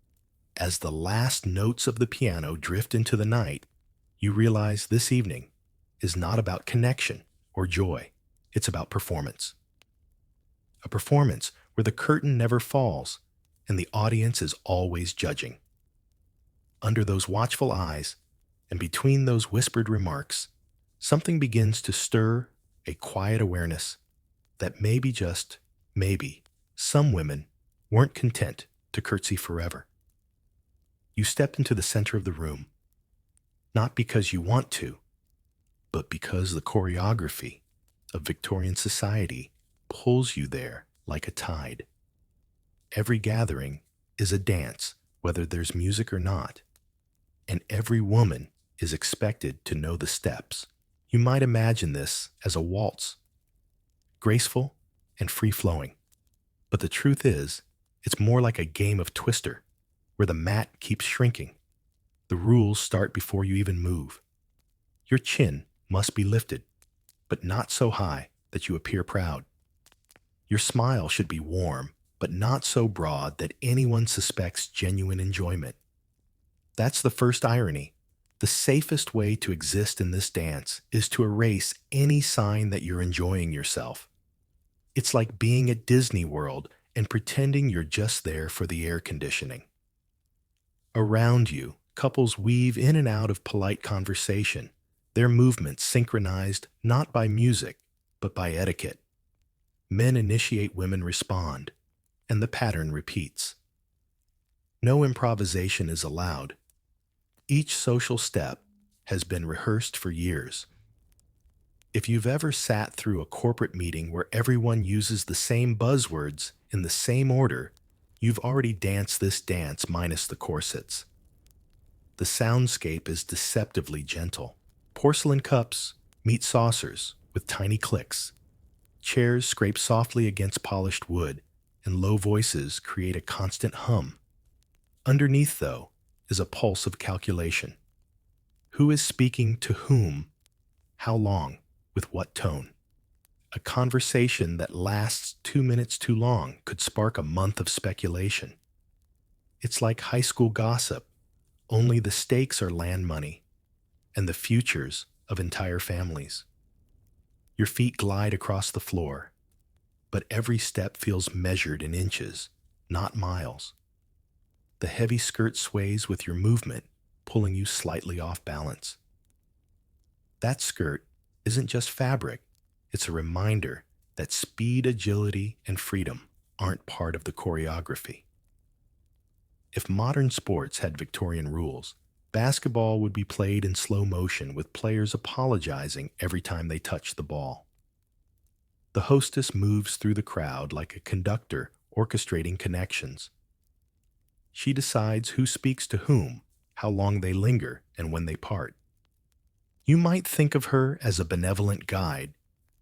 as the last notes of the piano drift into the night, you realize this evening is not about connection or joy. It's about performance. A performance where the curtain never falls and the audience is always judging. Under those watchful eyes and between those whispered remarks, something begins to stir, a quiet awareness that maybe, just maybe, some women weren't content to curtsy forever. You step into the center of the room, not because you want to, but because the choreography of Victorian society pulls you there like a tide. Every gathering is a dance, whether there's music or not, and every woman is expected to know the steps. You might imagine this as a waltz, graceful and free-flowing. But the truth is, it's more like a game of Twister, where the mat keeps shrinking. The rules start before you even move. Your chin must be lifted, but not so high that you appear proud. Your smile should be warm, but not so broad that anyone suspects genuine enjoyment. That's the first irony. The safest way to exist in this dance is to erase any sign that you're enjoying yourself. It's like being at Disney World and pretending you're just there for the air conditioning. Around you, couples weave in and out of polite conversation, their movements synchronized not by music, but by etiquette. Men initiate, women respond, and the pattern repeats. No improvisation is allowed. Each social step has been rehearsed for years. If you've ever sat through a corporate meeting where everyone uses the same buzzwords in the same order, you've already danced this dance minus the corsets. The soundscape is deceptively gentle. Porcelain cups meet saucers with tiny clicks. Chairs scrape softly against polished wood, and low voices create a constant hum. Underneath, though, is a pulse of calculation. Who is speaking to whom? How long? With what tone? A conversation that lasts 2 minutes too long could spark a month of speculation. It's like high school gossip, only the stakes are land money and the futures of entire families. Your feet glide across the floor, but every step feels measured in inches, not miles. The heavy skirt sways with your movement, pulling you slightly off balance. That skirt isn't just fabric, it's a reminder that speed, agility, and freedom aren't part of the choreography. If modern sports had Victorian rules, basketball would be played in slow motion with players apologizing every time they touch the ball. The hostess moves through the crowd like a conductor orchestrating connections. She decides who speaks to whom, how long they linger, and when they part. You might think of her as a benevolent guide,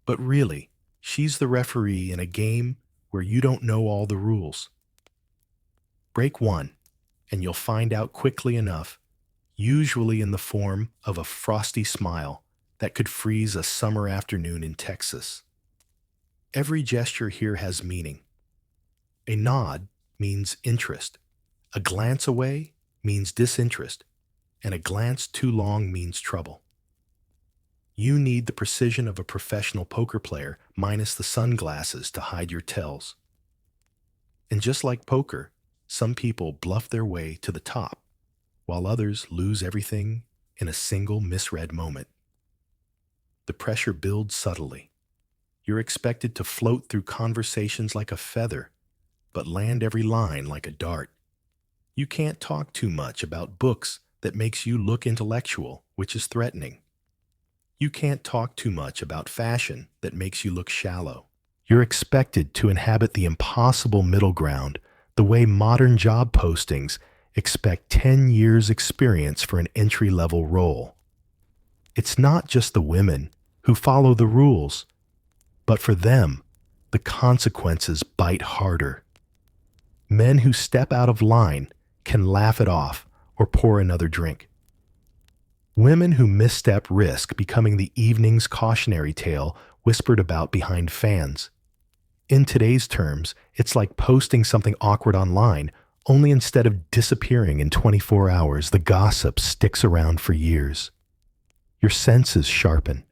but really, she's the referee in a game where you don't know all the rules. Break one, and you'll find out quickly enough, usually in the form of a frosty smile that could freeze a summer afternoon in Texas. Every gesture here has meaning. A nod means interest. A glance away means disinterest. And a glance too long means trouble. You need the precision of a professional poker player minus the sunglasses to hide your tells. And just like poker, some people bluff their way to the top, while others lose everything in a single misread moment. The pressure builds subtly. You're expected to float through conversations like a feather, but land every line like a dart. You can't talk too much about books that makes you look intellectual, which is threatening. You can't talk too much about fashion that makes you look shallow. You're expected to inhabit the impossible middle ground, the way modern job postings expect 10 years experience for an entry-level role. It's not just the women who follow the rules, but for them, the consequences bite harder. Men who step out of line can laugh it off or pour another drink. Women who misstep risk becoming the evening's cautionary tale whispered about behind fans. In today's terms, it's like posting something awkward online, only instead of disappearing in 24 hours, the gossip sticks around for years. Your senses sharpen.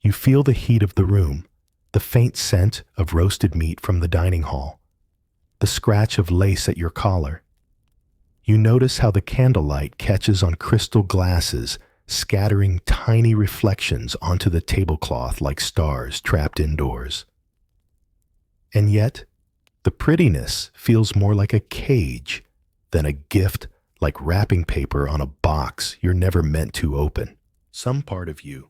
You feel the heat of the room, the faint scent of roasted meat from the dining hall, the scratch of lace at your collar. You notice how the candlelight catches on crystal glasses, scattering tiny reflections onto the tablecloth like stars trapped indoors. And yet, the prettiness feels more like a cage than a gift, like wrapping paper on a box you're never meant to open. Some part of you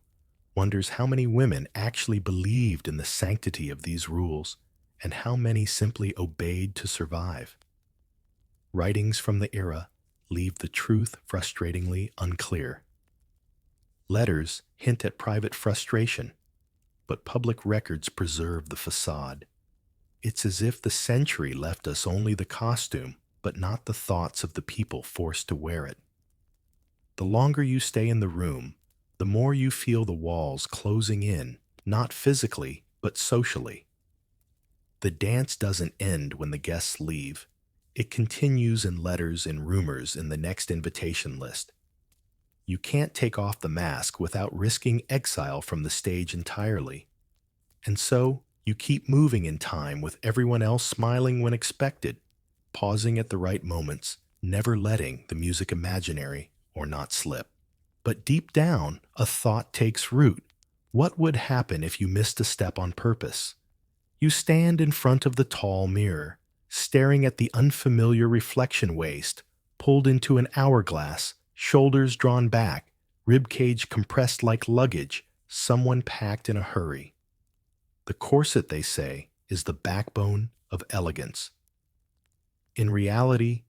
wonders how many women actually believed in the sanctity of these rules and how many simply obeyed to survive. Writings from the era leave the truth frustratingly unclear. Letters hint at private frustration, but public records preserve the façade. It's as if the century left us only the costume, but not the thoughts of the people forced to wear it. The longer you stay in the room, the more you feel the walls closing in, not physically, but socially. The dance doesn't end when the guests leave. It continues in letters and rumors in the next invitation list. You can't take off the mask without risking exile from the stage entirely. And so, you keep moving in time with everyone else smiling when expected, pausing at the right moments, never letting the music imaginary or not slip. But deep down, a thought takes root. What would happen if you missed a step on purpose? You stand in front of the tall mirror, staring at the unfamiliar reflection waist, pulled into an hourglass, shoulders drawn back, ribcage compressed like luggage, someone packed in a hurry. The corset, they say, is the backbone of elegance. In reality,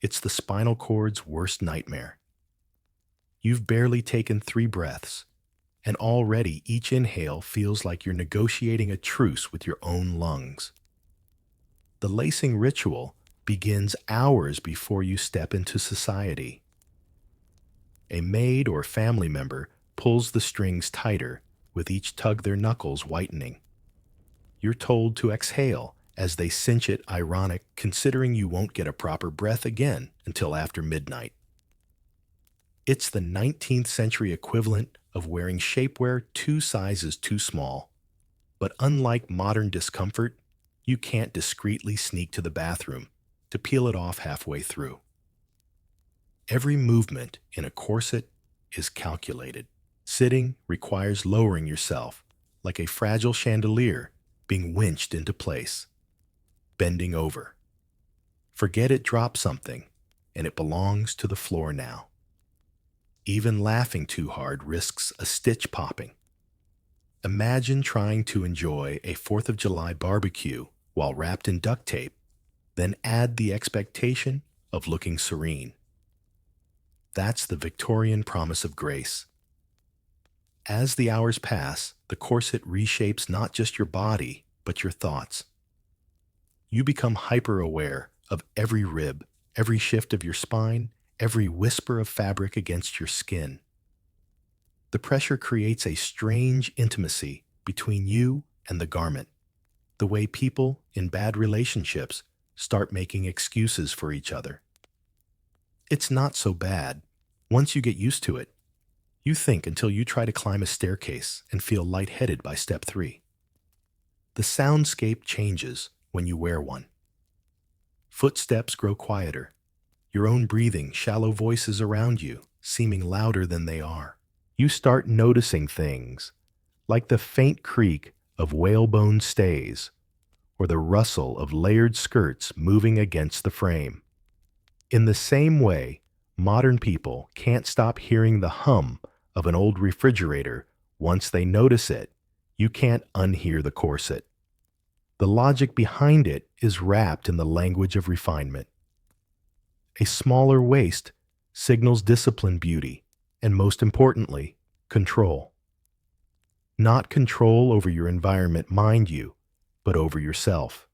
it's the spinal cord's worst nightmare. You've barely taken 3 breaths, and already each inhale feels like you're negotiating a truce with your own lungs. The lacing ritual begins hours before you step into society. A maid or family member pulls the strings tighter, with each tug their knuckles whitening. You're told to exhale as they cinch it, ironic, considering you won't get a proper breath again until after midnight. It's the 19th century equivalent of wearing shapewear 2 sizes too small. But unlike modern discomfort, you can't discreetly sneak to the bathroom to peel it off halfway through. Every movement in a corset is calculated. Sitting requires lowering yourself like a fragile chandelier being winched into place. Bending over. Forget it dropped something, and it belongs to the floor now. Even laughing too hard risks a stitch popping. Imagine trying to enjoy a 4th of July barbecue while wrapped in duct tape, then add the expectation of looking serene. That's the Victorian promise of grace. As the hours pass, the corset reshapes not just your body, but your thoughts. You become hyper-aware of every rib, every shift of your spine, every whisper of fabric against your skin. The pressure creates a strange intimacy between you and the garment, the way people in bad relationships start making excuses for each other. It's not so bad once you get used to it. You think until you try to climb a staircase and feel lightheaded by step 3. The soundscape changes when you wear one. Footsteps grow quieter, your own breathing, shallow voices around you seeming louder than they are. You start noticing things like the faint creak of whalebone stays or the rustle of layered skirts moving against the frame. In the same way, modern people can't stop hearing the hum of an old refrigerator. Once they notice it, you can't unhear the corset. The logic behind it is wrapped in the language of refinement. A smaller waist signals disciplined beauty, and most importantly, control. Not control over your environment, mind you, but over yourself.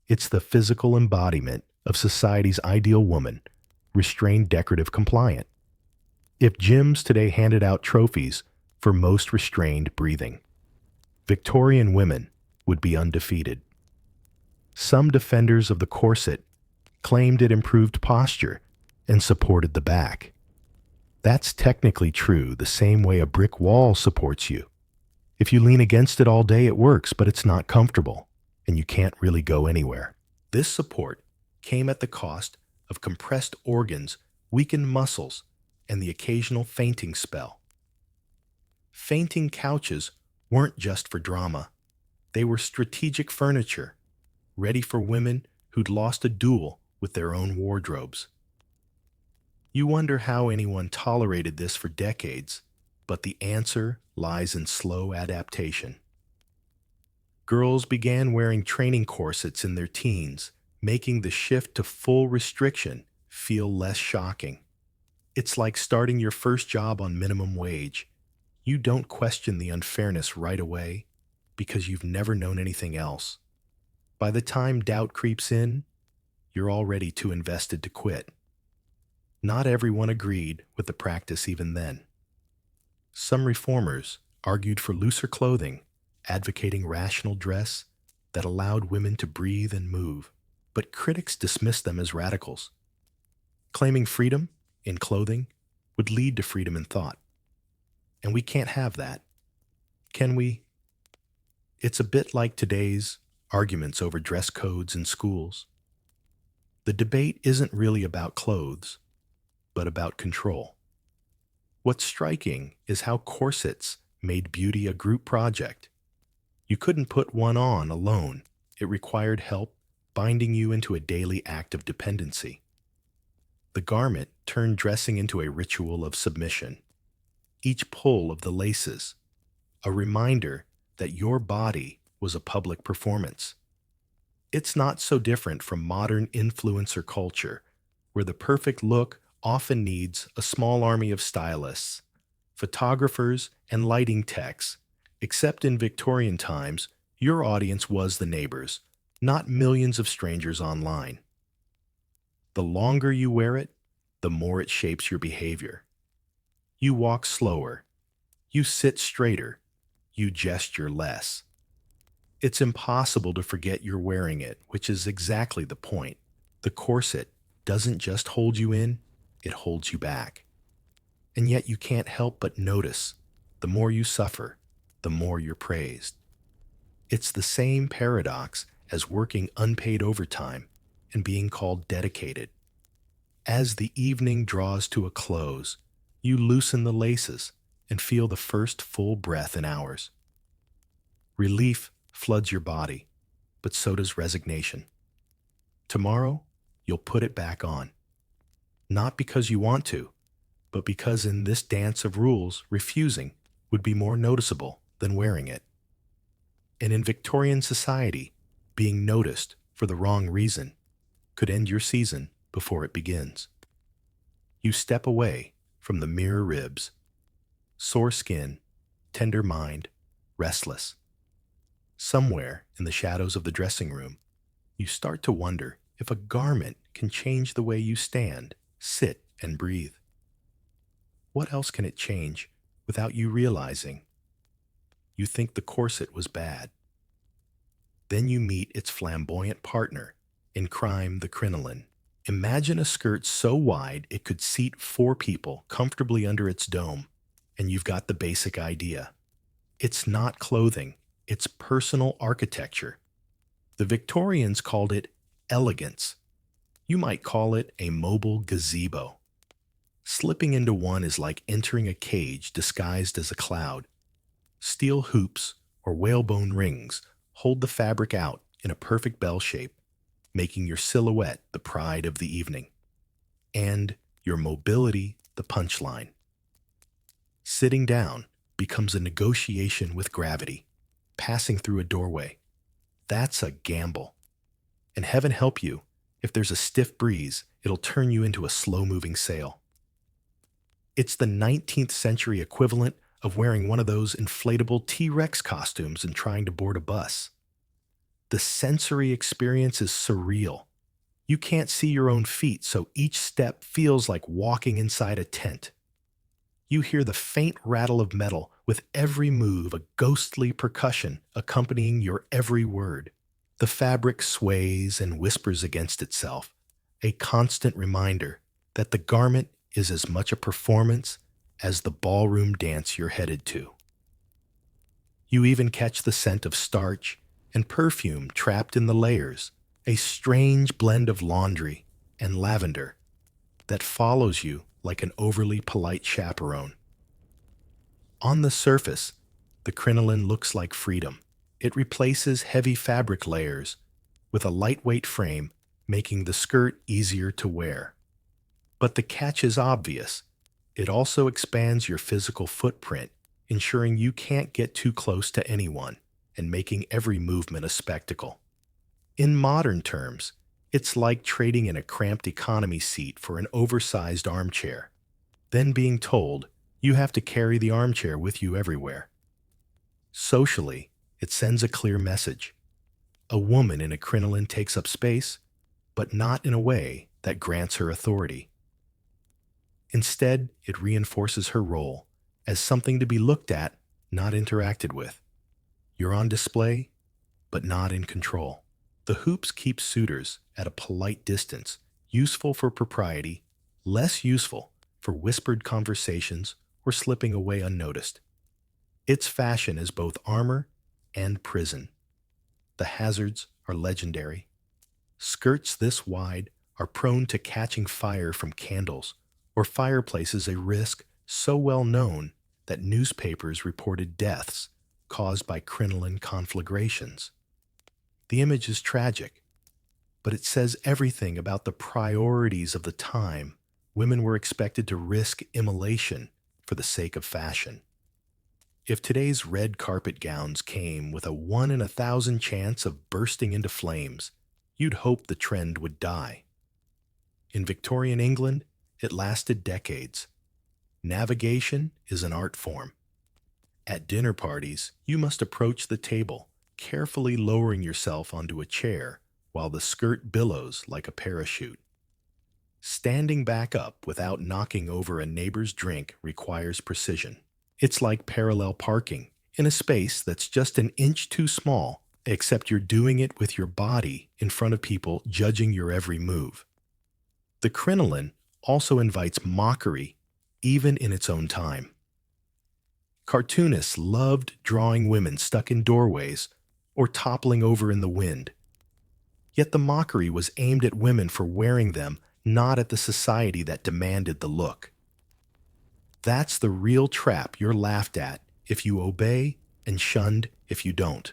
It's the physical embodiment of society's ideal woman, restrained, decorative, compliant. If gyms today handed out trophies for most restrained breathing, Victorian women would be undefeated. Some defenders of the corset claimed it improved posture and supported the back. That's technically true, the same way a brick wall supports you. If you lean against it all day, it works, but it's not comfortable, and you can't really go anywhere. This support came at the cost of compressed organs, weakened muscles, and the occasional fainting spell. Fainting couches weren't just for drama. They were strategic furniture, ready for women who'd lost a duel with their own wardrobes. You wonder how anyone tolerated this for decades, but the answer lies in slow adaptation. Girls began wearing training corsets in their teens, making the shift to full restriction feel less shocking. It's like starting your first job on minimum wage. You don't question the unfairness right away because you've never known anything else. By the time doubt creeps in, you're already too invested to quit. Not everyone agreed with the practice even then. Some reformers argued for looser clothing, advocating rational dress that allowed women to breathe and move, but critics dismissed them as radicals. Claiming freedom in clothing would lead to freedom in thought. And we can't have that. Can we? It's a bit like today's arguments over dress codes in schools. The debate isn't really about clothes, but about control. What's striking is how corsets made beauty a group project. You couldn't put one on alone. It required help, binding you into a daily act of dependency. The garment turned dressing into a ritual of submission. Each pull of the laces, a reminder that your body was a public performance. It's not so different from modern influencer culture, where the perfect look often needs a small army of stylists, photographers, and lighting techs. Except in Victorian times, your audience was the neighbors, not millions of strangers online. The longer you wear it, the more it shapes your behavior. You walk slower, you sit straighter, you gesture less. It's impossible to forget you're wearing it, which is exactly the point. The corset doesn't just hold you in, it holds you back. and yet you can't help but notice the more you suffer, the more you're praised. It's the same paradox as working unpaid overtime and being called dedicated. As the evening draws to a close, you loosen the laces and feel the first full breath in hours. Relief floods your body, but so does resignation. Tomorrow, you'll put it back on. Not because you want to, but because in this dance of rules, refusing would be more noticeable than wearing it. And in Victorian society, being noticed for the wrong reason could end your season before it begins. You step away from the mirror ribs, sore skin, tender mind, restless. Somewhere in the shadows of the dressing room, you start to wonder if a garment can change the way you stand, sit, and breathe. What else can it change without you realizing? You think the corset was bad. Then you meet its flamboyant partner in crime, the crinoline. Imagine a skirt so wide it could seat 4 people comfortably under its dome, and you've got the basic idea. It's not clothing, it's personal architecture. The Victorians called it elegance. You might call it a mobile gazebo. Slipping into one is like entering a cage disguised as a cloud. Steel hoops or whalebone rings hold the fabric out in a perfect bell shape, making your silhouette the pride of the evening, and your mobility the punchline. Sitting down becomes a negotiation with gravity, passing through a doorway. That's a gamble. And heaven help you, if there's a stiff breeze, it'll turn you into a slow-moving sail. It's the 19th century equivalent of wearing one of those inflatable T-Rex costumes and trying to board a bus. The sensory experience is surreal. You can't see your own feet, so each step feels like walking inside a tent. You hear the faint rattle of metal with every move, a ghostly percussion accompanying your every word. The fabric sways and whispers against itself, a constant reminder that the garment is as much a performance as the ballroom dance you're headed to. You even catch the scent of starch and perfume trapped in the layers, a strange blend of laundry and lavender that follows you like an overly polite chaperone. On the surface, the crinoline looks like freedom. It replaces heavy fabric layers with a lightweight frame, making the skirt easier to wear. But the catch is obvious. It also expands your physical footprint, ensuring you can't get too close to anyone and making every movement a spectacle. In modern terms, it's like trading in a cramped economy seat for an oversized armchair, then being told you have to carry the armchair with you everywhere. Socially, it sends a clear message. A woman in a crinoline takes up space, but not in a way that grants her authority. Instead, it reinforces her role as something to be looked at, not interacted with. You're on display, but not in control. The hoops keep suitors at a polite distance, useful for propriety, less useful for whispered conversations or slipping away unnoticed. Its fashion is both armor and prison. The hazards are legendary. Skirts this wide are prone to catching fire from candles, or fireplaces a risk so well known that newspapers reported deaths caused by crinoline conflagrations. The image is tragic, but it says everything about the priorities of the time. Women were expected to risk immolation for the sake of fashion. If today's red carpet gowns came with a 1 in 1,000 chance of bursting into flames, you'd hope the trend would die. In Victorian England, it lasted decades. Navigation is an art form. At dinner parties, you must approach the table, carefully lowering yourself onto a chair while the skirt billows like a parachute. Standing back up without knocking over a neighbor's drink requires precision. It's like parallel parking in a space that's just an inch too small, except you're doing it with your body in front of people judging your every move. The crinoline also invites mockery even in its own time. Cartoonists loved drawing women stuck in doorways or toppling over in the wind. Yet the mockery was aimed at women for wearing them, not at the society that demanded the look. That's the real trap you're laughed at if you obey and shunned if you don't.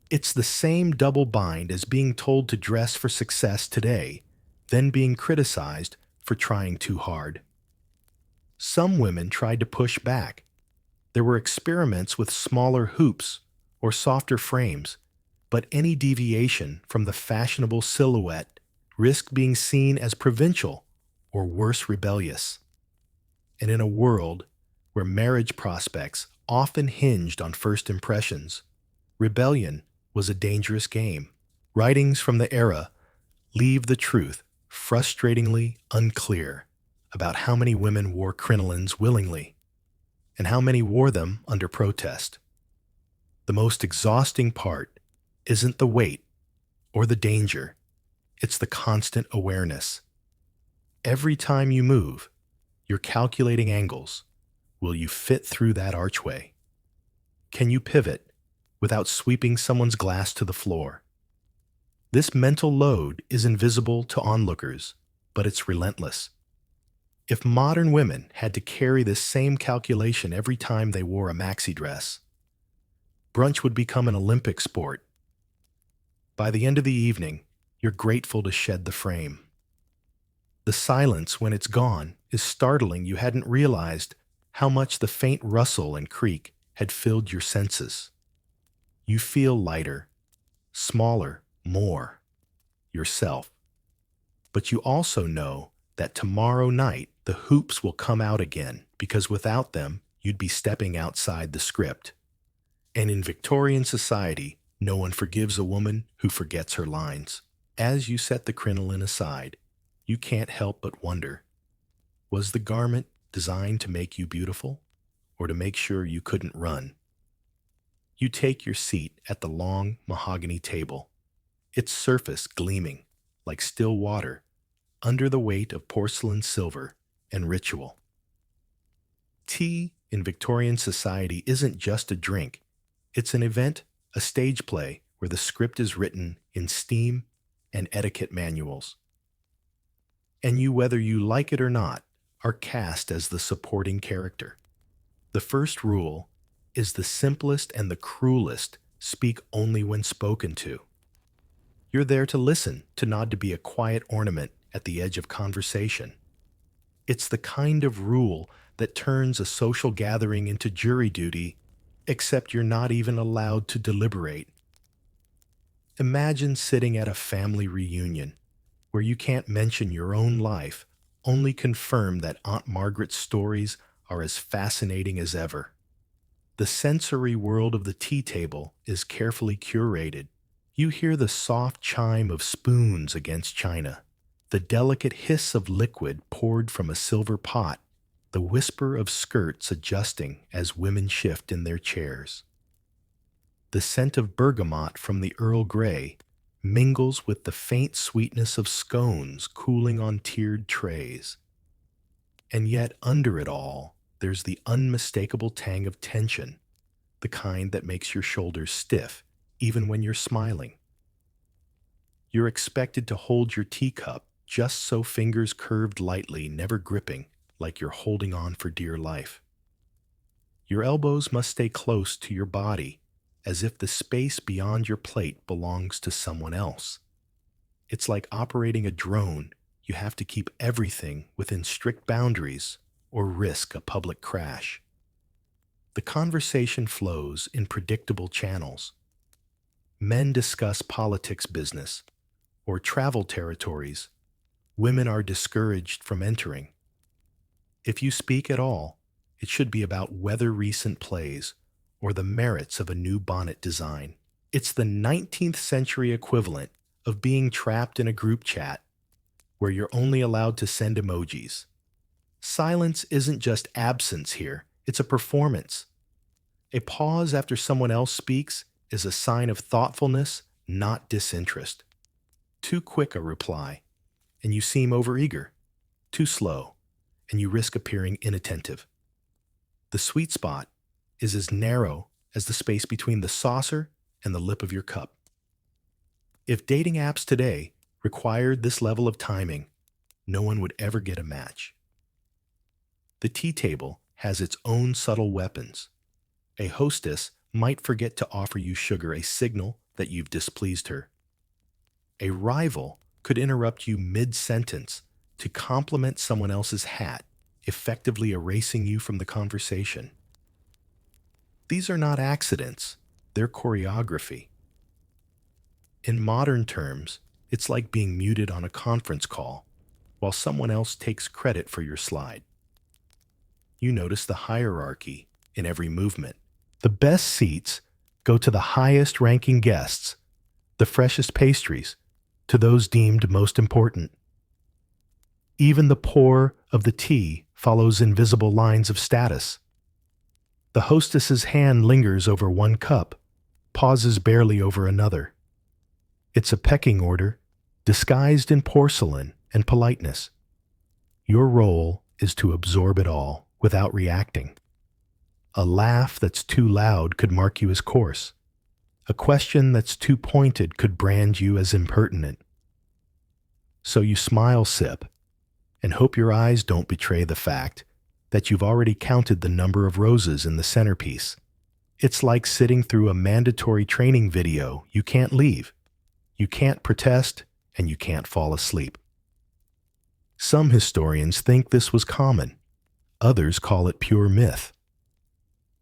It's the same double bind as being told to dress for success today, then being criticized for trying too hard. Some women tried to push back. There were experiments with smaller hoops or softer frames, but any deviation from the fashionable silhouette risked being seen as provincial or worse, rebellious. And in a world where marriage prospects often hinged on first impressions, rebellion was a dangerous game. Writings from the era leave the truth frustratingly unclear about how many women wore crinolines willingly and how many wore them under protest. The most exhausting part isn't the weight or the danger, it's the constant awareness. Every time you move, you're calculating angles. Will you fit through that archway? Can you pivot without sweeping someone's glass to the floor? This mental load is invisible to onlookers, but it's relentless. If modern women had to carry this same calculation every time they wore a maxi dress, brunch would become an Olympic sport. By the end of the evening, you're grateful to shed the frame. The silence, when it's gone, is startling. You hadn't realized how much the faint rustle and creak had filled your senses. You feel lighter, smaller, more yourself. But you also know that tomorrow night the hoops will come out again, because without them, you'd be stepping outside the script. And in Victorian society, no one forgives a woman who forgets her lines. As you set the crinoline aside, you can't help but wonder, was the garment designed to make you beautiful, or to make sure you couldn't run? You take your seat at the long mahogany table, its surface gleaming like still water under the weight of porcelain, silver, and ritual. Tea in Victorian society isn't just a drink. It's an event, a stage play where the script is written in steam and etiquette manuals. And you, whether you like it or not, are cast as the supporting character. The first rule is the simplest and the cruelest: speak only when spoken to. You're there to listen, to nod, to be a quiet ornament at the edge of conversation. It's the kind of rule that turns a social gathering into jury duty, except you're not even allowed to deliberate. Imagine sitting at a family reunion where you can't mention your own life, only confirm that Aunt Margaret's stories are as fascinating as ever. The sensory world of the tea table is carefully curated. You hear the soft chime of spoons against china, the delicate hiss of liquid poured from a silver pot, the whisper of skirts adjusting as women shift in their chairs. The scent of bergamot from the Earl Grey mingles with the faint sweetness of scones cooling on tiered trays. And yet under it all, there's the unmistakable tang of tension, the kind that makes your shoulders stiff even when you're smiling. You're expected to hold your teacup just so, fingers curved lightly, never gripping like you're holding on for dear life. Your elbows must stay close to your body, as if the space beyond your plate belongs to someone else. It's like operating a drone. You have to keep everything within strict boundaries or risk a public crash. The conversation flows in predictable channels. Men discuss politics, business, or travel territories women are discouraged from entering. If you speak at all, it should be about whether recent plays or the merits of a new bonnet design. It's the 19th century equivalent of being trapped in a group chat where you're only allowed to send emojis. Silence isn't just absence here, it's a performance. A pause after someone else speaks is a sign of thoughtfulness, not disinterest. Too quick a reply, and you seem overeager. Too slow, and you risk appearing inattentive. The sweet spot is as narrow as the space between the saucer and the lip of your cup. If dating apps today required this level of timing, no one would ever get a match. The tea table has its own subtle weapons. A hostess might forget to offer you sugar, a signal that you've displeased her. A rival could interrupt you mid-sentence to compliment someone else's hat, effectively erasing you from the conversation. These are not accidents, they're choreography. In modern terms, it's like being muted on a conference call while someone else takes credit for your slide. You notice the hierarchy in every movement. The best seats go to the highest-ranking guests, the freshest pastries, to those deemed most important. Even the pour of the tea follows invisible lines of status. The hostess's hand lingers over one cup, pauses barely over another. It's a pecking order, disguised in porcelain and politeness. Your role is to absorb it all without reacting. A laugh that's too loud could mark you as coarse. A question that's too pointed could brand you as impertinent. So you smile, sip, and hope your eyes don't betray the fact that you've already counted the number of roses in the centerpiece. It's like sitting through a mandatory training video you can't leave. You can't protest, and you can't fall asleep. Some historians think this was common. Others call it pure myth.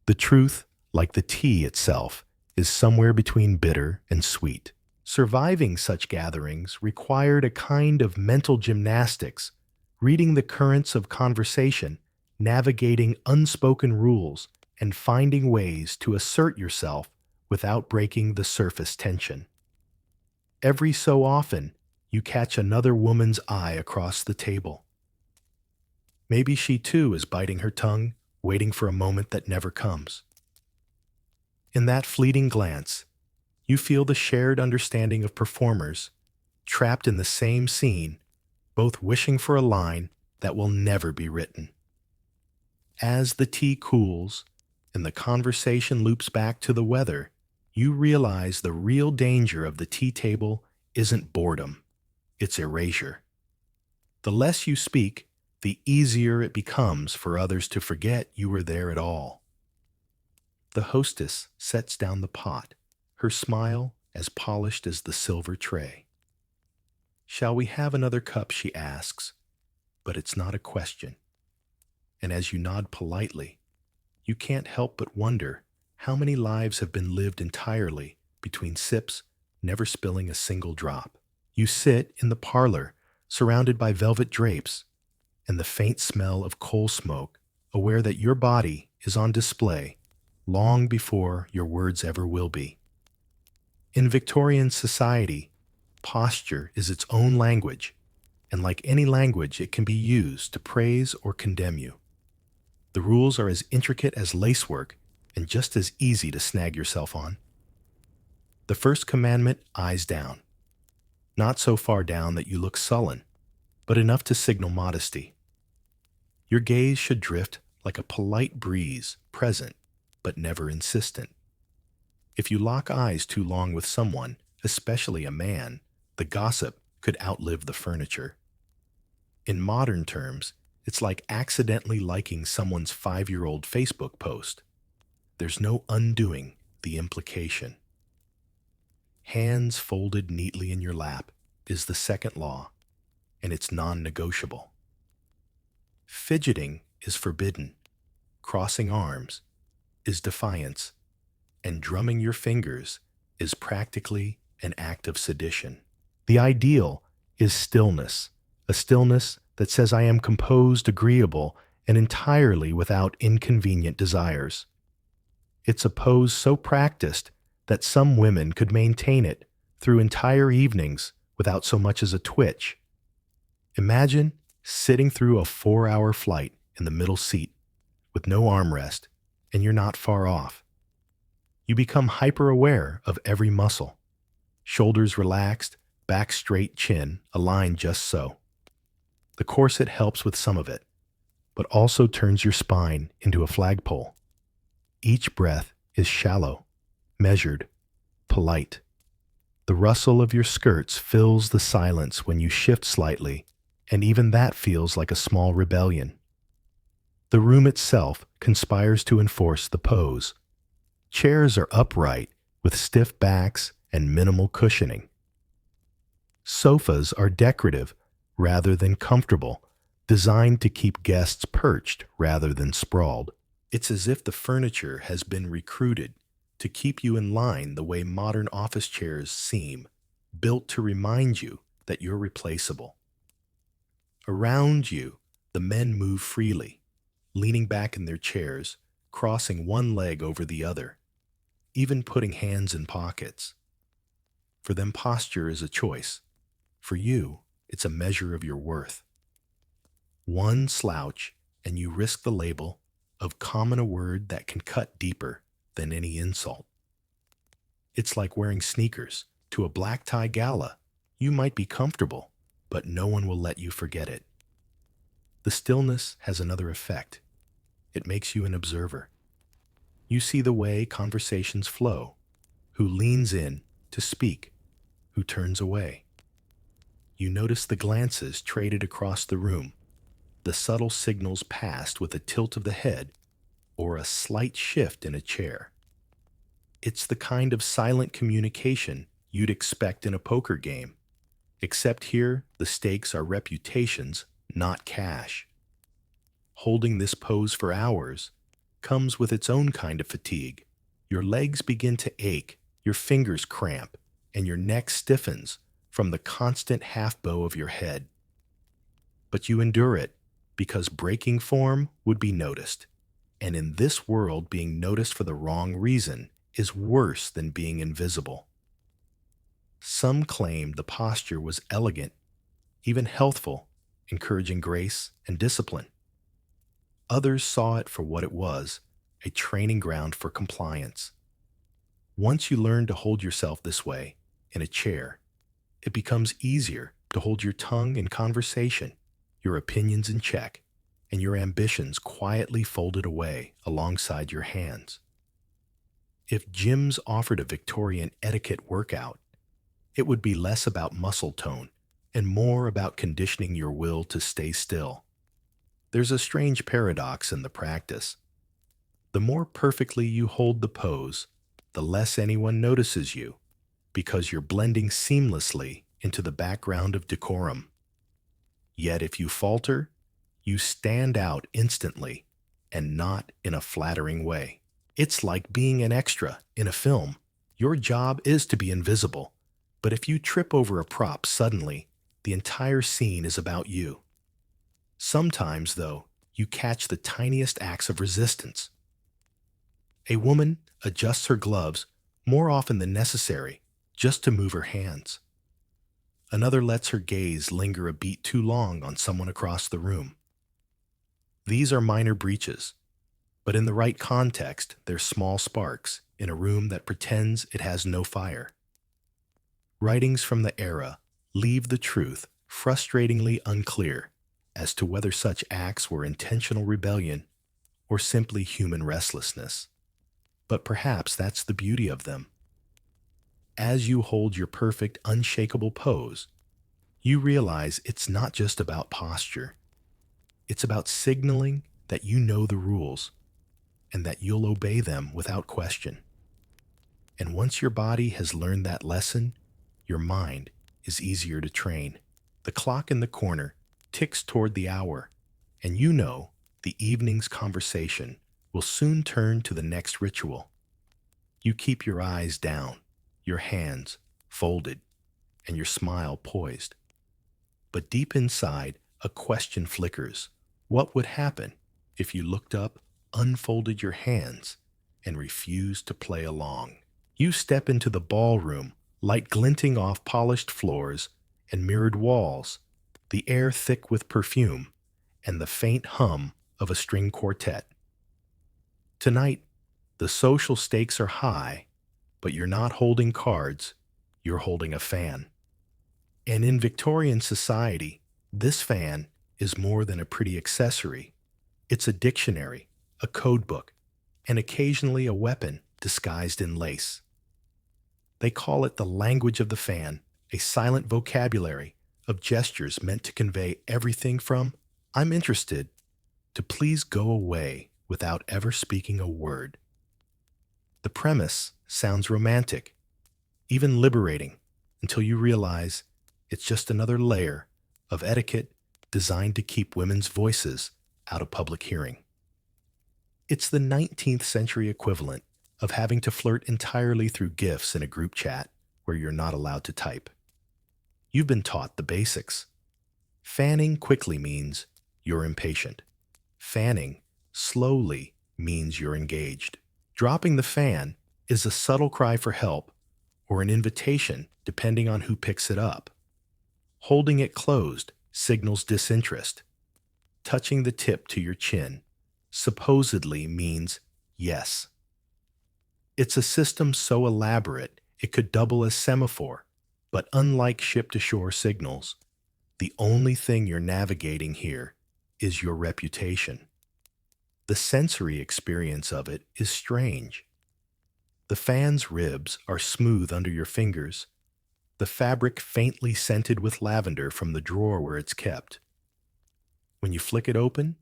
The truth, like the tea itself, is somewhere between bitter and sweet. Surviving such gatherings required a kind of mental gymnastics, reading the currents of conversation, navigating unspoken rules, and finding ways to assert yourself without breaking the surface tension. Every so often, you catch another woman's eye across the table. Maybe she too is biting her tongue, waiting for a moment that never comes. In that fleeting glance, you feel the shared understanding of performers, trapped in the same scene, both wishing for a line that will never be written. As the tea cools and the conversation loops back to the weather, you realize the real danger of the tea table isn't boredom, it's erasure. The less you speak, the easier it becomes for others to forget you were there at all. The hostess sets down the pot, her smile as polished as the silver tray. "Shall we have another cup?" she asks, but it's not a question. And as you nod politely, you can't help but wonder how many lives have been lived entirely between sips, never spilling a single drop. You sit in the parlor, surrounded by velvet drapes, and the faint smell of coal smoke, aware that your body is on display long before your words ever will be. In Victorian society, posture is its own language, and like any language, it can be used to praise or condemn you. The rules are as intricate as lacework and just as easy to snag yourself on. The first commandment, eyes down. Not so far down that you look sullen, but enough to signal modesty. Your gaze should drift like a polite breeze, present, but never insistent. If you lock eyes too long with someone, especially a man, the gossip could outlive the furniture. In modern terms, it's like accidentally liking someone's 5-year-old Facebook post. There's no undoing the implication. Hands folded neatly in your lap is the second law, and it's non-negotiable. Fidgeting is forbidden. Crossing arms is defiance, and drumming your fingers is practically an act of sedition. The ideal is stillness, a stillness that says I am composed, agreeable, and entirely without inconvenient desires. It's a pose so practiced that some women could maintain it through entire evenings without so much as a twitch. Imagine sitting through a 4-hour flight in the middle seat with no armrest, and you're not far off. You become hyper-aware of every muscle. Shoulders relaxed, back straight, chin aligned just so. The corset helps with some of it, but also turns your spine into a flagpole. Each breath is shallow, measured, polite. The rustle of your skirts fills the silence when you shift slightly, and even that feels like a small rebellion. The room itself conspires to enforce the pose. Chairs are upright, with stiff backs and minimal cushioning. Sofas are decorative rather than comfortable, designed to keep guests perched rather than sprawled. It's as if the furniture has been recruited to keep you in line the way modern office chairs seem, built to remind you that you're replaceable. Around you, the men move freely, leaning back in their chairs, crossing one leg over the other, even putting hands in pockets. For them, posture is a choice. For you, it's a measure of your worth. One slouch, and you risk the label of common a word that can cut deeper than any insult. It's like wearing sneakers to a black tie gala. You might be comfortable, but no one will let you forget it. The stillness has another effect. It makes you an observer. You see the way conversations flow, who leans in to speak, who turns away. You notice the glances traded across the room, the subtle signals passed with a tilt of the head or a slight shift in a chair. It's the kind of silent communication you'd expect in a poker game, except here the stakes are reputations, not cash. Holding this pose for hours comes with its own kind of fatigue. Your legs begin to ache, your fingers cramp, and your neck stiffens from the constant half bow of your head. But you endure it because breaking form would be noticed. And in this world, being noticed for the wrong reason is worse than being invisible. Some claimed the posture was elegant, even healthful, encouraging grace and discipline. Others saw it for what it was, a training ground for compliance. Once you learn to hold yourself this way, in a chair, it becomes easier to hold your tongue in conversation, your opinions in check, and your ambitions quietly folded away alongside your hands. If gyms offered a Victorian etiquette workout, it would be less about muscle tone and more about conditioning your will to stay still. There's a strange paradox in the practice. The more perfectly you hold the pose, the less anyone notices you, because you're blending seamlessly into the background of decorum. Yet if you falter, you stand out instantly, and not in a flattering way. It's like being an extra in a film. Your job is to be invisible, but if you trip over a prop suddenly, the entire scene is about you. Sometimes, though, you catch the tiniest acts of resistance. A woman adjusts her gloves more often than necessary just to move her hands. Another lets her gaze linger a beat too long on someone across the room. These are minor breaches, but in the right context, they're small sparks in a room that pretends it has no fire. Writings from the era leave the truth frustratingly unclear as to whether such acts were intentional rebellion or simply human restlessness. But perhaps that's the beauty of them. As you hold your perfect, unshakable pose, you realize it's not just about posture. It's about signaling that you know the rules and that you'll obey them without question. And once your body has learned that lesson, your mind is easier to train. The clock in the corner ticks toward the hour, and you know the evening's conversation will soon turn to the next ritual. You keep your eyes down, your hands folded, and your smile poised. But deep inside, a question flickers. What would happen if you looked up, unfolded your hands, and refused to play along? You step into the ballroom, light glinting off polished floors and mirrored walls, the air thick with perfume, and the faint hum of a string quartet. Tonight, the social stakes are high, but you're not holding cards, you're holding a fan. And in Victorian society, this fan is more than a pretty accessory. It's a dictionary, a code book, and occasionally a weapon disguised in lace. They call it the language of the fan, a silent vocabulary of gestures meant to convey everything from "I'm interested" to "please go away" without ever speaking a word. The premise sounds romantic, even liberating, until you realize it's just another layer of etiquette designed to keep women's voices out of public hearing. It's the 19th century equivalent of having to flirt entirely through GIFs in a group chat where you're not allowed to type. You've been taught the basics. Fanning quickly means you're impatient. Fanning slowly means you're engaged. Dropping the fan is a subtle cry for help or an invitation depending on who picks it up. Holding it closed signals disinterest. Touching the tip to your chin supposedly means yes. It's a system so elaborate it could double as semaphore, but unlike ship-to-shore signals, the only thing you're navigating here is your reputation. The sensory experience of it is strange. The fan's ribs are smooth under your fingers, the fabric faintly scented with lavender from the drawer where it's kept. When you flick it open,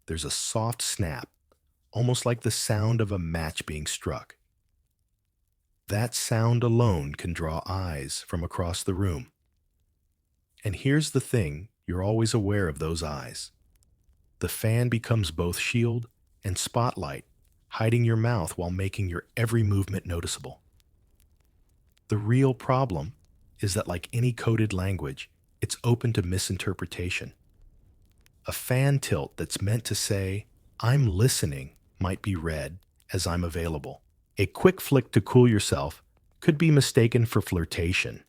there's a soft snap, almost like the sound of a match being struck. That sound alone can draw eyes from across the room. And here's the thing, you're always aware of those eyes. The fan becomes both shield and spotlight, hiding your mouth while making your every movement noticeable. The real problem is that, like any coded language, it's open to misinterpretation. A fan tilt that's meant to say, "I'm listening," might be read as "I'm available." A quick flick to cool yourself could be mistaken for flirtation.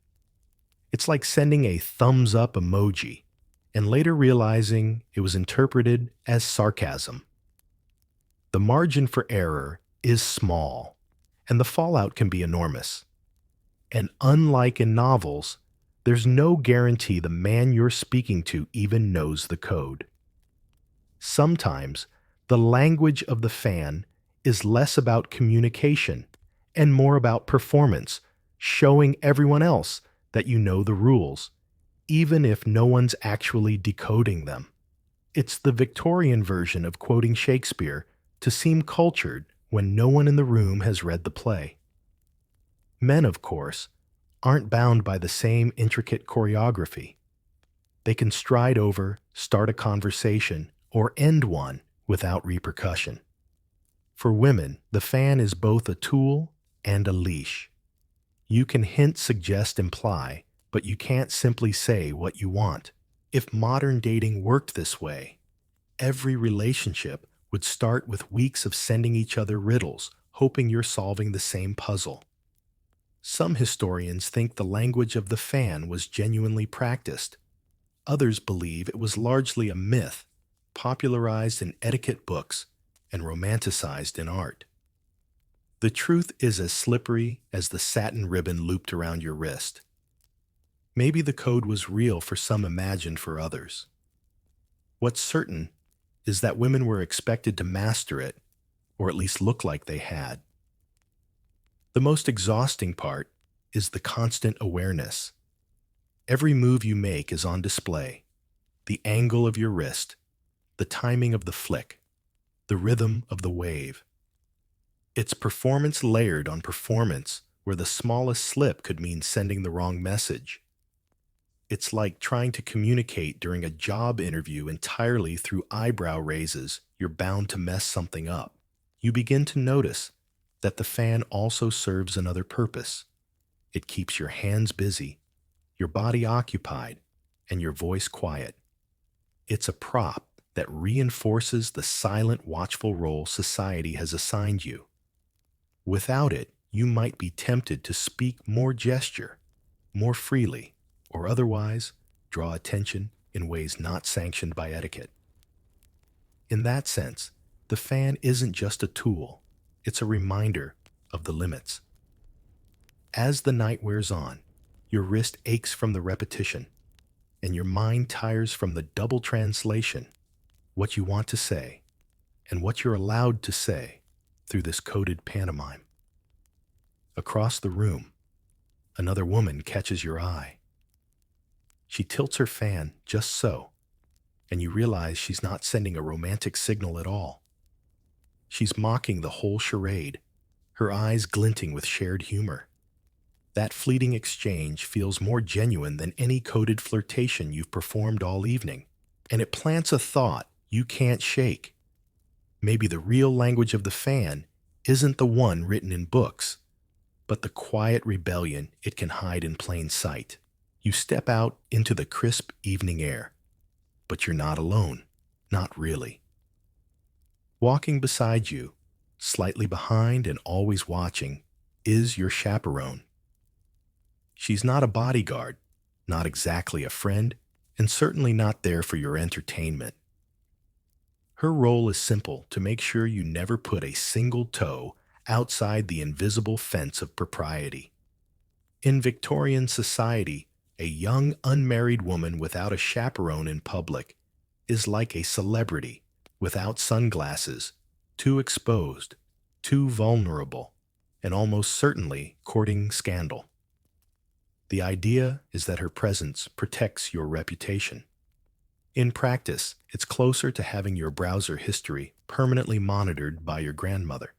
It's like sending a thumbs up emoji and later realizing it was interpreted as sarcasm. The margin for error is small, and the fallout can be enormous. And unlike in novels, there's no guarantee the man you're speaking to even knows the code. Sometimes, the language of the fan is less about communication and more about performance, showing everyone else that you know the rules, even if no one's actually decoding them. It's the Victorian version of quoting Shakespeare to seem cultured when no one in the room has read the play. Men, of course, aren't bound by the same intricate choreography. They can stride over, start a conversation, or end one without repercussion. For women, the fan is both a tool and a leash. You can hint, suggest, imply, but you can't simply say what you want. If modern dating worked this way, every relationship would start with weeks of sending each other riddles, hoping you're solving the same puzzle. Some historians think the language of the fan was genuinely practiced. Others believe it was largely a myth, popularized in etiquette books and romanticized in art. The truth is as slippery as the satin ribbon looped around your wrist. Maybe the code was real for some, imagined for others. What's certain is that women were expected to master it, or at least look like they had. The most exhausting part is the constant awareness. Every move you make is on display. The angle of your wrist, the timing of the flick, the rhythm of the wave. It's performance layered on performance, where the smallest slip could mean sending the wrong message. It's like trying to communicate during a job interview entirely through eyebrow raises. You're bound to mess something up. You begin to notice that the fan also serves another purpose. It keeps your hands busy, your body occupied, and your voice quiet. It's a prop that reinforces the silent, watchful role society has assigned you. Without it, you might be tempted to speak more, gesture more freely, or otherwise draw attention in ways not sanctioned by etiquette. In that sense, the fan isn't just a tool, it's a reminder of the limits. As the night wears on, your wrist aches from the repetition, and your mind tires from the double translation. What you want to say and what you're allowed to say through this coded pantomime. Across the room, another woman catches your eye. She tilts her fan just so, and you realize she's not sending a romantic signal at all. She's mocking the whole charade, her eyes glinting with shared humor. That fleeting exchange feels more genuine than any coded flirtation you've performed all evening, and it plants a thought you can't shake. Maybe the real language of the fan isn't the one written in books, but the quiet rebellion it can hide in plain sight. You step out into the crisp evening air, but you're not alone, not really. Walking beside you, slightly behind and always watching, is your chaperone. She's not a bodyguard, not exactly a friend, and certainly not there for your entertainment. Her role is simple: to make sure you never put a single toe outside the invisible fence of propriety. In Victorian society, a young unmarried woman without a chaperone in public is like a celebrity without sunglasses, too exposed, too vulnerable, and almost certainly courting scandal. The idea is that her presence protects your reputation. In practice, it's closer to having your browser history permanently monitored by your grandmother.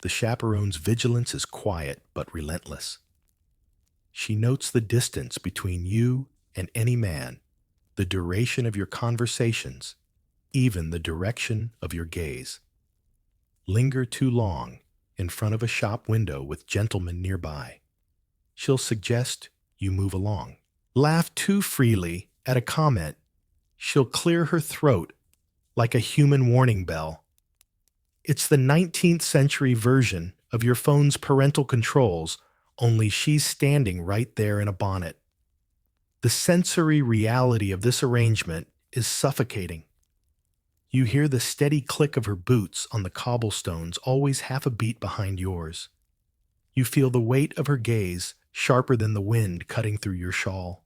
The chaperone's vigilance is quiet but relentless. She notes the distance between you and any man, the duration of your conversations, even the direction of your gaze. Linger too long in front of a shop window with gentlemen nearby. She'll suggest you move along. Laugh too freely at a comment. She'll clear her throat like a human warning bell. It's the 19th century version of your phone's parental controls, only she's standing right there in a bonnet. The sensory reality of this arrangement is suffocating. You hear the steady click of her boots on the cobblestones, always half a beat behind yours. You feel the weight of her gaze, sharper than the wind cutting through your shawl.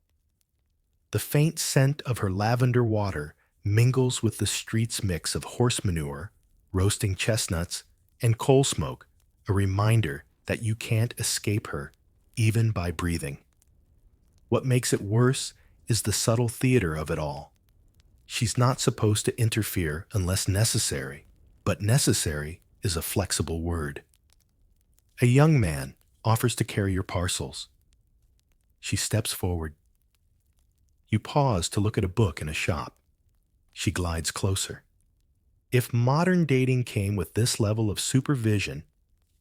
The faint scent of her lavender water mingles with the street's mix of horse manure, roasting chestnuts, and coal smoke, a reminder that you can't escape her, even by breathing. What makes it worse is the subtle theater of it all. She's not supposed to interfere unless necessary, but necessary is a flexible word. A young man offers to carry your parcels. She steps forward. You pause to look at a book in a shop. She glides closer. If modern dating came with this level of supervision,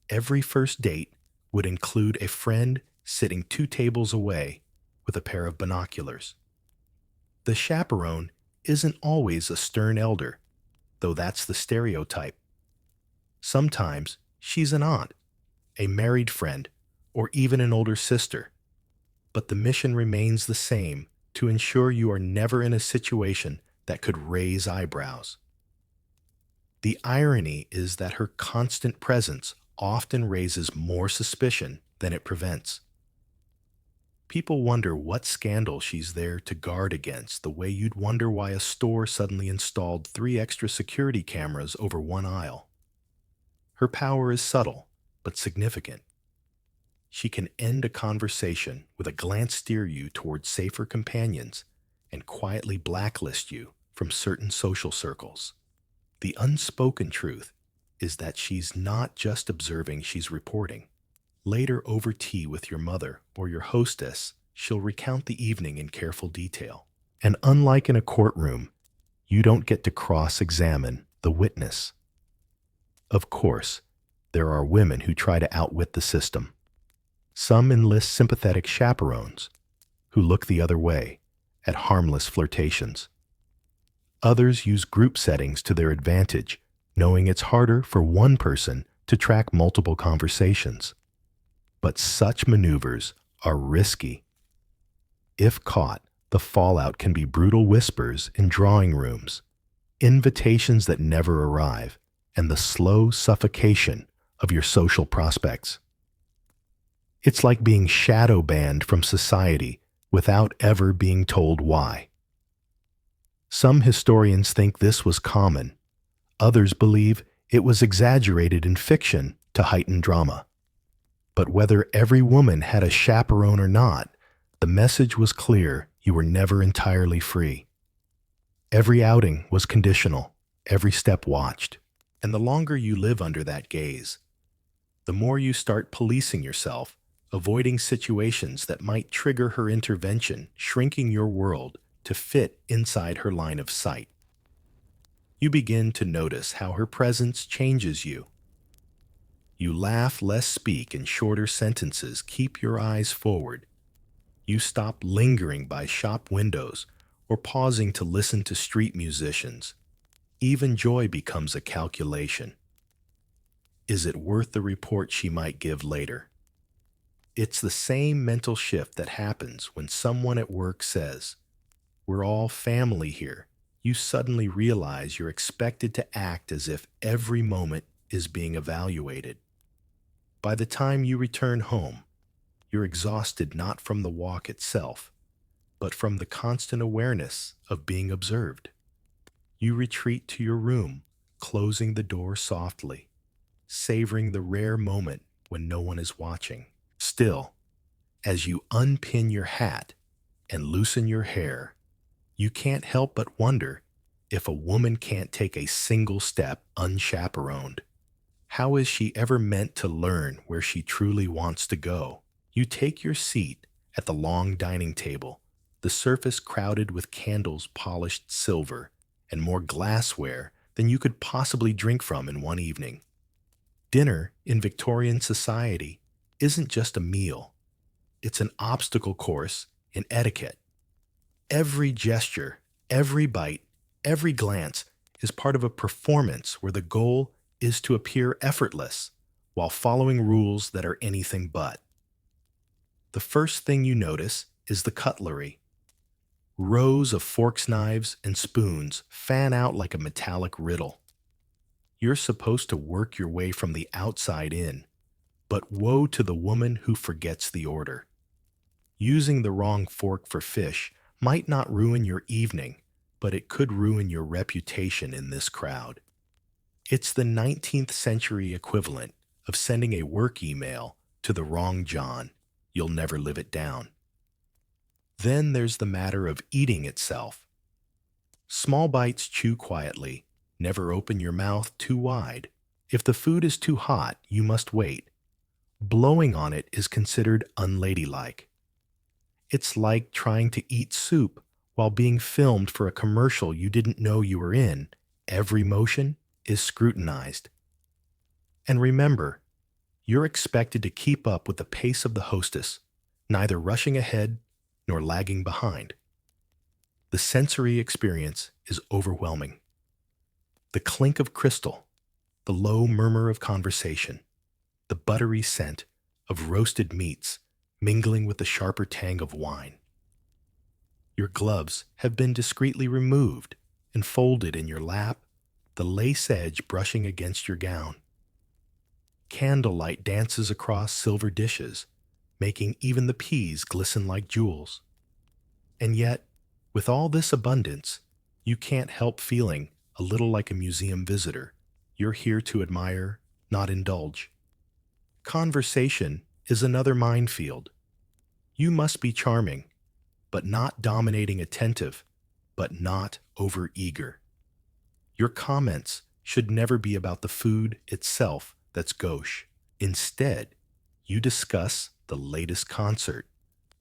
every first date would include a friend sitting 2 tables away with a pair of binoculars. The chaperone isn't always a stern elder, though that's the stereotype. Sometimes she's an aunt, a married friend, or even an older sister. But the mission remains the same: to ensure you are never in a situation that could raise eyebrows. The irony is that her constant presence often raises more suspicion than it prevents. People wonder what scandal she's there to guard against, the way you'd wonder why a store suddenly installed 3 extra security cameras over one aisle. Her power is subtle, but significant. She can end a conversation with a glance, steer you towards safer companions, and quietly blacklist you from certain social circles. The unspoken truth is that she's not just observing, she's reporting. Later, over tea with your mother or your hostess, she'll recount the evening in careful detail. And unlike in a courtroom, you don't get to cross-examine the witness. Of course, there are women who try to outwit the system. Some enlist sympathetic chaperones who look the other way at harmless flirtations. Others use group settings to their advantage, knowing it's harder for one person to track multiple conversations. But such maneuvers are risky. If caught, the fallout can be brutal whispers in drawing rooms, invitations that never arrive, and the slow suffocation of your social prospects. It's like being shadow banned from society without ever being told why. Some historians think this was common. Others believe it was exaggerated in fiction to heighten drama. But whether every woman had a chaperone or not, the message was clear: you were never entirely free. Every outing was conditional, every step watched. And the longer you live under that gaze, the more you start policing yourself, avoiding situations that might trigger her intervention, shrinking your world to fit inside her line of sight. You begin to notice how her presence changes you. You laugh less, speak in shorter sentences, keep your eyes forward. You stop lingering by shop windows or pausing to listen to street musicians. Even joy becomes a calculation. Is it worth the report she might give later? It's the same mental shift that happens when someone at work says, "We're all family here." You suddenly realize you're expected to act as if every moment is being evaluated. By the time you return home, you're exhausted not from the walk itself, but from the constant awareness of being observed. You retreat to your room, closing the door softly, savoring the rare moment when no one is watching. Still, as you unpin your hat and loosen your hair, you can't help but wonder if a woman can't take a single step unchaperoned. How is she ever meant to learn where she truly wants to go? You take your seat at the long dining table, the surface crowded with candles, polished silver, and more glassware than you could possibly drink from in one evening. Dinner in Victorian society isn't just a meal. It's an obstacle course in etiquette. Every gesture, every bite, every glance is part of a performance where the goal is to appear effortless while following rules that are anything but. The first thing you notice is the cutlery. Rows of forks, knives, and spoons fan out like a metallic riddle. You're supposed to work your way from the outside in, but woe to the woman who forgets the order. Using the wrong fork for fish might not ruin your evening, but it could ruin your reputation in this crowd. It's the 19th century equivalent of sending a work email to the wrong John. You'll never live it down. Then there's the matter of eating itself. Small bites, chew quietly. Never open your mouth too wide. If the food is too hot, you must wait. Blowing on it is considered unladylike. It's like trying to eat soup while being filmed for a commercial you didn't know you were in. Every motion is scrutinized. And remember, you're expected to keep up with the pace of the hostess, neither rushing ahead nor lagging behind. The sensory experience is overwhelming. The clink of crystal, the low murmur of conversation, the buttery scent of roasted meats mingling with the sharper tang of wine. Your gloves have been discreetly removed and folded in your lap, the lace edge brushing against your gown. Candlelight dances across silver dishes, making even the peas glisten like jewels. And yet, with all this abundance, you can't help feeling a little like a museum visitor. You're here to admire, not indulge. Conversation is another minefield. You must be charming, but not dominating, attentive, but not overeager. Your comments should never be about the food itself that's gauche. Instead, you discuss the latest concert,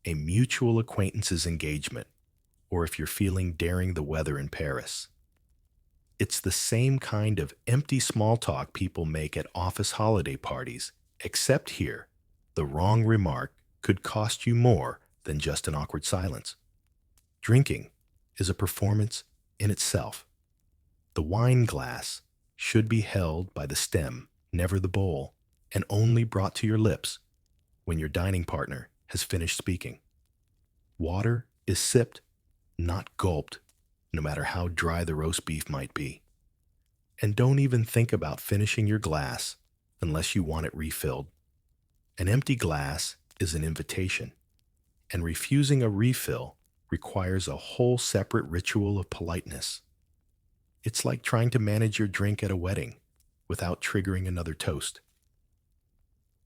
a mutual acquaintance's engagement, or if you're feeling daring, the weather in Paris. It's the same kind of empty small talk people make at office holiday parties, except here, the wrong remark could cost you more than just an awkward silence. Drinking is a performance in itself. The wine glass should be held by the stem, never the bowl, and only brought to your lips when your dining partner has finished speaking. Water is sipped, not gulped, no matter how dry the roast beef might be. And don't even think about finishing your glass unless you want it refilled. An empty glass is an invitation, and refusing a refill requires a whole separate ritual of politeness. It's like trying to manage your drink at a wedding without triggering another toast.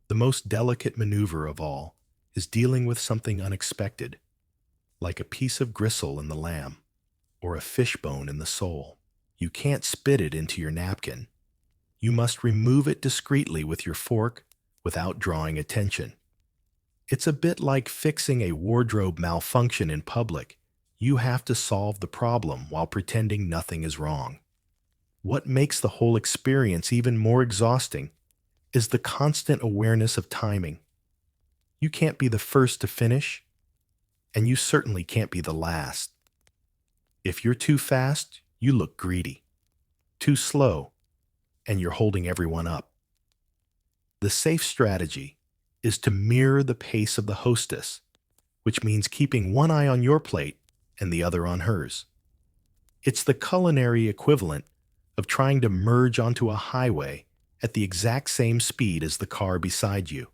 The most delicate maneuver of all is dealing with something unexpected, like a piece of gristle in the lamb or a fishbone in the sole. You can't spit it into your napkin. You must remove it discreetly with your fork without drawing attention. It's a bit like fixing a wardrobe malfunction in public. You have to solve the problem while pretending nothing is wrong. What makes the whole experience even more exhausting is the constant awareness of timing. You can't be the first to finish, and you certainly can't be the last. If you're too fast, you look greedy. Too slow, and you're holding everyone up. The safe strategy is to mirror the pace of the hostess, which means keeping one eye on your plate and the other on hers. It's the culinary equivalent of trying to merge onto a highway at the exact same speed as the car beside you.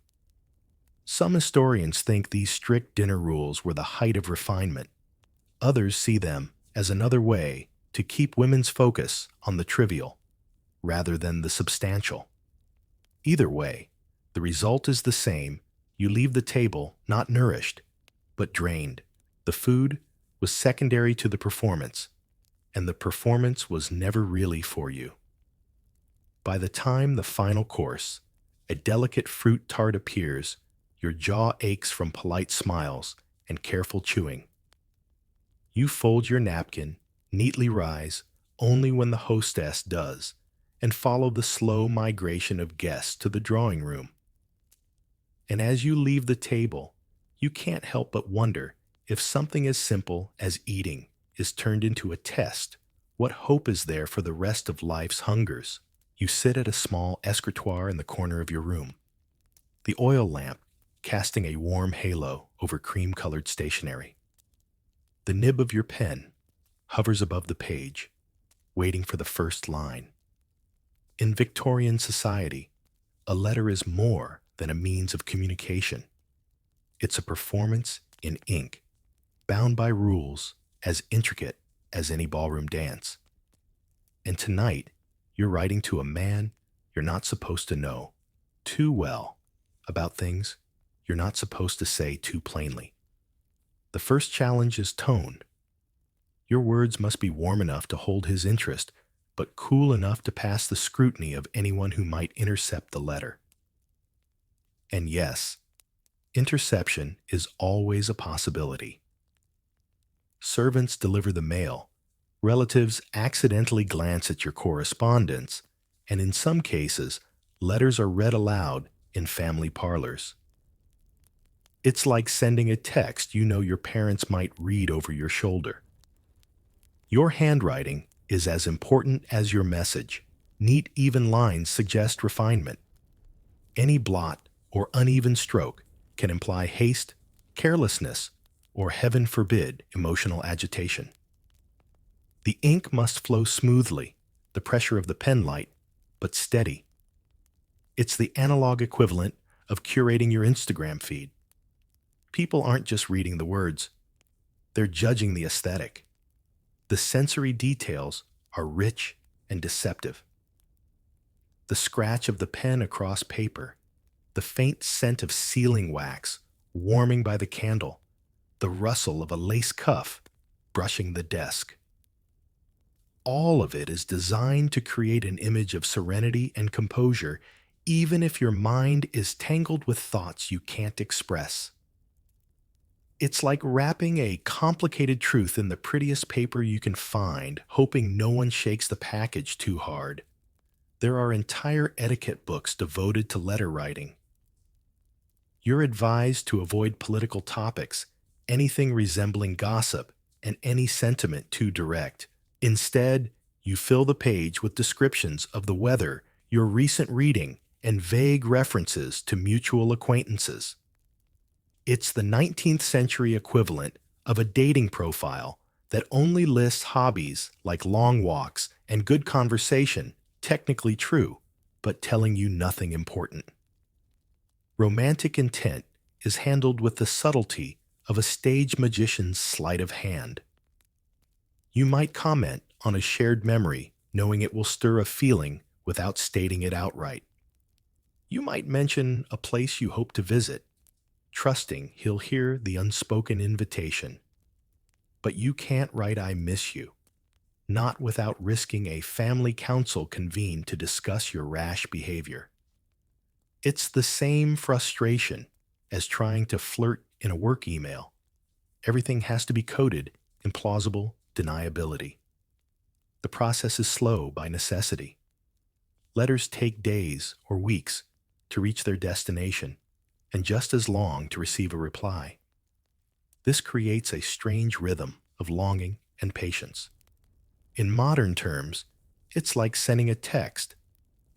Some historians think these strict dinner rules were the height of refinement. Others see them as another way to keep women's focus on the trivial rather than the substantial. Either way, the result is the same. You leave the table not nourished, but drained. The food was secondary to the performance, and the performance was never really for you. By the time the final course, a delicate fruit tart appears, your jaw aches from polite smiles and careful chewing. You fold your napkin, neatly rise only when the hostess does, and follow the slow migration of guests to the drawing room. And as you leave the table, you can't help but wonder if something as simple as eating is turned into a test. What hope is there for the rest of life's hungers? You sit at a small escritoire in the corner of your room, the oil lamp casting a warm halo over cream-colored stationery. The nib of your pen hovers above the page, waiting for the first line. In Victorian society, a letter is more than a means of communication. It's a performance in ink, bound by rules as intricate as any ballroom dance. And tonight, you're writing to a man you're not supposed to know too well about things you're not supposed to say too plainly. The first challenge is tone. Your words must be warm enough to hold his interest, but cool enough to pass the scrutiny of anyone who might intercept the letter. And yes, interception is always a possibility. Servants deliver the mail, relatives accidentally glance at your correspondence, and in some cases, letters are read aloud in family parlors. It's like sending a text you know your parents might read over your shoulder. Your handwriting is as important as your message. Neat, even lines suggest refinement. Any blot or uneven stroke can imply haste, carelessness, or heaven forbid, emotional agitation. The ink must flow smoothly, the pressure of the pen light, but steady. It's the analog equivalent of curating your Instagram feed. People aren't just reading the words, they're judging the aesthetic. The sensory details are rich and deceptive. The scratch of the pen across paper, the faint scent of sealing wax warming by the candle, the rustle of a lace cuff brushing the desk. All of it is designed to create an image of serenity and composure, even if your mind is tangled with thoughts you can't express. It's like wrapping a complicated truth in the prettiest paper you can find, hoping no one shakes the package too hard. There are entire etiquette books devoted to letter writing. You're advised to avoid political topics, anything resembling gossip, and any sentiment too direct. Instead, you fill the page with descriptions of the weather, your recent reading, and vague references to mutual acquaintances. It's the 19th century equivalent of a dating profile that only lists hobbies like long walks and good conversation, technically true, but telling you nothing important. Romantic intent is handled with the subtlety of a stage magician's sleight of hand. You might comment on a shared memory, knowing it will stir a feeling without stating it outright. You might mention a place you hope to visit, trusting he'll hear the unspoken invitation. But you can't write "I miss you," not without risking a family council convened to discuss your rash behavior. It's the same frustration as trying to flirt in a work email. Everything has to be coded in plausible deniability. The process is slow by necessity. Letters take days or weeks to reach their destination, and just as long to receive a reply. This creates a strange rhythm of longing and patience. In modern terms, it's like sending a text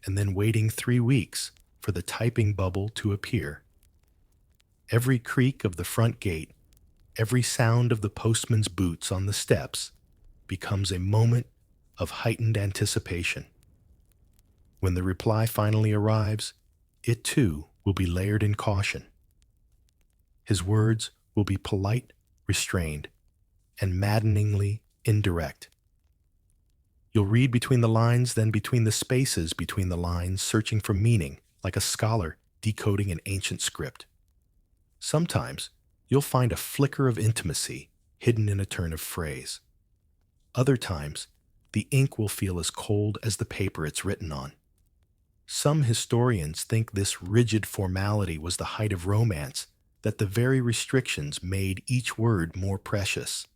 and then waiting 3 weeks for the typing bubble to appear. Every creak of the front gate, every sound of the postman's boots on the steps becomes a moment of heightened anticipation. When the reply finally arrives, it too will be layered in caution. His words will be polite, restrained, and maddeningly indirect. You'll read between the lines, then between the spaces between the lines, searching for meaning, like a scholar decoding an ancient script. Sometimes you'll find a flicker of intimacy hidden in a turn of phrase. Other times, the ink will feel as cold as the paper it's written on. Some historians think this rigid formality was the height of romance, that the very restrictions made each word more precious.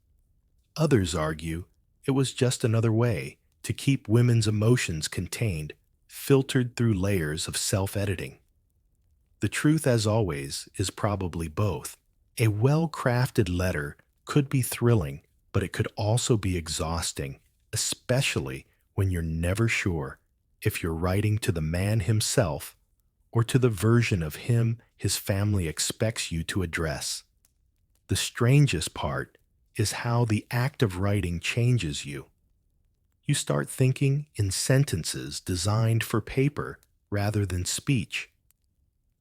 Others argue it was just another way to keep women's emotions contained, filtered through layers of self-editing. The truth, as always, is probably both. A well-crafted letter could be thrilling, but it could also be exhausting, especially when you're never sure if you're writing to the man himself or to the version of him his family expects you to address. The strangest part is how the act of writing changes you. You start thinking in sentences designed for paper rather than speech.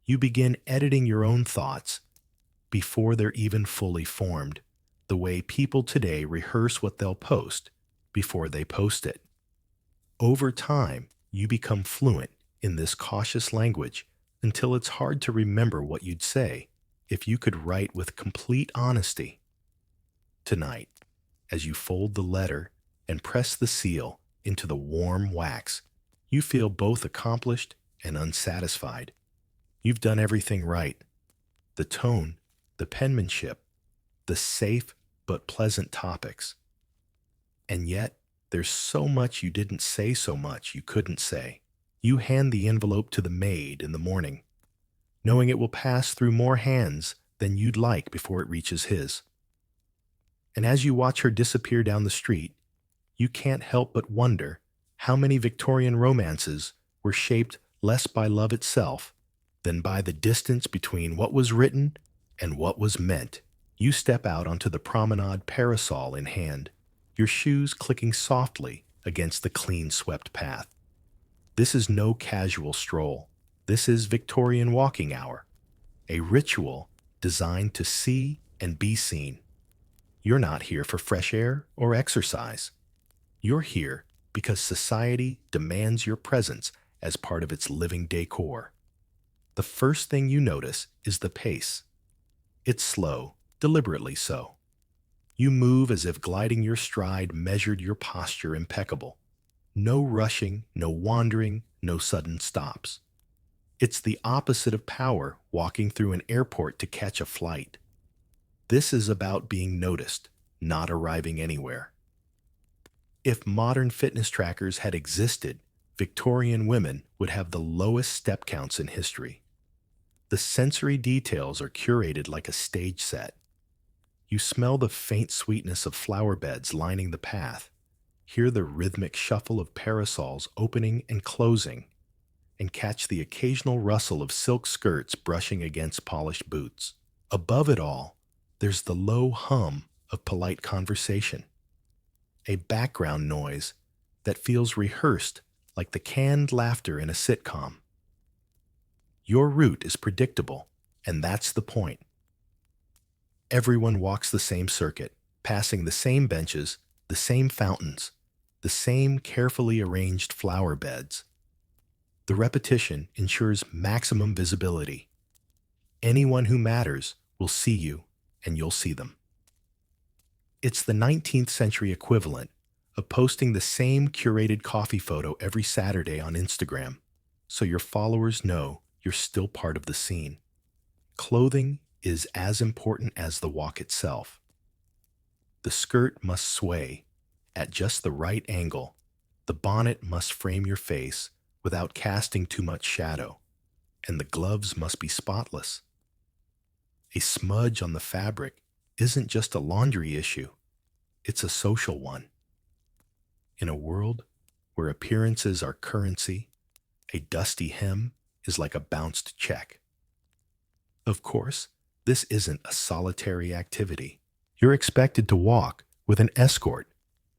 You begin editing your own thoughts before they're even fully formed, the way people today rehearse what they'll post before they post it. Over time, you become fluent in this cautious language until it's hard to remember what you'd say if you could write with complete honesty. Tonight, as you fold the letter and press the seal into the warm wax, you feel both accomplished and unsatisfied. You've done everything right. The tone, the penmanship, the safe but pleasant topics. And yet, there's so much you didn't say, so much you couldn't say. You hand the envelope to the maid in the morning, knowing it will pass through more hands than you'd like before it reaches his. And as you watch her disappear down the street, you can't help but wonder how many Victorian romances were shaped less by love itself than by the distance between what was written and what was meant. You step out onto the promenade, parasol in hand, your shoes clicking softly against the clean-swept path. This is no casual stroll. This is Victorian walking hour, a ritual designed to see and be seen. You're not here for fresh air or exercise. You're here because society demands your presence as part of its living decor. The first thing you notice is the pace. It's slow, deliberately so. You move as if gliding your stride measured your posture impeccable. No rushing, no wandering, no sudden stops. It's the opposite of power walking through an airport to catch a flight. This is about being noticed, not arriving anywhere. If modern fitness trackers had existed, Victorian women would have the lowest step counts in history. The sensory details are curated like a stage set. You smell the faint sweetness of flower beds lining the path, hear the rhythmic shuffle of parasols opening and closing, and catch the occasional rustle of silk skirts brushing against polished boots. Above it all, there's the low hum of polite conversation, a background noise that feels rehearsed like the canned laughter in a sitcom. Your route is predictable, and that's the point. Everyone walks the same circuit, passing the same benches, the same fountains, the same carefully arranged flower beds. The repetition ensures maximum visibility. Anyone who matters will see you, and you'll see them. It's the 19th century equivalent of posting the same curated coffee photo every Saturday on Instagram, so your followers know you're still part of the scene. Clothing is as important as the walk itself. The skirt must sway at just the right angle. The bonnet must frame your face without casting too much shadow, and the gloves must be spotless. A smudge on the fabric isn't just a laundry issue, it's a social one. In a world where appearances are currency, a dusty hem is like a bounced check. Of course, this isn't a solitary activity. You're expected to walk with an escort,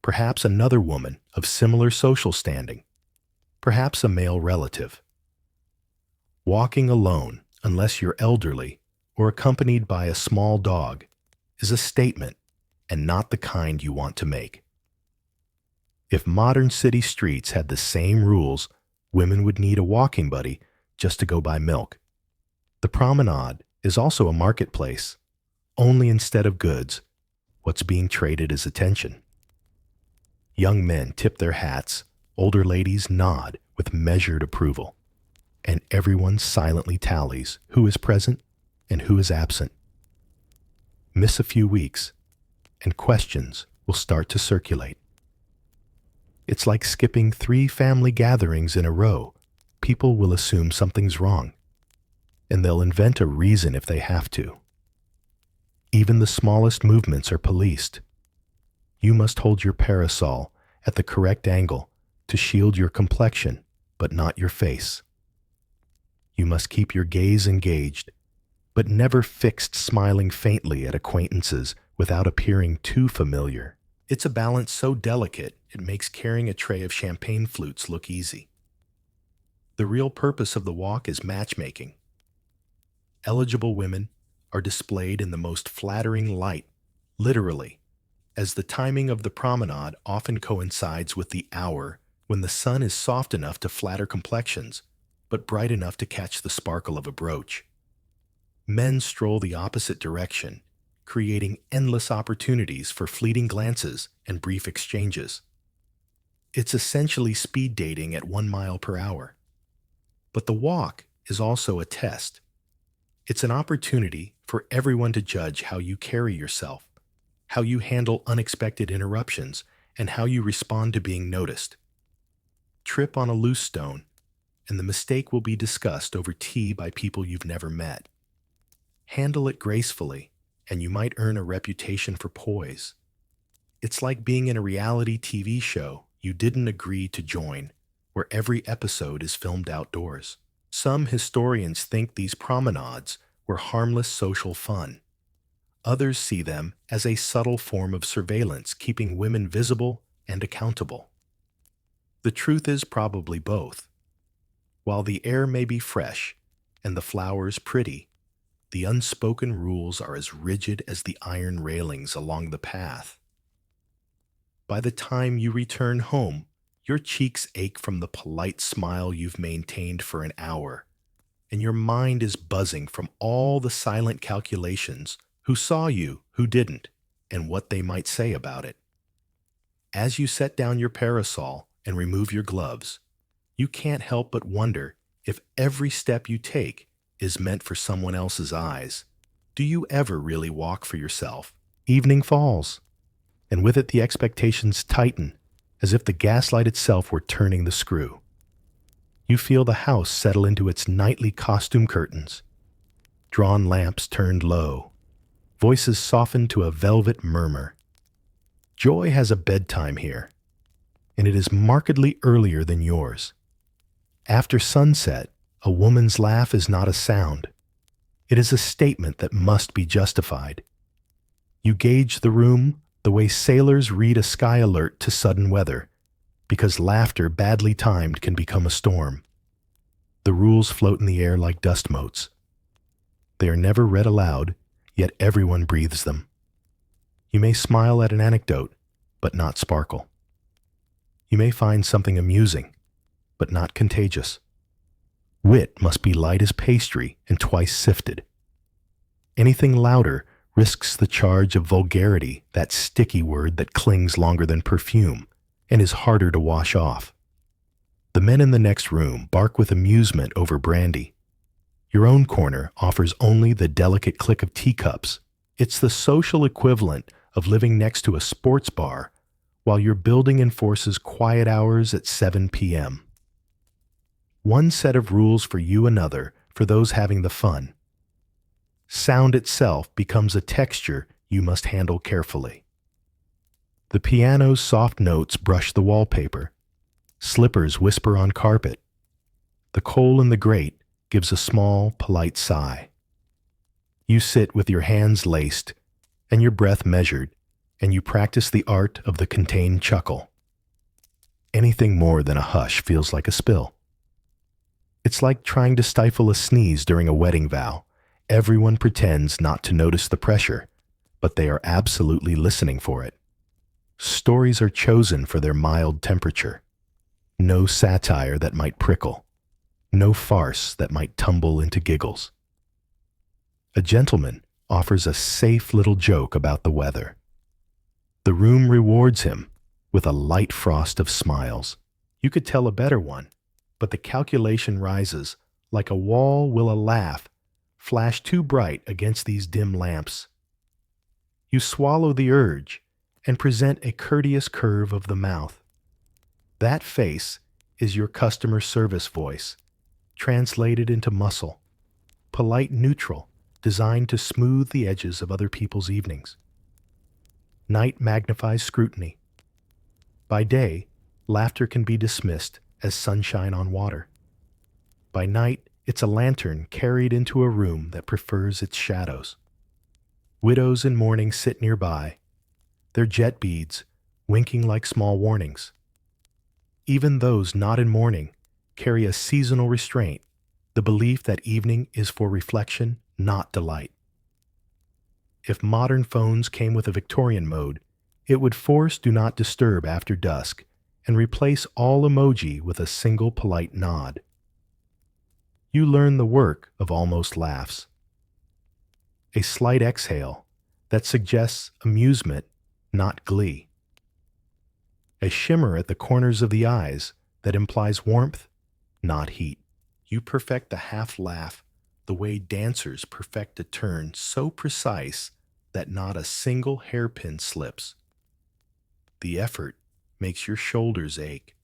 perhaps another woman of similar social standing, perhaps a male relative. Walking alone, unless you're elderly or accompanied by a small dog, is a statement and not the kind you want to make. If modern city streets had the same rules, women would need a walking buddy just to go buy milk. The promenade is also a marketplace, only instead of goods, what's being traded is attention. Young men tip their hats, older ladies nod with measured approval, and everyone silently tallies who is present and who is absent. Miss a few weeks, and questions will start to circulate. It's like skipping 3 family gatherings in a row. People will assume something's wrong, and they'll invent a reason if they have to. Even the smallest movements are policed. You must hold your parasol at the correct angle to shield your complexion, but not your face. You must keep your gaze engaged, but never fixed smiling faintly at acquaintances without appearing too familiar. It's a balance so delicate it makes carrying a tray of champagne flutes look easy. The real purpose of the walk is matchmaking. Eligible women are displayed in the most flattering light, literally, as the timing of the promenade often coincides with the hour when the sun is soft enough to flatter complexions, but bright enough to catch the sparkle of a brooch. Men stroll the opposite direction, creating endless opportunities for fleeting glances and brief exchanges. It's essentially speed dating at 1 mile per hour. But the walk is also a test. It's an opportunity for everyone to judge how you carry yourself, how you handle unexpected interruptions, and how you respond to being noticed. Trip on a loose stone, and the mistake will be discussed over tea by people you've never met. Handle it gracefully, and you might earn a reputation for poise. It's like being in a reality TV show you didn't agree to join, where every episode is filmed outdoors. Some historians think these promenades were harmless social fun. Others see them as a subtle form of surveillance, keeping women visible and accountable. The truth is probably both. While the air may be fresh and the flowers pretty, the unspoken rules are as rigid as the iron railings along the path. By the time you return home, your cheeks ache from the polite smile you've maintained for an hour, and your mind is buzzing from all the silent calculations: who saw you, who didn't, and what they might say about it. As you set down your parasol and remove your gloves, you can't help but wonder if every step you take is meant for someone else's eyes. Do you ever really walk for yourself? Evening falls, and with it the expectations tighten, as if the gaslight itself were turning the screw. You feel the house settle into its nightly costume curtains. Drawn lamps turned low, voices softened to a velvet murmur. Joy has a bedtime here, and it is markedly earlier than yours. After sunset, a woman's laugh is not a sound. It is a statement that must be justified. You gauge the room the way sailors read a sky alert to sudden weather, because laughter badly timed can become a storm. The rules float in the air like dust motes. They are never read aloud, yet everyone breathes them. You may smile at an anecdote, but not sparkle. You may find something amusing, but not contagious. Wit must be light as pastry and twice sifted. Anything louder risks the charge of vulgarity, that sticky word that clings longer than perfume and is harder to wash off. The men in the next room bark with amusement over brandy. Your own corner offers only the delicate click of teacups. It's the social equivalent of living next to a sports bar while your building enforces quiet hours at 7 p.m. One set of rules for you, another for those having the fun. Sound itself becomes a texture you must handle carefully. The piano's soft notes brush the wallpaper. Slippers whisper on carpet. The coal in the grate gives a small, polite sigh. You sit with your hands laced and your breath measured, and you practice the art of the contained chuckle. Anything more than a hush feels like a spill. It's like trying to stifle a sneeze during a wedding vow. Everyone pretends not to notice the pressure, but they are absolutely listening for it. Stories are chosen for their mild temperature. No satire that might prickle. No farce that might tumble into giggles. A gentleman offers a safe little joke about the weather. The room rewards him with a light frost of smiles. You could tell a better one, but the calculation rises like a wall will a laugh flash too bright against these dim lamps. You swallow the urge and present a courteous curve of the mouth. That face is your customer service voice, translated into muscle, polite neutral, designed to smooth the edges of other people's evenings. Night magnifies scrutiny. By day, laughter can be dismissed as sunshine on water. By night, it's a lantern carried into a room that prefers its shadows. Widows in mourning sit nearby, their jet beads winking like small warnings. Even those not in mourning carry a seasonal restraint, the belief that evening is for reflection, not delight. If modern phones came with a Victorian mode, it would force do not disturb after dusk and replace all emoji with a single polite nod. You learn the work of almost laughs. A slight exhale that suggests amusement, not glee. A shimmer at the corners of the eyes that implies warmth, not heat. You perfect the half laugh the way dancers perfect a turn so precise that not a single hairpin slips. The effort makes your shoulders ache.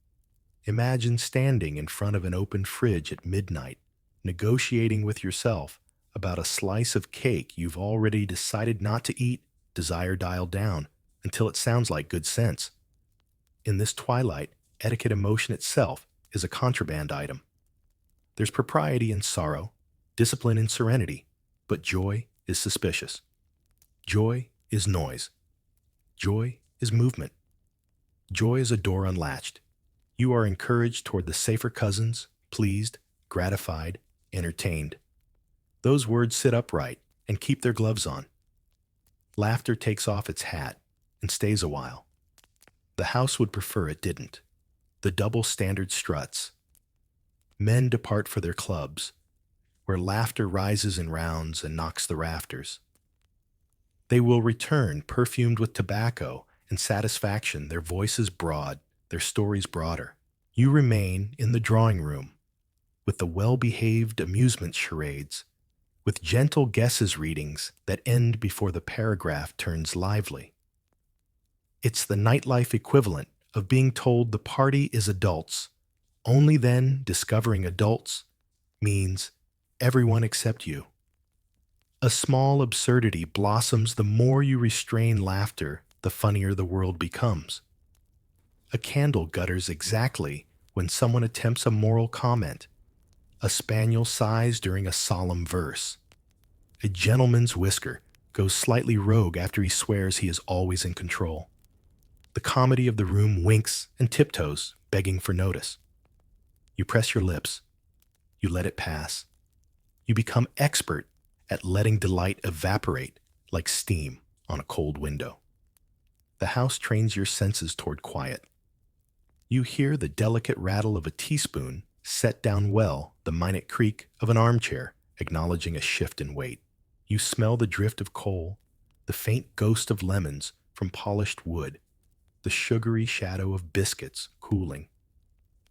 Imagine standing in front of an open fridge at midnight, negotiating with yourself about a slice of cake you've already decided not to eat, desire dialed down, until it sounds like good sense. In this twilight, etiquette emotion itself is a contraband item. There's propriety in sorrow, discipline in serenity, but joy is suspicious. Joy is noise. Joy is movement. Joy is a door unlatched. You are encouraged toward the safer cousins, pleased, gratified, entertained. Those words sit upright and keep their gloves on. Laughter takes off its hat and stays a while. The house would prefer it didn't. The double standard struts. Men depart for their clubs, where laughter rises in rounds and knocks the rafters. They will return perfumed with tobacco and satisfaction, their voices broad, their stories broader. You remain in the drawing room, with the well-behaved amusement charades, with gentle guesses readings that end before the paragraph turns lively. It's the nightlife equivalent of being told the party is adults. Only then discovering adults means everyone except you. A small absurdity blossoms the more you restrain laughter, the funnier the world becomes. A candle gutters exactly when someone attempts a moral comment. A spaniel sighs during a solemn verse. A gentleman's whisker goes slightly rogue after he swears he is always in control. The comedy of the room winks and tiptoes, begging for notice. You press your lips. You let it pass. You become expert at letting delight evaporate like steam on a cold window. The house trains your senses toward quiet. You hear the delicate rattle of a teaspoon set down well, the minute creak of an armchair, acknowledging a shift in weight. You smell the drift of coal, the faint ghost of lemons from polished wood, the sugary shadow of biscuits cooling.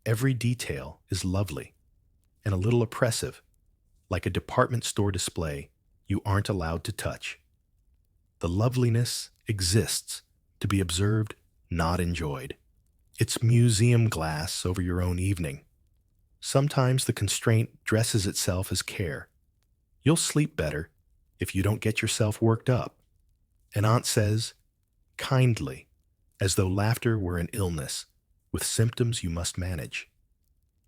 Every detail is lovely and a little oppressive, like a department store display you aren't allowed to touch. The loveliness exists to be observed, not enjoyed. It's museum glass over your own evening. Sometimes the constraint dresses itself as care. You'll sleep better if you don't get yourself worked up. An aunt says, kindly, as though laughter were an illness, with symptoms you must manage.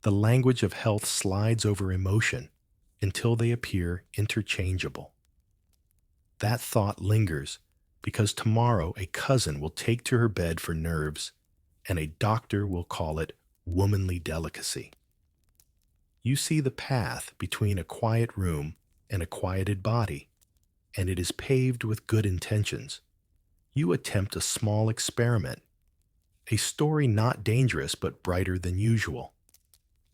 The language of health slides over emotion until they appear interchangeable. That thought lingers because tomorrow a cousin will take to her bed for nerves, and a doctor will call it womanly delicacy. You see the path between a quiet room and a quieted body, and it is paved with good intentions. You attempt a small experiment, a story not dangerous but brighter than usual,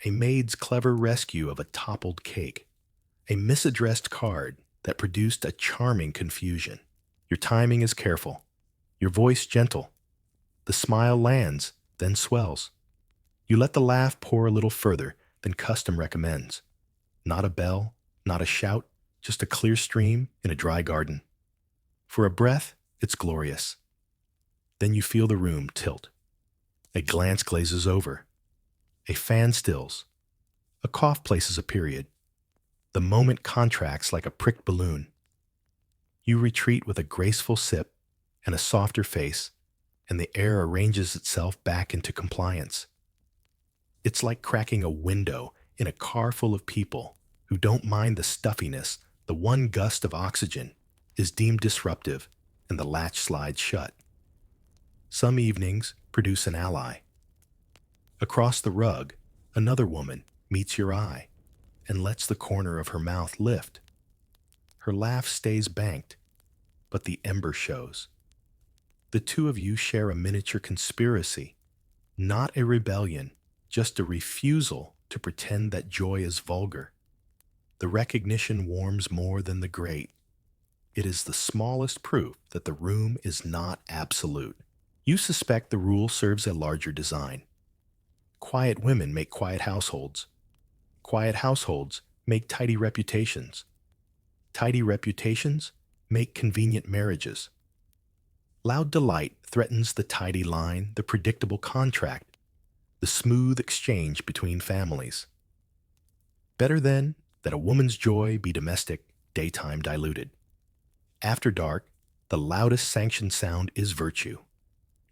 a maid's clever rescue of a toppled cake, a misaddressed card that produced a charming confusion. Your timing is careful, your voice gentle. The smile lands, then swells. You let the laugh pour a little further than custom recommends. Not a bell, not a shout, just a clear stream in a dry garden. For a breath, it's glorious. Then you feel the room tilt. A glance glazes over. A fan stills. A cough places a period. The moment contracts like a pricked balloon. You retreat with a graceful sip and a softer face, and the air arranges itself back into compliance. It's like cracking a window in a car full of people who don't mind the stuffiness. The one gust of oxygen is deemed disruptive, and the latch slides shut. Some evenings produce an ally. Across the rug, another woman meets your eye and lets the corner of her mouth lift. Her laugh stays banked, but the ember shows. The two of you share a miniature conspiracy, not a rebellion, just a refusal to pretend that joy is vulgar. The recognition warms more than the grate. It is the smallest proof that the room is not absolute. You suspect the rule serves a larger design. Quiet women make quiet households. Quiet households make tidy reputations. Tidy reputations make convenient marriages. Loud delight threatens the tidy line, the predictable contract, the smooth exchange between families. Better then that a woman's joy be domestic, daytime diluted. After dark, the loudest sanctioned sound is virtue.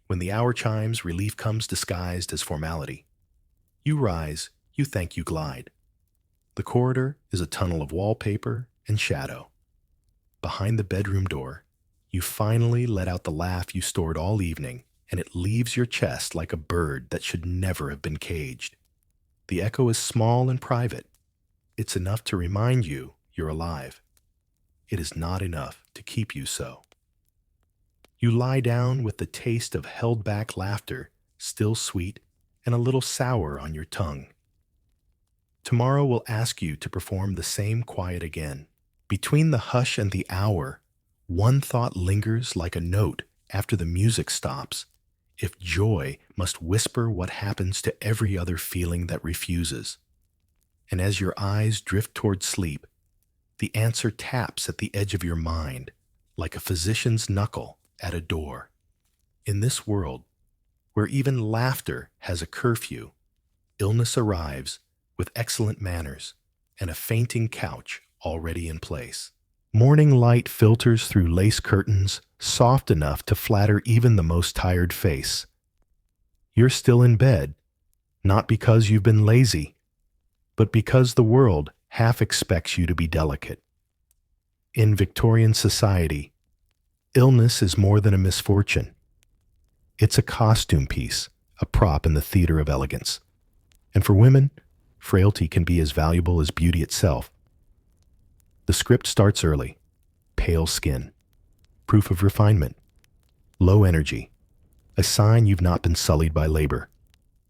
When the hour chimes, relief comes disguised as formality. You rise, you think, you glide. The corridor is a tunnel of wallpaper and shadow. Behind the bedroom door, you finally let out the laugh you stored all evening, and it leaves your chest like a bird that should never have been caged. The echo is small and private. It's enough to remind you you're alive. It is not enough to keep you so. You lie down with the taste of held-back laughter still sweet and a little sour on your tongue. Tomorrow will ask you to perform the same quiet again. Between the hush and the hour, one thought lingers like a note after the music stops. If joy must whisper what happens to every other feeling that refuses. And as your eyes drift toward sleep, the answer taps at the edge of your mind like a physician's knuckle at a door. In this world, where even laughter has a curfew, illness arrives with excellent manners and a fainting couch already in place. Morning light filters through lace curtains, soft enough to flatter even the most tired face. You're still in bed, not because you've been lazy, but because the world half expects you to be delicate. In Victorian society, illness is more than a misfortune. It's a costume piece, a prop in the theater of elegance. And for women, frailty can be as valuable as beauty itself. The script starts early. Pale skin. Proof of refinement. Low energy. A sign you've not been sullied by labor.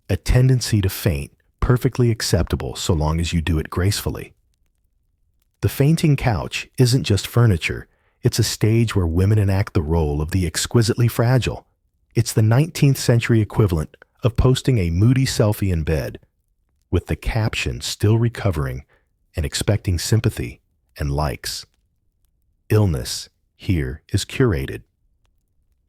a tendency to faint, perfectly acceptable so long as you do it gracefully. The fainting couch isn't just furniture, it's a stage where women enact the role of the exquisitely fragile. It's the 19th century equivalent of posting a moody selfie in bed, with the caption still recovering and expecting sympathy and likes. Illness here is curated.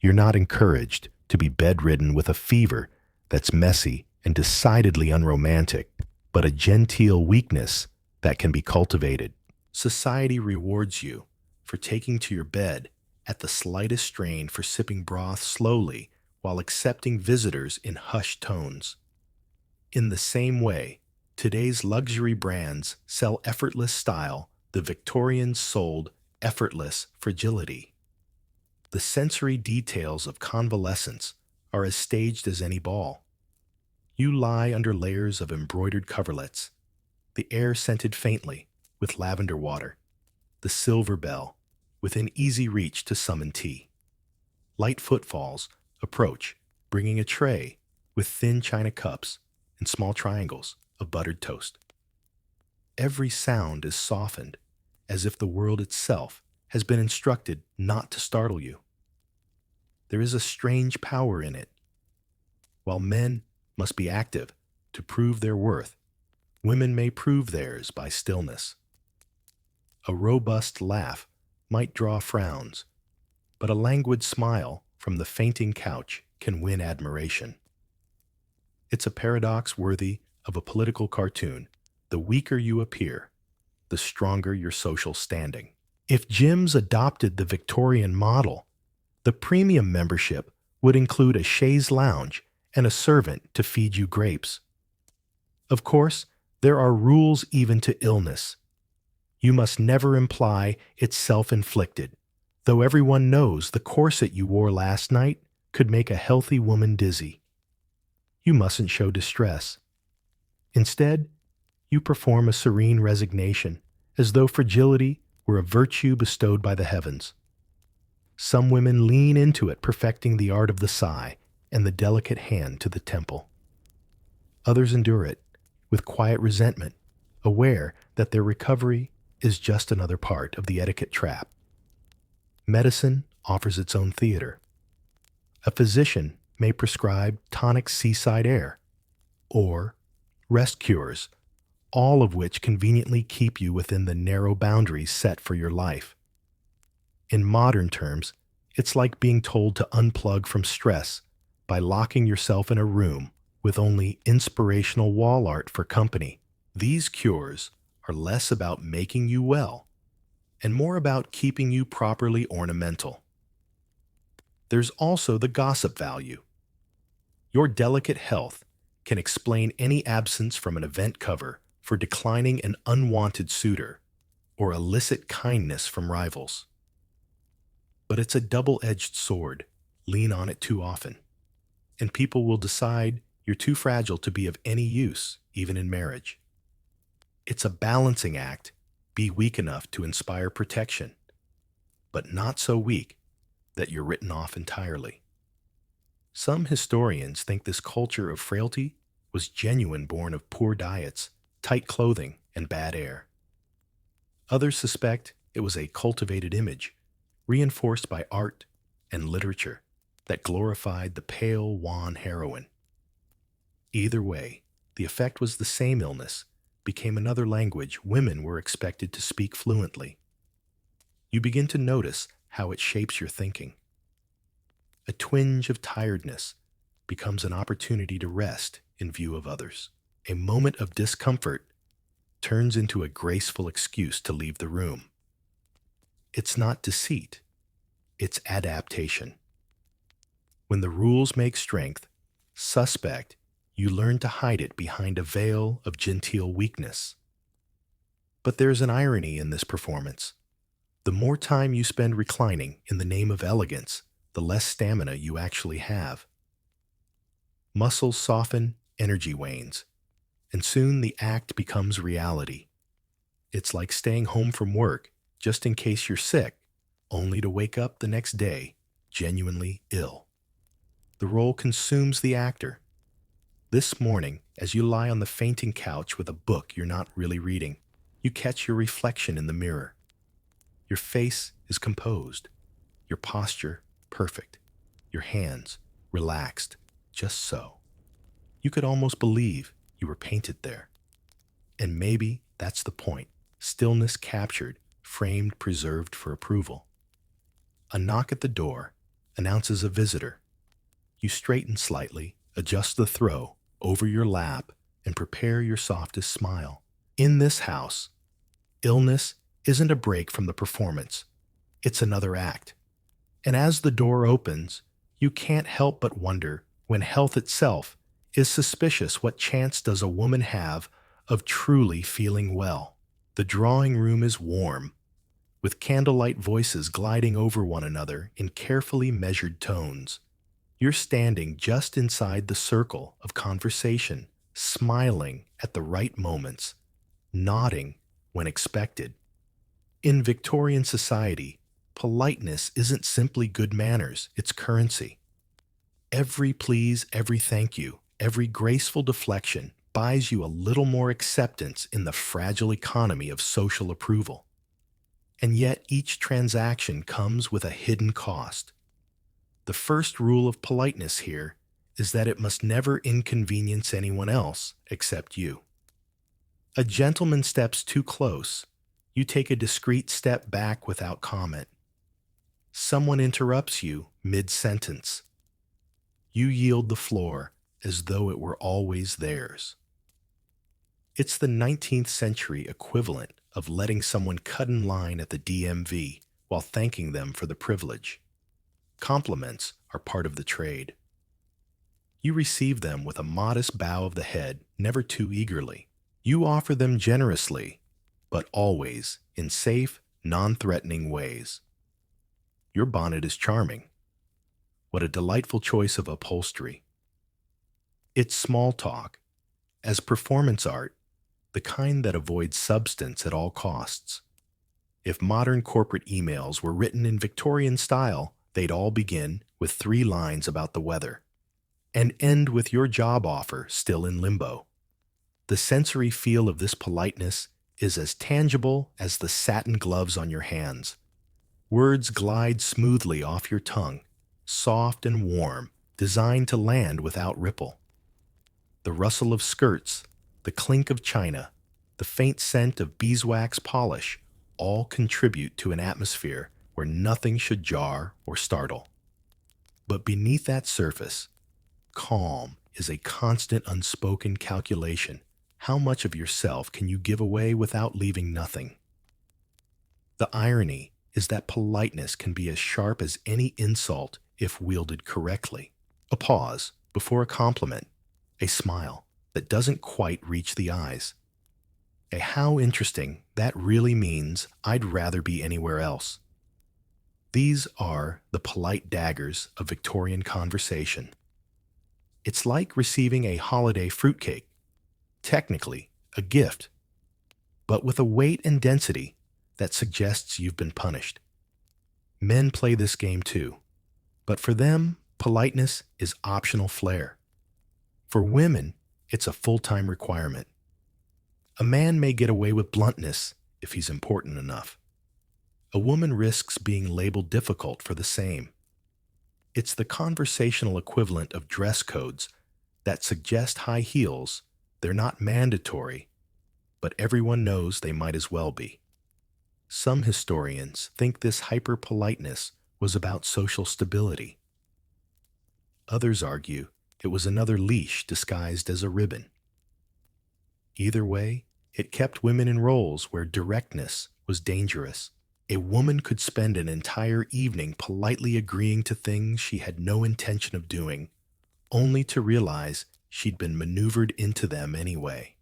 You're not encouraged to be bedridden with a fever that's messy and decidedly unromantic, but a genteel weakness that can be cultivated. Society rewards you for taking to your bed at the slightest strain, for sipping broth slowly while accepting visitors in hushed tones. In the same way, today's luxury brands sell effortless style. The Victorians sold effortless fragility. The sensory details of convalescence are as staged as any ball. You lie under layers of embroidered coverlets, the air scented faintly with lavender water, the silver bell within easy reach to summon tea. Light footfalls approach, bringing a tray with thin china cups and small triangles of buttered toast. Every sound is softened, as if the world itself has been instructed not to startle you. There is a strange power in it. While men must be active to prove their worth, women may prove theirs by stillness. A robust laugh might draw frowns, but a languid smile from the fainting couch can win admiration. It's a paradox worthy of a political cartoon. The weaker you appear, the stronger your social standing. If gyms adopted the Victorian model, the premium membership would include a chaise lounge and a servant to feed you grapes. Of course, there are rules even to illness. You must never imply it's self-inflicted, though everyone knows the corset you wore last night could make a healthy woman dizzy. You mustn't show distress. Instead, you perform a serene resignation, as though fragility were a virtue bestowed by the heavens. Some women lean into it, perfecting the art of the sigh and the delicate hand to the temple. Others endure it with quiet resentment, aware that their recovery is just another part of the etiquette trap. Medicine offers its own theater. A physician may prescribe tonic seaside air or rest cures, all of which conveniently keep you within the narrow boundaries set for your life. In modern terms, it's like being told to unplug from stress by locking yourself in a room with only inspirational wall art for company. These cures are less about making you well and more about keeping you properly ornamental. There's also the gossip value. Your delicate health can explain any absence from an event cover for declining an unwanted suitor or illicit kindness from rivals. But it's a double-edged sword. Lean on it too often, and people will decide you're too fragile to be of any use, even in marriage. It's a balancing act. Be weak enough to inspire protection, but not so weak that you're written off entirely. Some historians think this culture of frailty was genuine, born of poor diets, tight clothing, and bad air. Others suspect it was a cultivated image, reinforced by art and literature that glorified the pale, wan heroine. Either way, the effect was the same. Illness became another language women were expected to speak fluently. You begin to notice how it shapes your thinking. A twinge of tiredness becomes an opportunity to rest in view of others. A moment of discomfort turns into a graceful excuse to leave the room. It's not deceit, it's adaptation. When the rules make strength suspect, you learn to hide it behind a veil of genteel weakness. But there's an irony in this performance. The more time you spend reclining in the name of elegance, the less stamina you actually have. Muscles soften, energy wanes, and soon the act becomes reality. It's like staying home from work just in case you're sick, only to wake up the next day genuinely ill. The role consumes the actor. This morning, as you lie on the fainting couch with a book you're not really reading, you catch your reflection in the mirror. Your face is composed, your posture perfect, your hands relaxed, just so. You could almost believe you were painted there. And maybe that's the point. Stillness captured, framed, preserved for approval. A knock at the door announces a visitor. You straighten slightly, adjust the throw over your lap, and prepare your softest smile. In this house, illness isn't a break from the performance. It's another act. And as the door opens, you can't help but wonder, when health itself is suspicious, what chance does a woman have of truly feeling well? The drawing room is warm, with candlelight voices gliding over one another in carefully measured tones. You're standing just inside the circle of conversation, smiling at the right moments, nodding when expected. In Victorian society, politeness isn't simply good manners, it's currency. Every please, every thank you, every graceful deflection buys you a little more acceptance in the fragile economy of social approval. And yet each transaction comes with a hidden cost. The first rule of politeness here is that it must never inconvenience anyone else except you. A gentleman steps too close. You take a discreet step back without comment. Someone interrupts you mid-sentence. You yield the floor as though it were always theirs. It's the 19th century equivalent of letting someone cut in line at the DMV while thanking them for the privilege. Compliments are part of the trade. You receive them with a modest bow of the head, never too eagerly. You offer them generously, but always in safe, non-threatening ways. Your bonnet is charming. What a delightful choice of upholstery. It's small talk, as performance art, the kind that avoids substance at all costs. If modern corporate emails were written in Victorian style, they'd all begin with 3 lines about the weather and end with your job offer still in limbo. The sensory feel of this politeness is as tangible as the satin gloves on your hands. Words glide smoothly off your tongue, soft and warm, designed to land without ripple. The rustle of skirts, the clink of china, the faint scent of beeswax polish all contribute to an atmosphere where nothing should jar or startle. But beneath that surface, calm is a constant unspoken calculation. How much of yourself can you give away without leaving nothing? The irony is that politeness can be as sharp as any insult if wielded correctly. A pause before a compliment, a smile that doesn't quite reach the eyes. A how interesting, that really means I'd rather be anywhere else. These are the polite daggers of Victorian conversation. It's like receiving a holiday fruitcake, technically a gift, but with a weight and density that suggests you've been punished. Men play this game too, but for them, politeness is optional flair. For women, it's a full-time requirement. A man may get away with bluntness if he's important enough. A woman risks being labeled difficult for the same. It's the conversational equivalent of dress codes that suggest high heels. They're not mandatory, but everyone knows they might as well be. Some historians think this hyper-politeness was about social stability. Others argue it was another leash disguised as a ribbon. Either way, it kept women in roles where directness was dangerous. A woman could spend an entire evening politely agreeing to things she had no intention of doing, only to realize she'd been maneuvered into them anyway.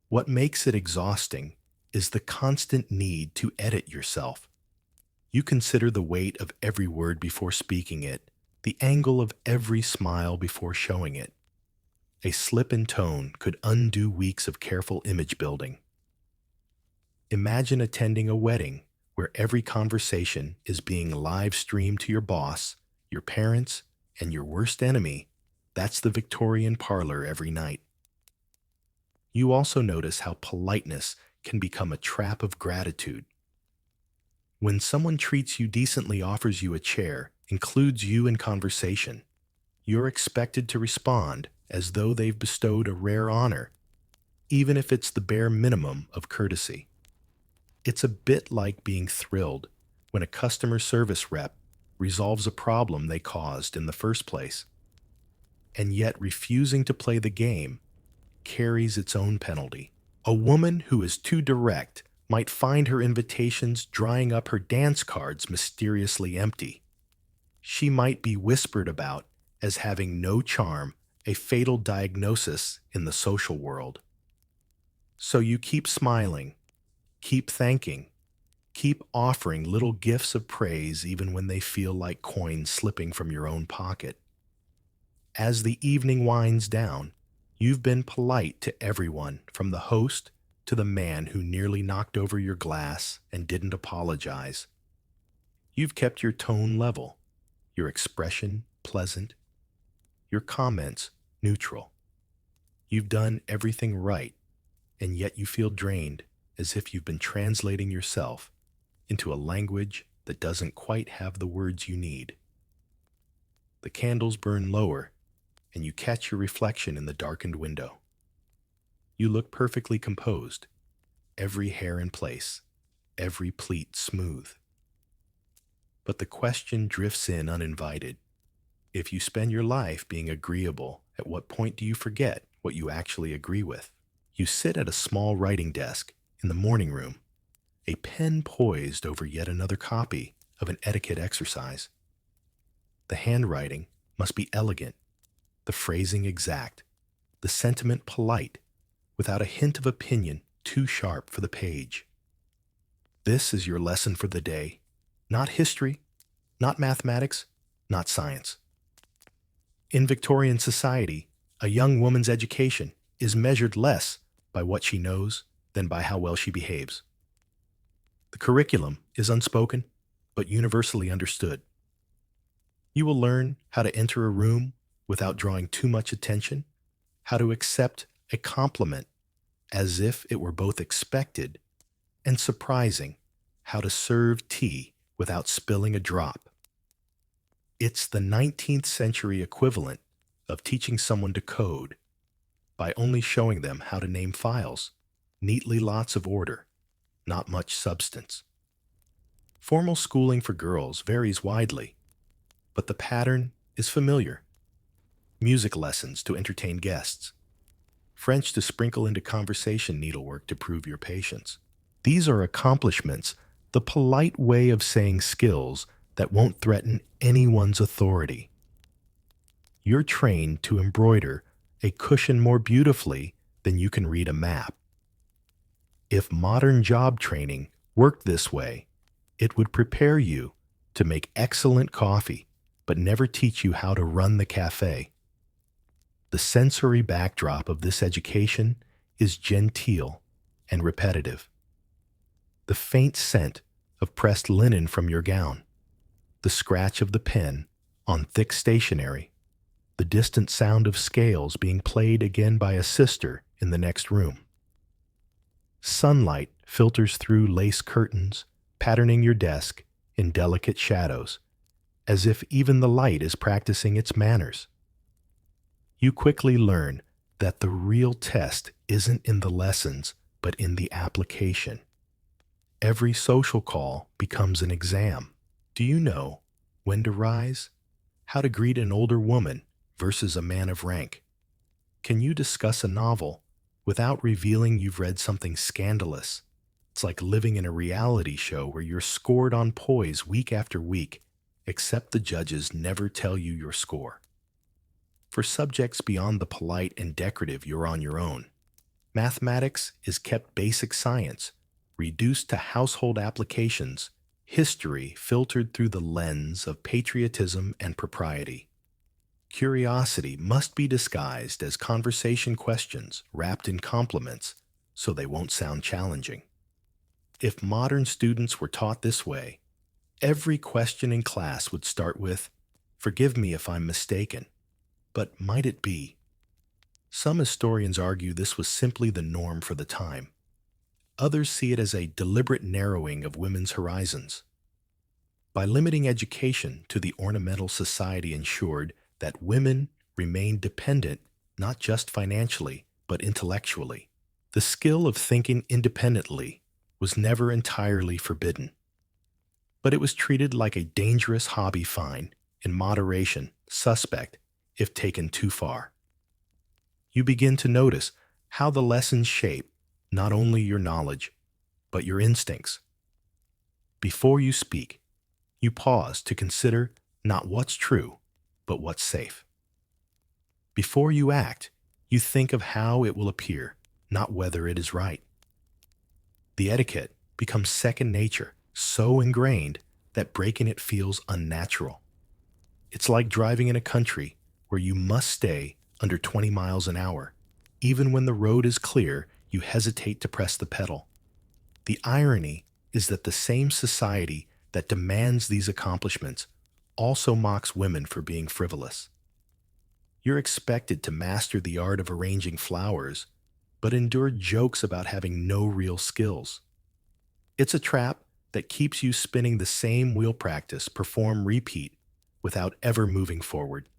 What makes it exhausting is the constant need to edit yourself. You consider the weight of every word before speaking it, the angle of every smile before showing it. A slip in tone could undo weeks of careful image building. Imagine attending a wedding where every conversation is being live streamed to your boss, your parents, and your worst enemy, That's the Victorian parlor every night. You also notice how politeness can become a trap of gratitude. When someone treats you decently, offers you a chair, includes you in conversation, you're expected to respond as though they've bestowed a rare honor, even if it's the bare minimum of courtesy. It's a bit like being thrilled when a customer service rep resolves a problem they caused in the first place, and yet refusing to play the game carries its own penalty. A woman who is too direct might find her invitations drying up, her dance cards mysteriously empty. She might be whispered about as having no charm, a fatal diagnosis in the social world. So you keep smiling, keep thanking, keep offering little gifts of praise even when they feel like coins slipping from your own pocket. As the evening winds down, you've been polite to everyone, from the host to the man who nearly knocked over your glass and didn't apologize. You've kept your tone level, your expression pleasant, your comments neutral. You've done everything right, and yet you feel drained, as if you've been translating yourself into a language that doesn't quite have the words you need. The candles burn lower, and you catch your reflection in the darkened window. You look perfectly composed, every hair in place, every pleat smooth. But the question drifts in uninvited. If you spend your life being agreeable, at what point do you forget what you actually agree with? You sit at a small writing desk in the morning room, a pen poised over yet another copy of an etiquette exercise. The handwriting must be elegant, the phrasing exact, the sentiment polite, without a hint of opinion too sharp for the page. This is your lesson for the day. Not history, not mathematics, not science. In Victorian society, a young woman's education is measured less by what she knows than by how well she behaves. The curriculum is unspoken, but universally understood. You will learn how to enter a room without drawing too much attention, how to accept a compliment as if it were both expected and surprising, how to serve tea without spilling a drop. It's the 19th century equivalent of teaching someone to code by only showing them how to name files. Neatly, lots of order, not much substance. Formal schooling for girls varies widely, but the pattern is familiar. Music lessons to entertain guests, French to sprinkle into conversation, needlework to prove your patience. These are accomplishments, the polite way of saying skills that won't threaten anyone's authority. You're trained to embroider a cushion more beautifully than you can read a map. If modern job training worked this way, it would prepare you to make excellent coffee, but never teach you how to run the cafe. The sensory backdrop of this education is genteel and repetitive. The faint scent of pressed linen from your gown, the scratch of the pen on thick stationery, the distant sound of scales being played again by a sister in the next room. Sunlight filters through lace curtains, patterning your desk in delicate shadows, as if even the light is practicing its manners. You quickly learn that the real test isn't in the lessons, but in the application. Every social call becomes an exam. Do you know when to rise? How to greet an older woman versus a man of rank? Can you discuss a novel without revealing you've read something scandalous? It's like living in a reality show where you're scored on poise week after week, except the judges never tell you your score. For subjects beyond the polite and decorative, you're on your own. Mathematics is kept basic science, reduced to household applications, history filtered through the lens of patriotism and propriety. Curiosity must be disguised as conversation questions wrapped in compliments so they won't sound challenging. If modern students were taught this way, every question in class would start with, "Forgive me if I'm mistaken." But might it be? Some historians argue this was simply the norm for the time. Others see it as a deliberate narrowing of women's horizons. By limiting education to the ornamental society ensured that women remained dependent not just financially, but intellectually. The skill of thinking independently was never entirely forbidden, but it was treated like a dangerous hobby fine, in moderation, suspect if taken too far. You begin to notice how the lessons shape not only your knowledge, but your instincts. Before you speak, you pause to consider not what's true, but what's safe. Before you act, you think of how it will appear, not whether it is right. The etiquette becomes second nature, so ingrained that breaking it feels unnatural. It's like driving in a country where you must stay under 20 miles an hour. Even when the road is clear, you hesitate to press the pedal. The irony is that the same society that demands these accomplishments also mocks women for being frivolous. You're expected to master the art of arranging flowers, but endure jokes about having no real skills. It's a trap that keeps you spinning the same wheel practice, perform, repeat, without ever moving forward.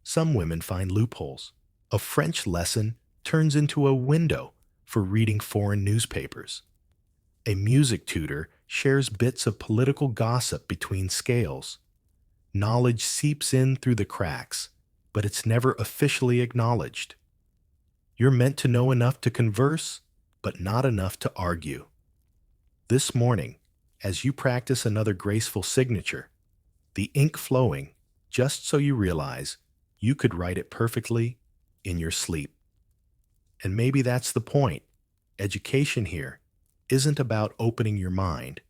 Some women find loopholes. A French lesson turns into a window for reading foreign newspapers. A music tutor shares bits of political gossip between scales. Knowledge seeps in through the cracks, but it's never officially acknowledged. You're meant to know enough to converse, but not enough to argue. This morning, as you practice another graceful signature, the ink flowing, just so you realize you could write it perfectly in your sleep. And maybe that's the point. Education here isn't about opening your mind,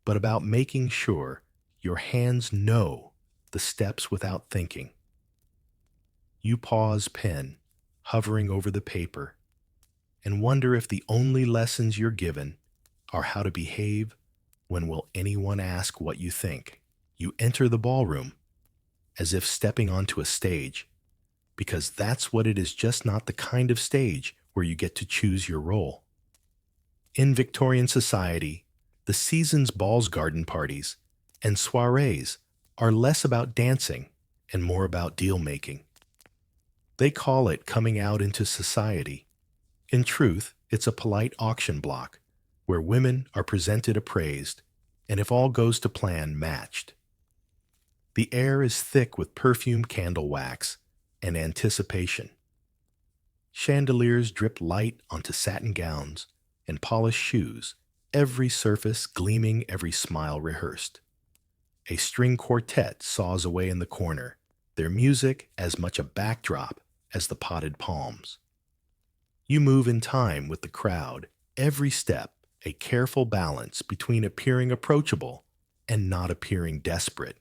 but about making sure your hands know the steps without thinking. You pause pen, hovering over the paper, and wonder if the only lessons you're given are how to behave when will anyone ask what you think. You enter the ballroom as if stepping onto a stage, because that's what it is, just not the kind of stage where you get to choose your role. In Victorian society, the season's balls, garden parties, and soirees are less about dancing and more about deal-making. They call it coming out into society. In truth, it's a polite auction block where women are presented appraised, and if all goes to plan, matched. The air is thick with perfume, candle wax, and anticipation. Chandeliers drip light onto satin gowns and polished shoes, every surface gleaming, every smile rehearsed. A string quartet saws away in the corner, their music as much a backdrop as the potted palms. You move in time with the crowd, every step a careful balance between appearing approachable and not appearing desperate.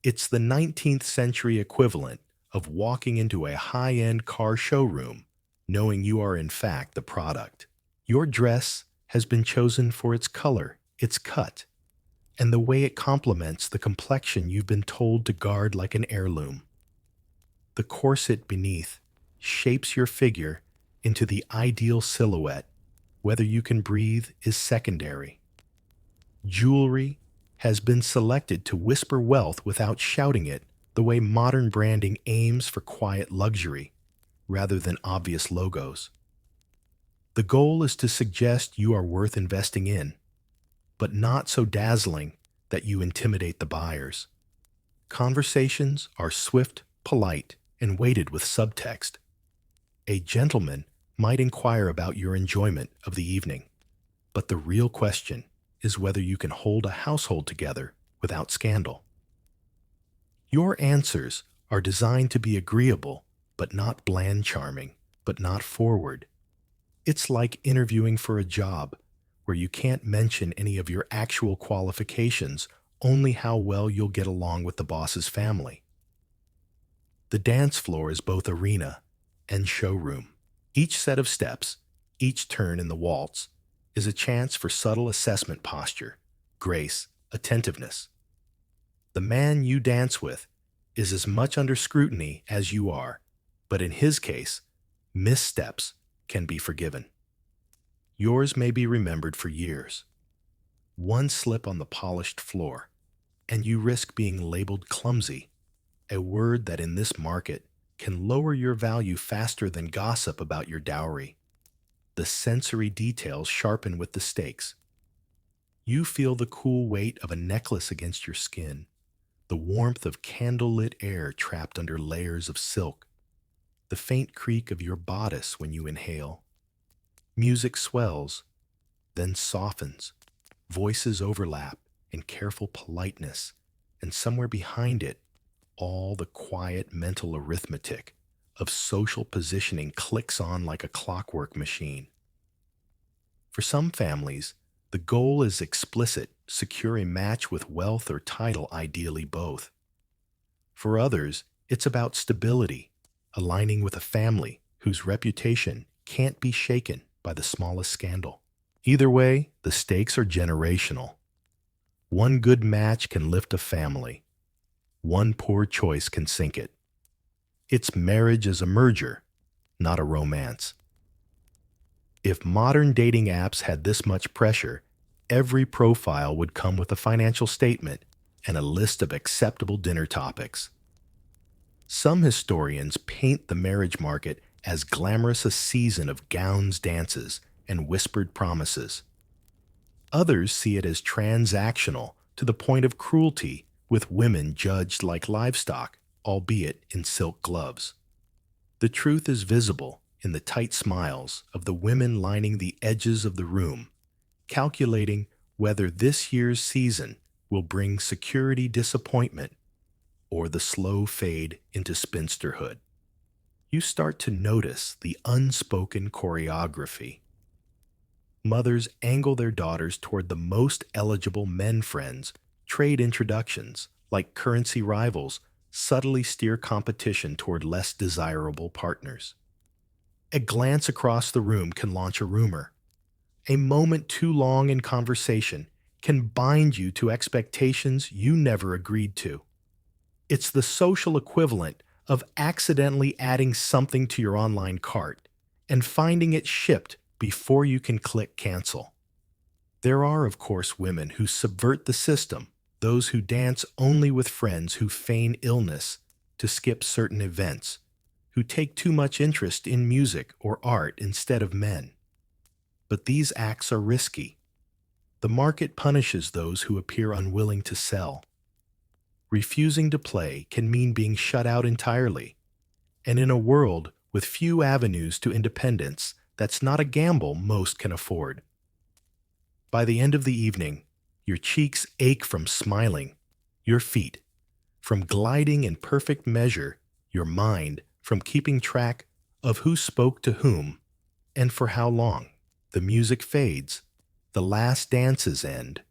It's the 19th century equivalent of walking into a high-end car showroom, knowing you are in fact the product. Your dress has been chosen for its color, its cut, and the way it complements the complexion you've been told to guard like an heirloom. The corset beneath shapes your figure into the ideal silhouette. Whether you can breathe is secondary. Jewelry has been selected to whisper wealth without shouting it, the way modern branding aims for quiet luxury rather than obvious logos. The goal is to suggest you are worth investing in, but not so dazzling that you intimidate the buyers. Conversations are swift, polite, and weighted with subtext. A gentleman might inquire about your enjoyment of the evening, but the real question is whether you can hold a household together without scandal. Your answers are designed to be agreeable, but not bland, charming, but not forward. It's like interviewing for a job where you can't mention any of your actual qualifications, only how well you'll get along with the boss's family. The dance floor is both arena and showroom. Each set of steps, each turn in the waltz, is a chance for subtle assessment, posture, grace, attentiveness. The man you dance with is as much under scrutiny as you are, but in his case, missteps can be forgiven. Yours may be remembered for years. One slip on the polished floor, and you risk being labeled clumsy, a word that in this market can lower your value faster than gossip about your dowry. The sensory details sharpen with the stakes. You feel the cool weight of a necklace against your skin, the warmth of candlelit air trapped under layers of silk, the faint creak of your bodice when you inhale. Music swells, then softens. Voices overlap in careful politeness, and somewhere behind it, all the quiet mental arithmetic of social positioning clicks on like a clockwork machine. For some families, the goal is explicit: secure a match with wealth or title, ideally both. For others, it's about stability, aligning with a family whose reputation can't be shaken by the smallest scandal. Either way, the stakes are generational. One good match can lift a family. One poor choice can sink it. It's marriage as a merger, not a romance. If modern dating apps had this much pressure, every profile would come with a financial statement and a list of acceptable dinner topics. Some historians paint the marriage market as glamorous a season of gowns, dances, and whispered promises. Others see it as transactional to the point of cruelty, with women judged like livestock, albeit in silk gloves. The truth is visible in the tight smiles of the women lining the edges of the room, calculating whether this year's season will bring security disappointment or the slow fade into spinsterhood. You start to notice the unspoken choreography. Mothers angle their daughters toward the most eligible men friends, trade introductions, like currency rivals, subtly steer competition toward less desirable partners. A glance across the room can launch a rumor. A moment too long in conversation can bind you to expectations you never agreed to. It's the social equivalent of accidentally adding something to your online cart and finding it shipped before you can click cancel. There are, of course, women who subvert the system, those who dance only with friends who feign illness to skip certain events, who take too much interest in music or art instead of men. But these acts are risky. The market punishes those who appear unwilling to sell. Refusing to play can mean being shut out entirely. And in a world with few avenues to independence, that's not a gamble most can afford. By the end of the evening, your cheeks ache from smiling, your feet from gliding in perfect measure, your mind from keeping track of who spoke to whom and for how long. The music fades, the last dances end,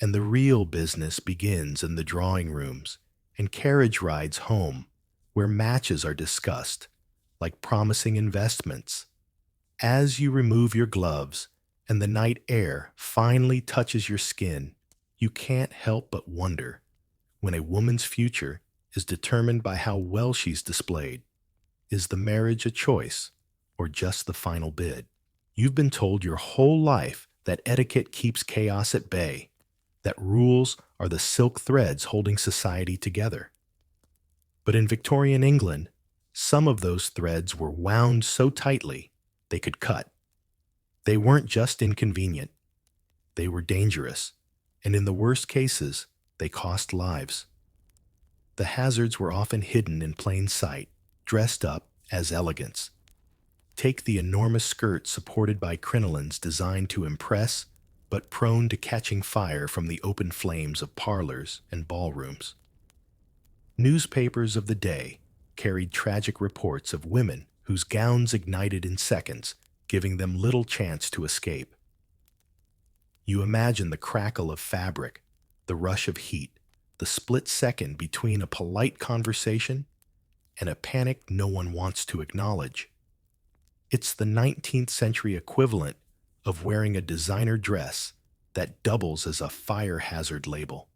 and the real business begins in the drawing rooms and carriage rides home, where matches are discussed, like promising investments. As you remove your gloves and the night air finally touches your skin, you can't help but wonder, when a woman's future is determined by how well she's displayed, is the marriage a choice or just the final bid? You've been told your whole life that etiquette keeps chaos at bay, that rules are the silk threads holding society together. But in Victorian England, some of those threads were wound so tightly they could cut. They weren't just inconvenient, they were dangerous, and in the worst cases, they cost lives. The hazards were often hidden in plain sight, dressed up as elegance. Take the enormous skirt supported by crinolines designed to impress, but prone to catching fire from the open flames of parlors and ballrooms. Newspapers of the day carried tragic reports of women whose gowns ignited in seconds, giving them little chance to escape. You imagine the crackle of fabric, the rush of heat, the split second between a polite conversation and a panic no one wants to acknowledge. It's the 19th century equivalent of wearing a designer dress that doubles as a fire hazard label.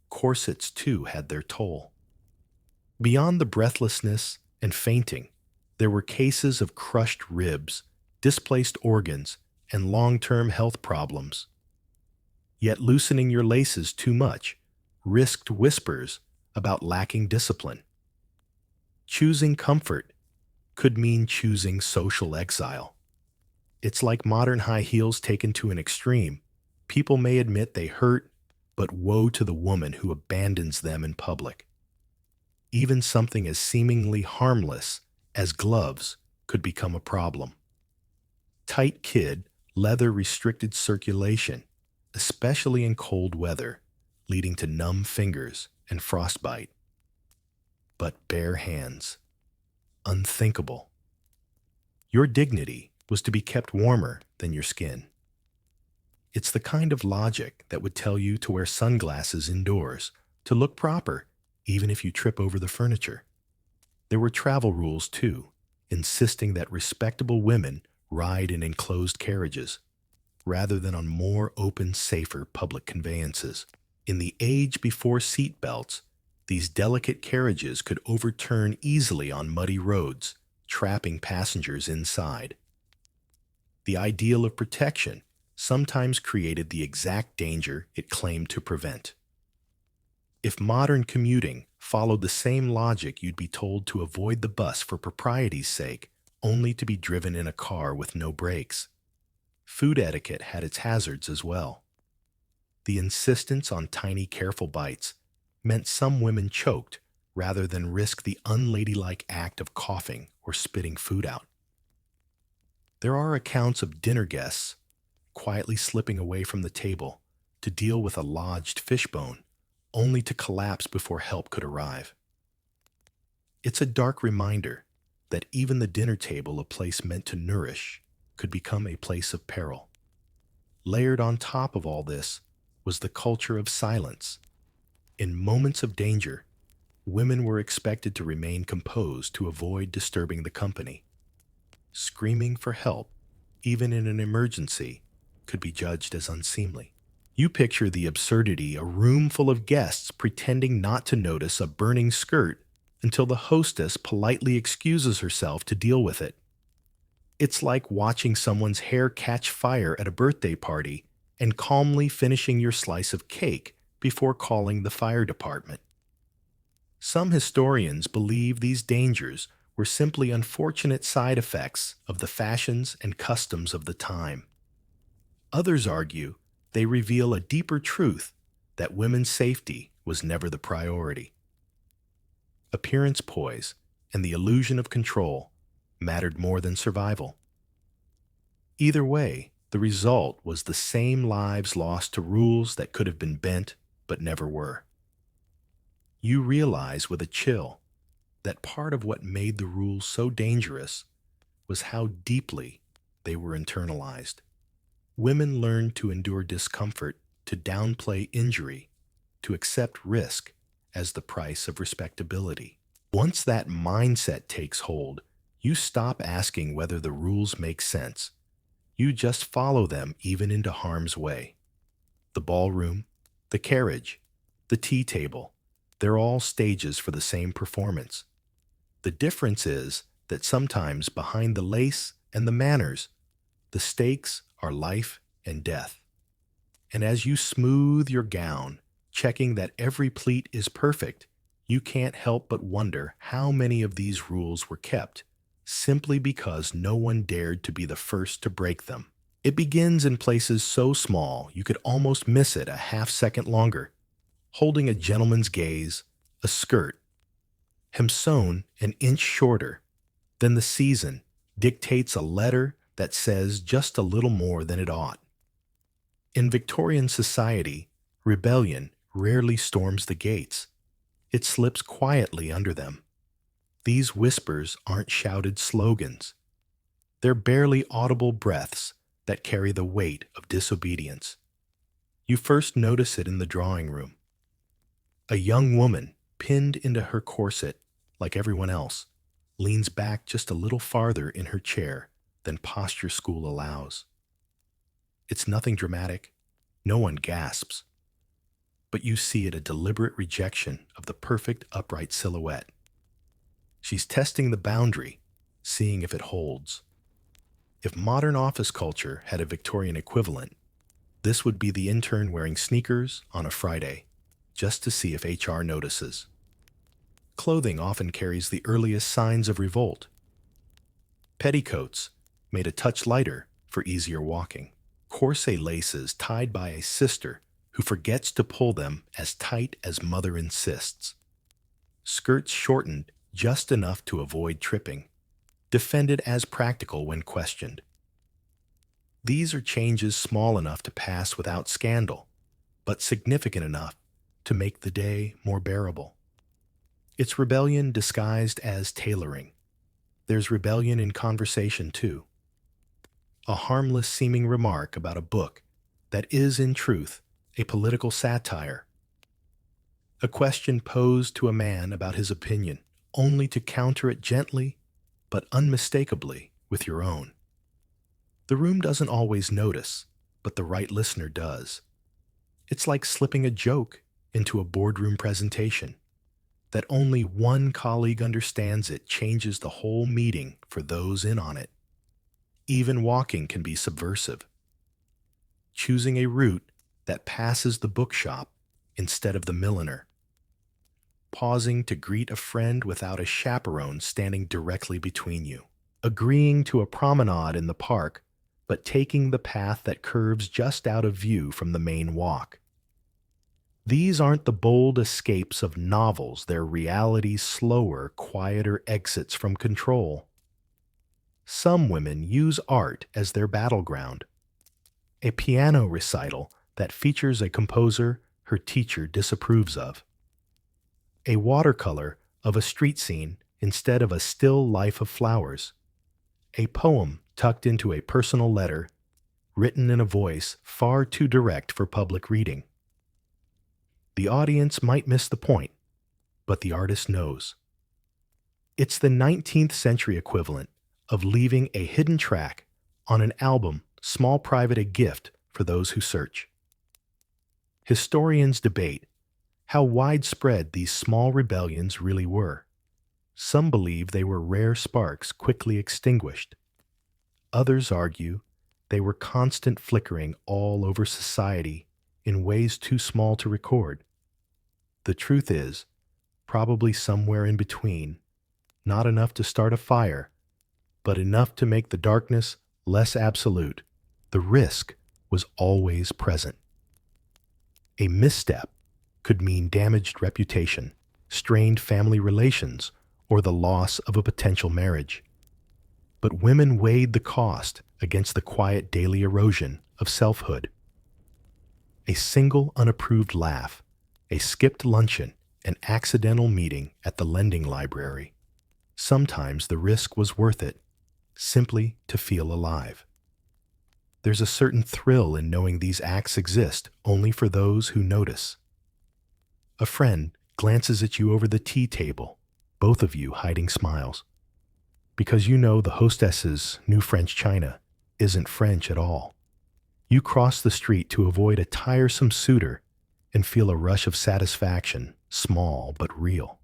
Corsets, too, had their toll. Beyond the breathlessness and fainting, there were cases of crushed ribs, displaced organs, and long-term health problems. Yet loosening your laces too much risked whispers about lacking discipline. Choosing comfort could mean choosing social exile. It's like modern high heels taken to an extreme. People may admit they hurt, but woe to the woman who abandons them in public. Even something as seemingly harmless as gloves could become a problem. Tight kid, leather restricted circulation, especially in cold weather, leading to numb fingers and frostbite. But bare hands. Unthinkable. Your dignity was to be kept warmer than your skin. It's the kind of logic that would tell you to wear sunglasses indoors, to look proper, even if you trip over the furniture. There were travel rules, too, insisting that respectable women ride in enclosed carriages, rather than on more open, safer public conveyances. In the age before seat belts, these delicate carriages could overturn easily on muddy roads, trapping passengers inside. The ideal of protection sometimes created the exact danger it claimed to prevent. If modern commuting followed the same logic, you'd be told to avoid the bus for propriety's sake, only to be driven in a car with no brakes. Food etiquette had its hazards as well. The insistence on tiny, careful bites meant some women choked rather than risk the unladylike act of coughing or spitting food out. There are accounts of dinner guests quietly slipping away from the table to deal with a lodged fishbone, only to collapse before help could arrive. It's a dark reminder that even the dinner table, a place meant to nourish, could become a place of peril. Layered on top of all this was the culture of silence. In moments of danger, women were expected to remain composed to avoid disturbing the company. Screaming for help, even in an emergency, could be judged as unseemly. You picture the absurdity: a room full of guests pretending not to notice a burning skirt until the hostess politely excuses herself to deal with it. It's like watching someone's hair catch fire at a birthday party and calmly finishing your slice of cake before calling the fire department. Some historians believe these dangers were simply unfortunate side effects of the fashions and customs of the time. Others argue they reveal a deeper truth: that women's safety was never the priority. Appearance poise and the illusion of control mattered more than survival. Either way, the result was the same: lives lost to rules that could have been bent but never were. You realize with a chill that part of what made the rules so dangerous was how deeply they were internalized. Women learned to endure discomfort, to downplay injury, to accept risk as the price of respectability. Once that mindset takes hold, you stop asking whether the rules make sense. You just follow them, even into harm's way. The ballroom, the carriage, the tea table, they're all stages for the same performance. The difference is that sometimes behind the lace and the manners, the stakes are life and death. And as you smooth your gown, checking that every pleat is perfect, you can't help but wonder how many of these rules were kept simply because no one dared to be the first to break them. It begins in places so small you could almost miss it a half-second longer. Holding a gentleman's gaze, a skirt, hem sewn an inch shorter than the season, dictates a letter that says just a little more than it ought. In Victorian society, rebellion rarely storms the gates. It slips quietly under them. These whispers aren't shouted slogans. They're barely audible breaths that carry the weight of disobedience. You first notice it in the drawing room. A young woman, pinned into her corset like everyone else, leans back just a little farther in her chair than posture school allows. It's nothing dramatic. No one gasps. But you see it: a deliberate rejection of the perfect upright silhouette. She's testing the boundary, seeing if it holds. If modern office culture had a Victorian equivalent, this would be the intern wearing sneakers on a Friday, just to see if HR notices. Clothing often carries the earliest signs of revolt. Petticoats, made a touch lighter for easier walking. Corset laces tied by a sister who forgets to pull them as tight as mother insists. Skirts shortened just enough to avoid tripping, defended as practical when questioned. These are changes small enough to pass without scandal, but significant enough to make the day more bearable. It's rebellion disguised as tailoring. There's rebellion in conversation, too. A harmless seeming remark about a book that is, in truth, a political satire. A question posed to a man about his opinion, only to counter it gently but unmistakably with your own. The room doesn't always notice, but the right listener does. It's like slipping a joke into a boardroom presentation. That only one colleague understands it changes the whole meeting for those in on it. Even walking can be subversive. Choosing a route that passes the bookshop instead of the milliner. Pausing to greet a friend without a chaperone standing directly between you. Agreeing to a promenade in the park, but taking the path that curves just out of view from the main walk. These aren't the bold escapes of novels, they're reality's slower, quieter exits from control. Some women use art as their battleground. A piano recital that features a composer her teacher disapproves of. A watercolor of a street scene instead of a still life of flowers. A poem tucked into a personal letter, written in a voice far too direct for public reading. The audience might miss the point, but the artist knows. It's the 19th century equivalent of leaving a hidden track on an album, small private a gift for those who search. Historians debate how widespread these small rebellions really were. Some believe they were rare sparks quickly extinguished. Others argue they were constant flickering all over society in ways too small to record. The truth is, probably somewhere in between, not enough to start a fire, but enough to make the darkness less absolute. The risk was always present. A misstep could mean damaged reputation, strained family relations, or the loss of a potential marriage. But women weighed the cost against the quiet daily erosion of selfhood. A single unapproved laugh, a skipped luncheon, an accidental meeting at the lending library. Sometimes the risk was worth it, simply to feel alive. There's a certain thrill in knowing these acts exist only for those who notice. A friend glances at you over the tea table, both of you hiding smiles, because you know the hostess's new French china isn't French at all. You cross the street to avoid a tiresome suitor and feel a rush of satisfaction, small but real.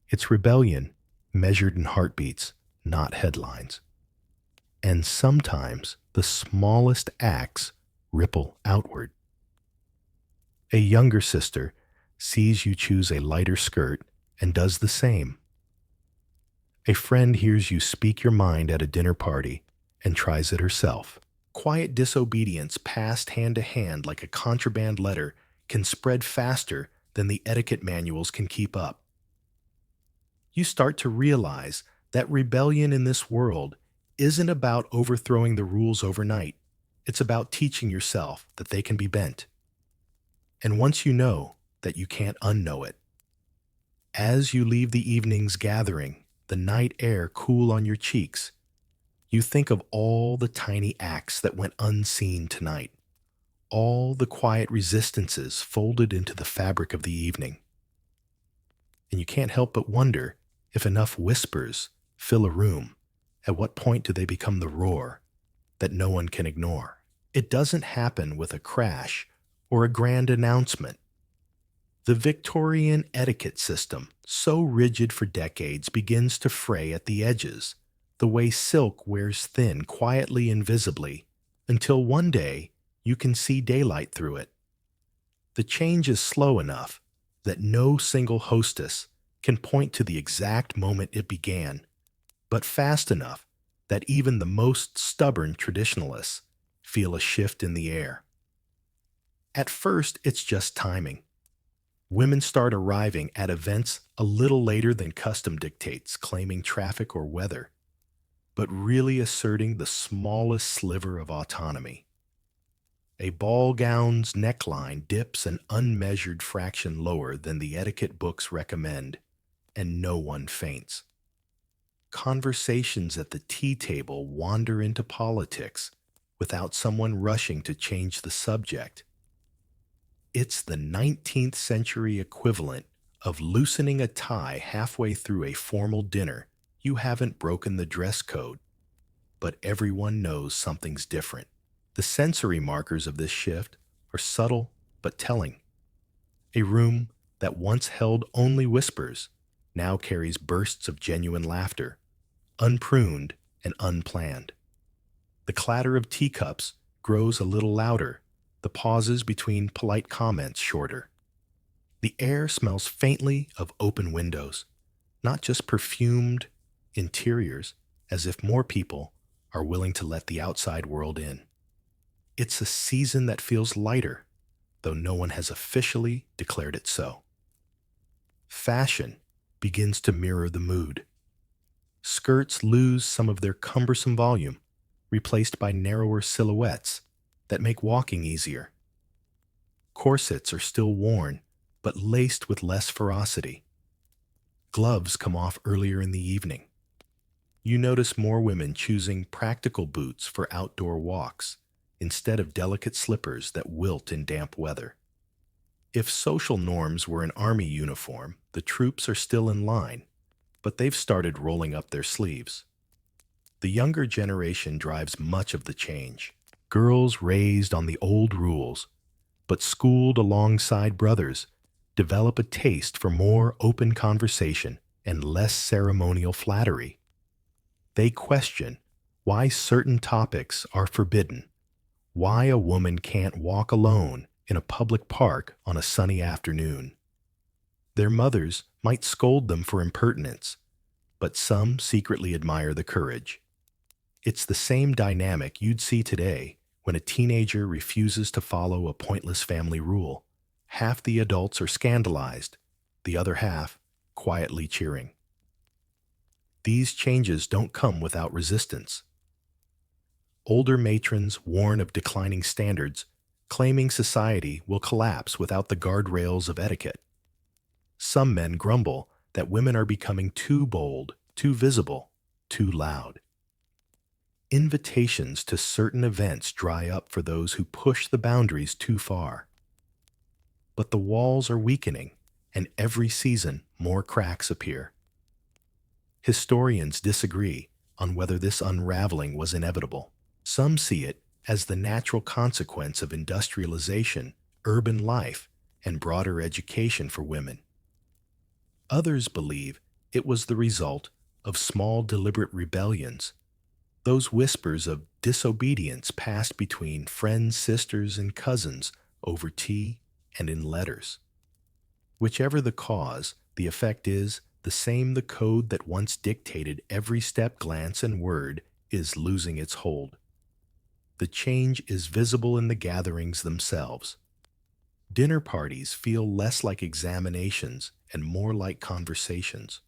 It's rebellion measured in heartbeats, not headlines. And sometimes the smallest acts ripple outward. A younger sister sees you choose a lighter skirt and does the same. A friend hears you speak your mind at a dinner party and tries it herself. Quiet disobedience passed hand to hand like a contraband letter can spread faster than the etiquette manuals can keep up. You start to realize that rebellion in this world isn't about overthrowing the rules overnight. It's about teaching yourself that they can be bent. And once you know that you can't unknow it, as you leave the evening's gathering, the night air cool on your cheeks, you think of all the tiny acts that went unseen tonight, all the quiet resistances folded into the fabric of the evening. And you can't help but wonder if enough whispers fill a room, at what point do they become the roar that no one can ignore? It doesn't happen with a crash or a grand announcement. The Victorian etiquette system, so rigid for decades, begins to fray at the edges, the way silk wears thin quietly and visibly, until one day you can see daylight through it. The change is slow enough that no single hostess can point to the exact moment it began, but fast enough that even the most stubborn traditionalists feel a shift in the air. At first, it's just timing. Women start arriving at events a little later than custom dictates, claiming traffic or weather, but really asserting the smallest sliver of autonomy. A ball gown's neckline dips an unmeasured fraction lower than the etiquette books recommend, and no one faints. Conversations at the tea table wander into politics without someone rushing to change the subject. It's the 19th century equivalent of loosening a tie halfway through a formal dinner. You haven't broken the dress code, but everyone knows something's different. The sensory markers of this shift are subtle but telling. A room that once held only whispers now carries bursts of genuine laughter, unpruned and unplanned. The clatter of teacups grows a little louder, the pauses between polite comments shorter. The air smells faintly of open windows, not just perfumed interiors, as if more people are willing to let the outside world in. It's a season that feels lighter, though no one has officially declared it so. Fashion begins to mirror the mood. Skirts lose some of their cumbersome volume, replaced by narrower silhouettes that make walking easier. Corsets are still worn, but laced with less ferocity. Gloves come off earlier in the evening. You notice more women choosing practical boots for outdoor walks instead of delicate slippers that wilt in damp weather. If social norms were an army uniform, the troops are still in line, but they've started rolling up their sleeves. The younger generation drives much of the change. Girls raised on the old rules, but schooled alongside brothers, develop a taste for more open conversation and less ceremonial flattery. They question why certain topics are forbidden, why a woman can't walk alone in a public park on a sunny afternoon. Their mothers might scold them for impertinence, but some secretly admire the courage. It's the same dynamic you'd see today when a teenager refuses to follow a pointless family rule. Half the adults are scandalized, the other half quietly cheering. These changes don't come without resistance. Older matrons warn of declining standards, claiming society will collapse without the guardrails of etiquette. Some men grumble that women are becoming too bold, too visible, too loud. Invitations to certain events dry up for those who push the boundaries too far. But the walls are weakening, and every season more cracks appear. Historians disagree on whether this unraveling was inevitable. Some see it as the natural consequence of industrialization, urban life, and broader education for women. Others believe it was the result of small deliberate rebellions, those whispers of disobedience passed between friends, sisters, and cousins over tea and in letters. Whichever the cause, the effect is the same. The code that once dictated every step, glance, and word is losing its hold. The change is visible in the gatherings themselves. Dinner parties feel less like examinations and more like conversations.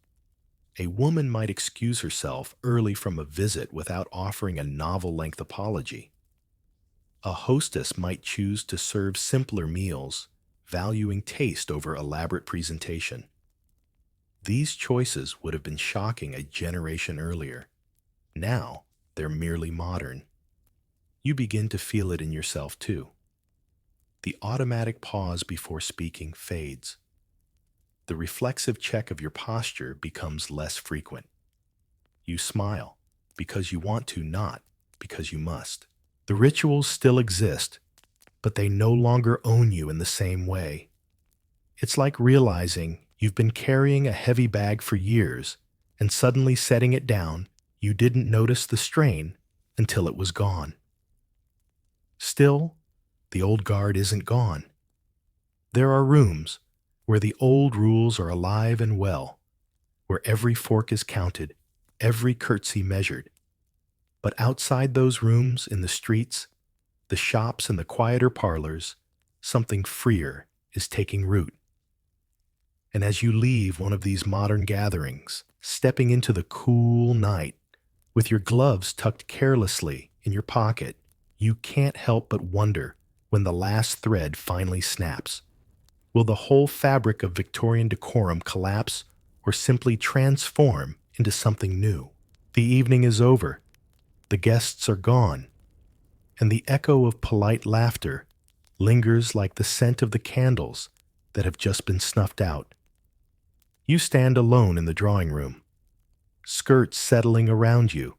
A woman might excuse herself early from a visit without offering a novel-length apology. A hostess might choose to serve simpler meals, valuing taste over elaborate presentation. These choices would have been shocking a generation earlier. Now, they're merely modern. You begin to feel it in yourself too. The automatic pause before speaking fades. The reflexive check of your posture becomes less frequent. You smile because you want to, not because you must. The rituals still exist, but they no longer own you in the same way. It's like realizing you've been carrying a heavy bag for years, and suddenly setting it down, you didn't notice the strain until it was gone. Still, the old guard isn't gone. There are rooms where the old rules are alive and well, where every fork is counted, every curtsy measured. But outside those rooms, in the streets, the shops, and the quieter parlors, something freer is taking root. And as you leave one of these modern gatherings, stepping into the cool night, with your gloves tucked carelessly in your pocket, you can't help but wonder when the last thread finally snaps. Will the whole fabric of Victorian decorum collapse or simply transform into something new? The evening is over, the guests are gone, and the echo of polite laughter lingers like the scent of the candles that have just been snuffed out. You stand alone in the drawing room, skirts settling around you,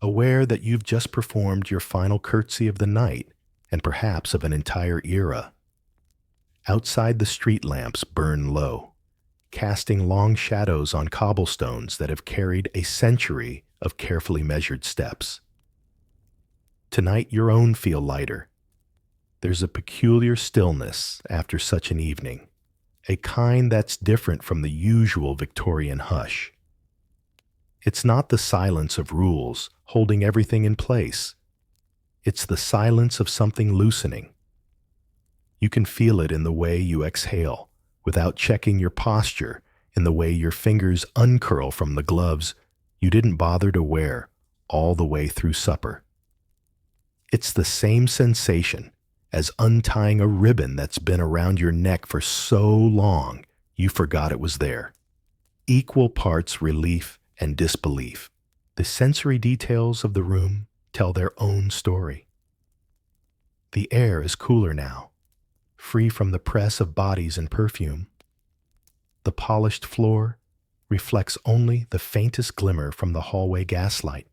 aware that you've just performed your final curtsy of the night and perhaps of an entire era. Outside, the street lamps burn low, casting long shadows on cobblestones that have carried a century of carefully measured steps. Tonight, your own feel lighter. There's a peculiar stillness after such an evening, a kind that's different from the usual Victorian hush. It's not the silence of rules holding everything in place. It's the silence of something loosening. You can feel it in the way you exhale, without checking your posture, in the way your fingers uncurl from the gloves you didn't bother to wear all the way through supper. It's the same sensation as untying a ribbon that's been around your neck for so long you forgot it was there. Equal parts relief and disbelief. The sensory details of the room tell their own story. The air is cooler now, free from the press of bodies and perfume. The polished floor reflects only the faintest glimmer from the hallway gaslight.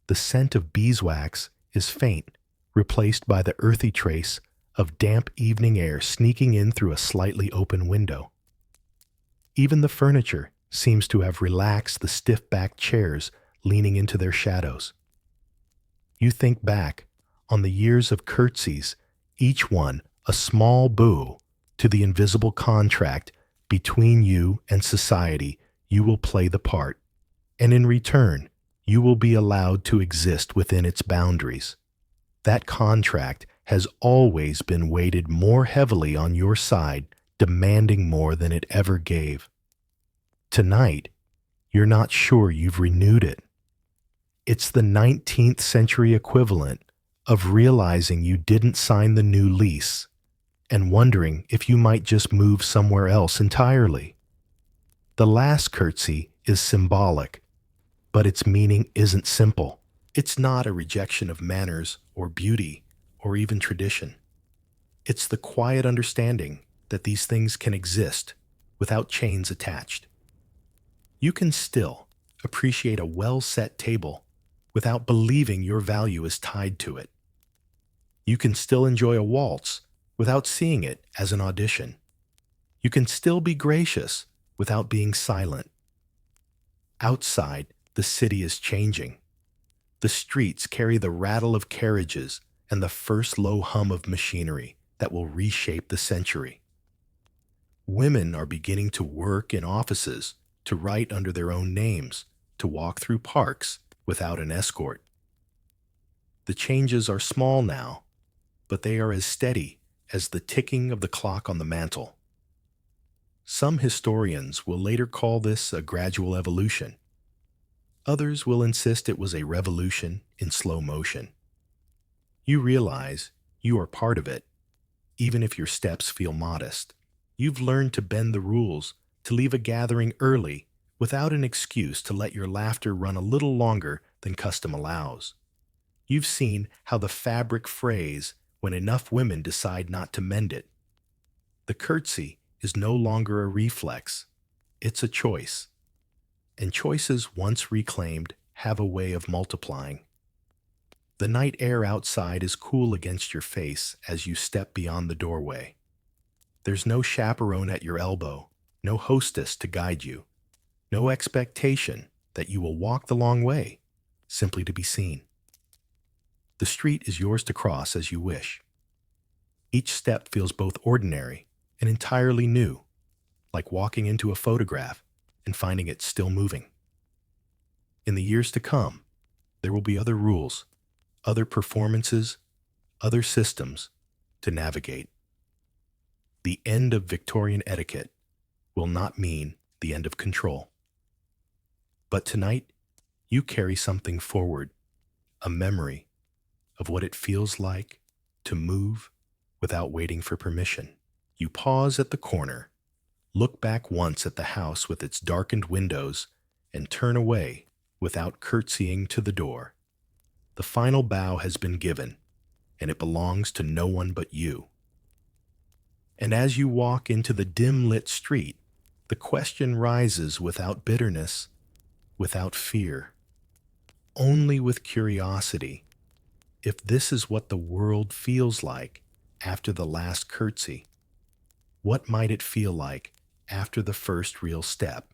The scent of beeswax is faint, replaced by the earthy trace of damp evening air sneaking in through a slightly open window. Even the furniture seems to have relaxed the stiff-backed chairs leaning into their shadows. You think back on the years of curtsies, each one a small boo to the invisible contract between you and society. You will play the part, and in return, you will be allowed to exist within its boundaries. That contract has always been weighted more heavily on your side, demanding more than it ever gave. Tonight, you're not sure you've renewed it. It's the 19th century equivalent of realizing you didn't sign the new lease and wondering if you might just move somewhere else entirely. The last curtsy is symbolic, but its meaning isn't simple. It's not a rejection of manners or beauty or even tradition. It's the quiet understanding that these things can exist without chains attached. You can still appreciate a well-set table without believing your value is tied to it. You can still enjoy a waltz without seeing it as an audition. You can still be gracious without being silent. Outside, the city is changing. The streets carry the rattle of carriages and the first low hum of machinery that will reshape the century. Women are beginning to work in offices, to write under their own names, to walk through parks without an escort. The changes are small now, but they are as steady as the ticking of the clock on the mantle. Some historians will later call this a gradual evolution. Others will insist it was a revolution in slow motion. You realize you are part of it, even if your steps feel modest. You've learned to bend the rules, to leave a gathering early without an excuse, to let your laughter run a little longer than custom allows. You've seen how the fabric frays when enough women decide not to mend it. The curtsy is no longer a reflex, it's a choice. And choices once reclaimed have a way of multiplying. The night air outside is cool against your face as you step beyond the doorway. There's no chaperone at your elbow, no hostess to guide you, no expectation that you will walk the long way, simply to be seen. The street is yours to cross as you wish. Each step feels both ordinary and entirely new, like walking into a photograph and finding it still moving. In the years to come, there will be other rules, other performances, other systems to navigate. The end of Victorian etiquette will not mean the end of control. But tonight, you carry something forward, a memory of what it feels like to move without waiting for permission. You pause at the corner, look back once at the house with its darkened windows, and turn away without curtsying to the door. The final bow has been given, and it belongs to no one but you. And as you walk into the dim-lit street, the question rises without bitterness, without fear, only with curiosity. If this is what the world feels like after the last curtsy, what might it feel like after the first real step?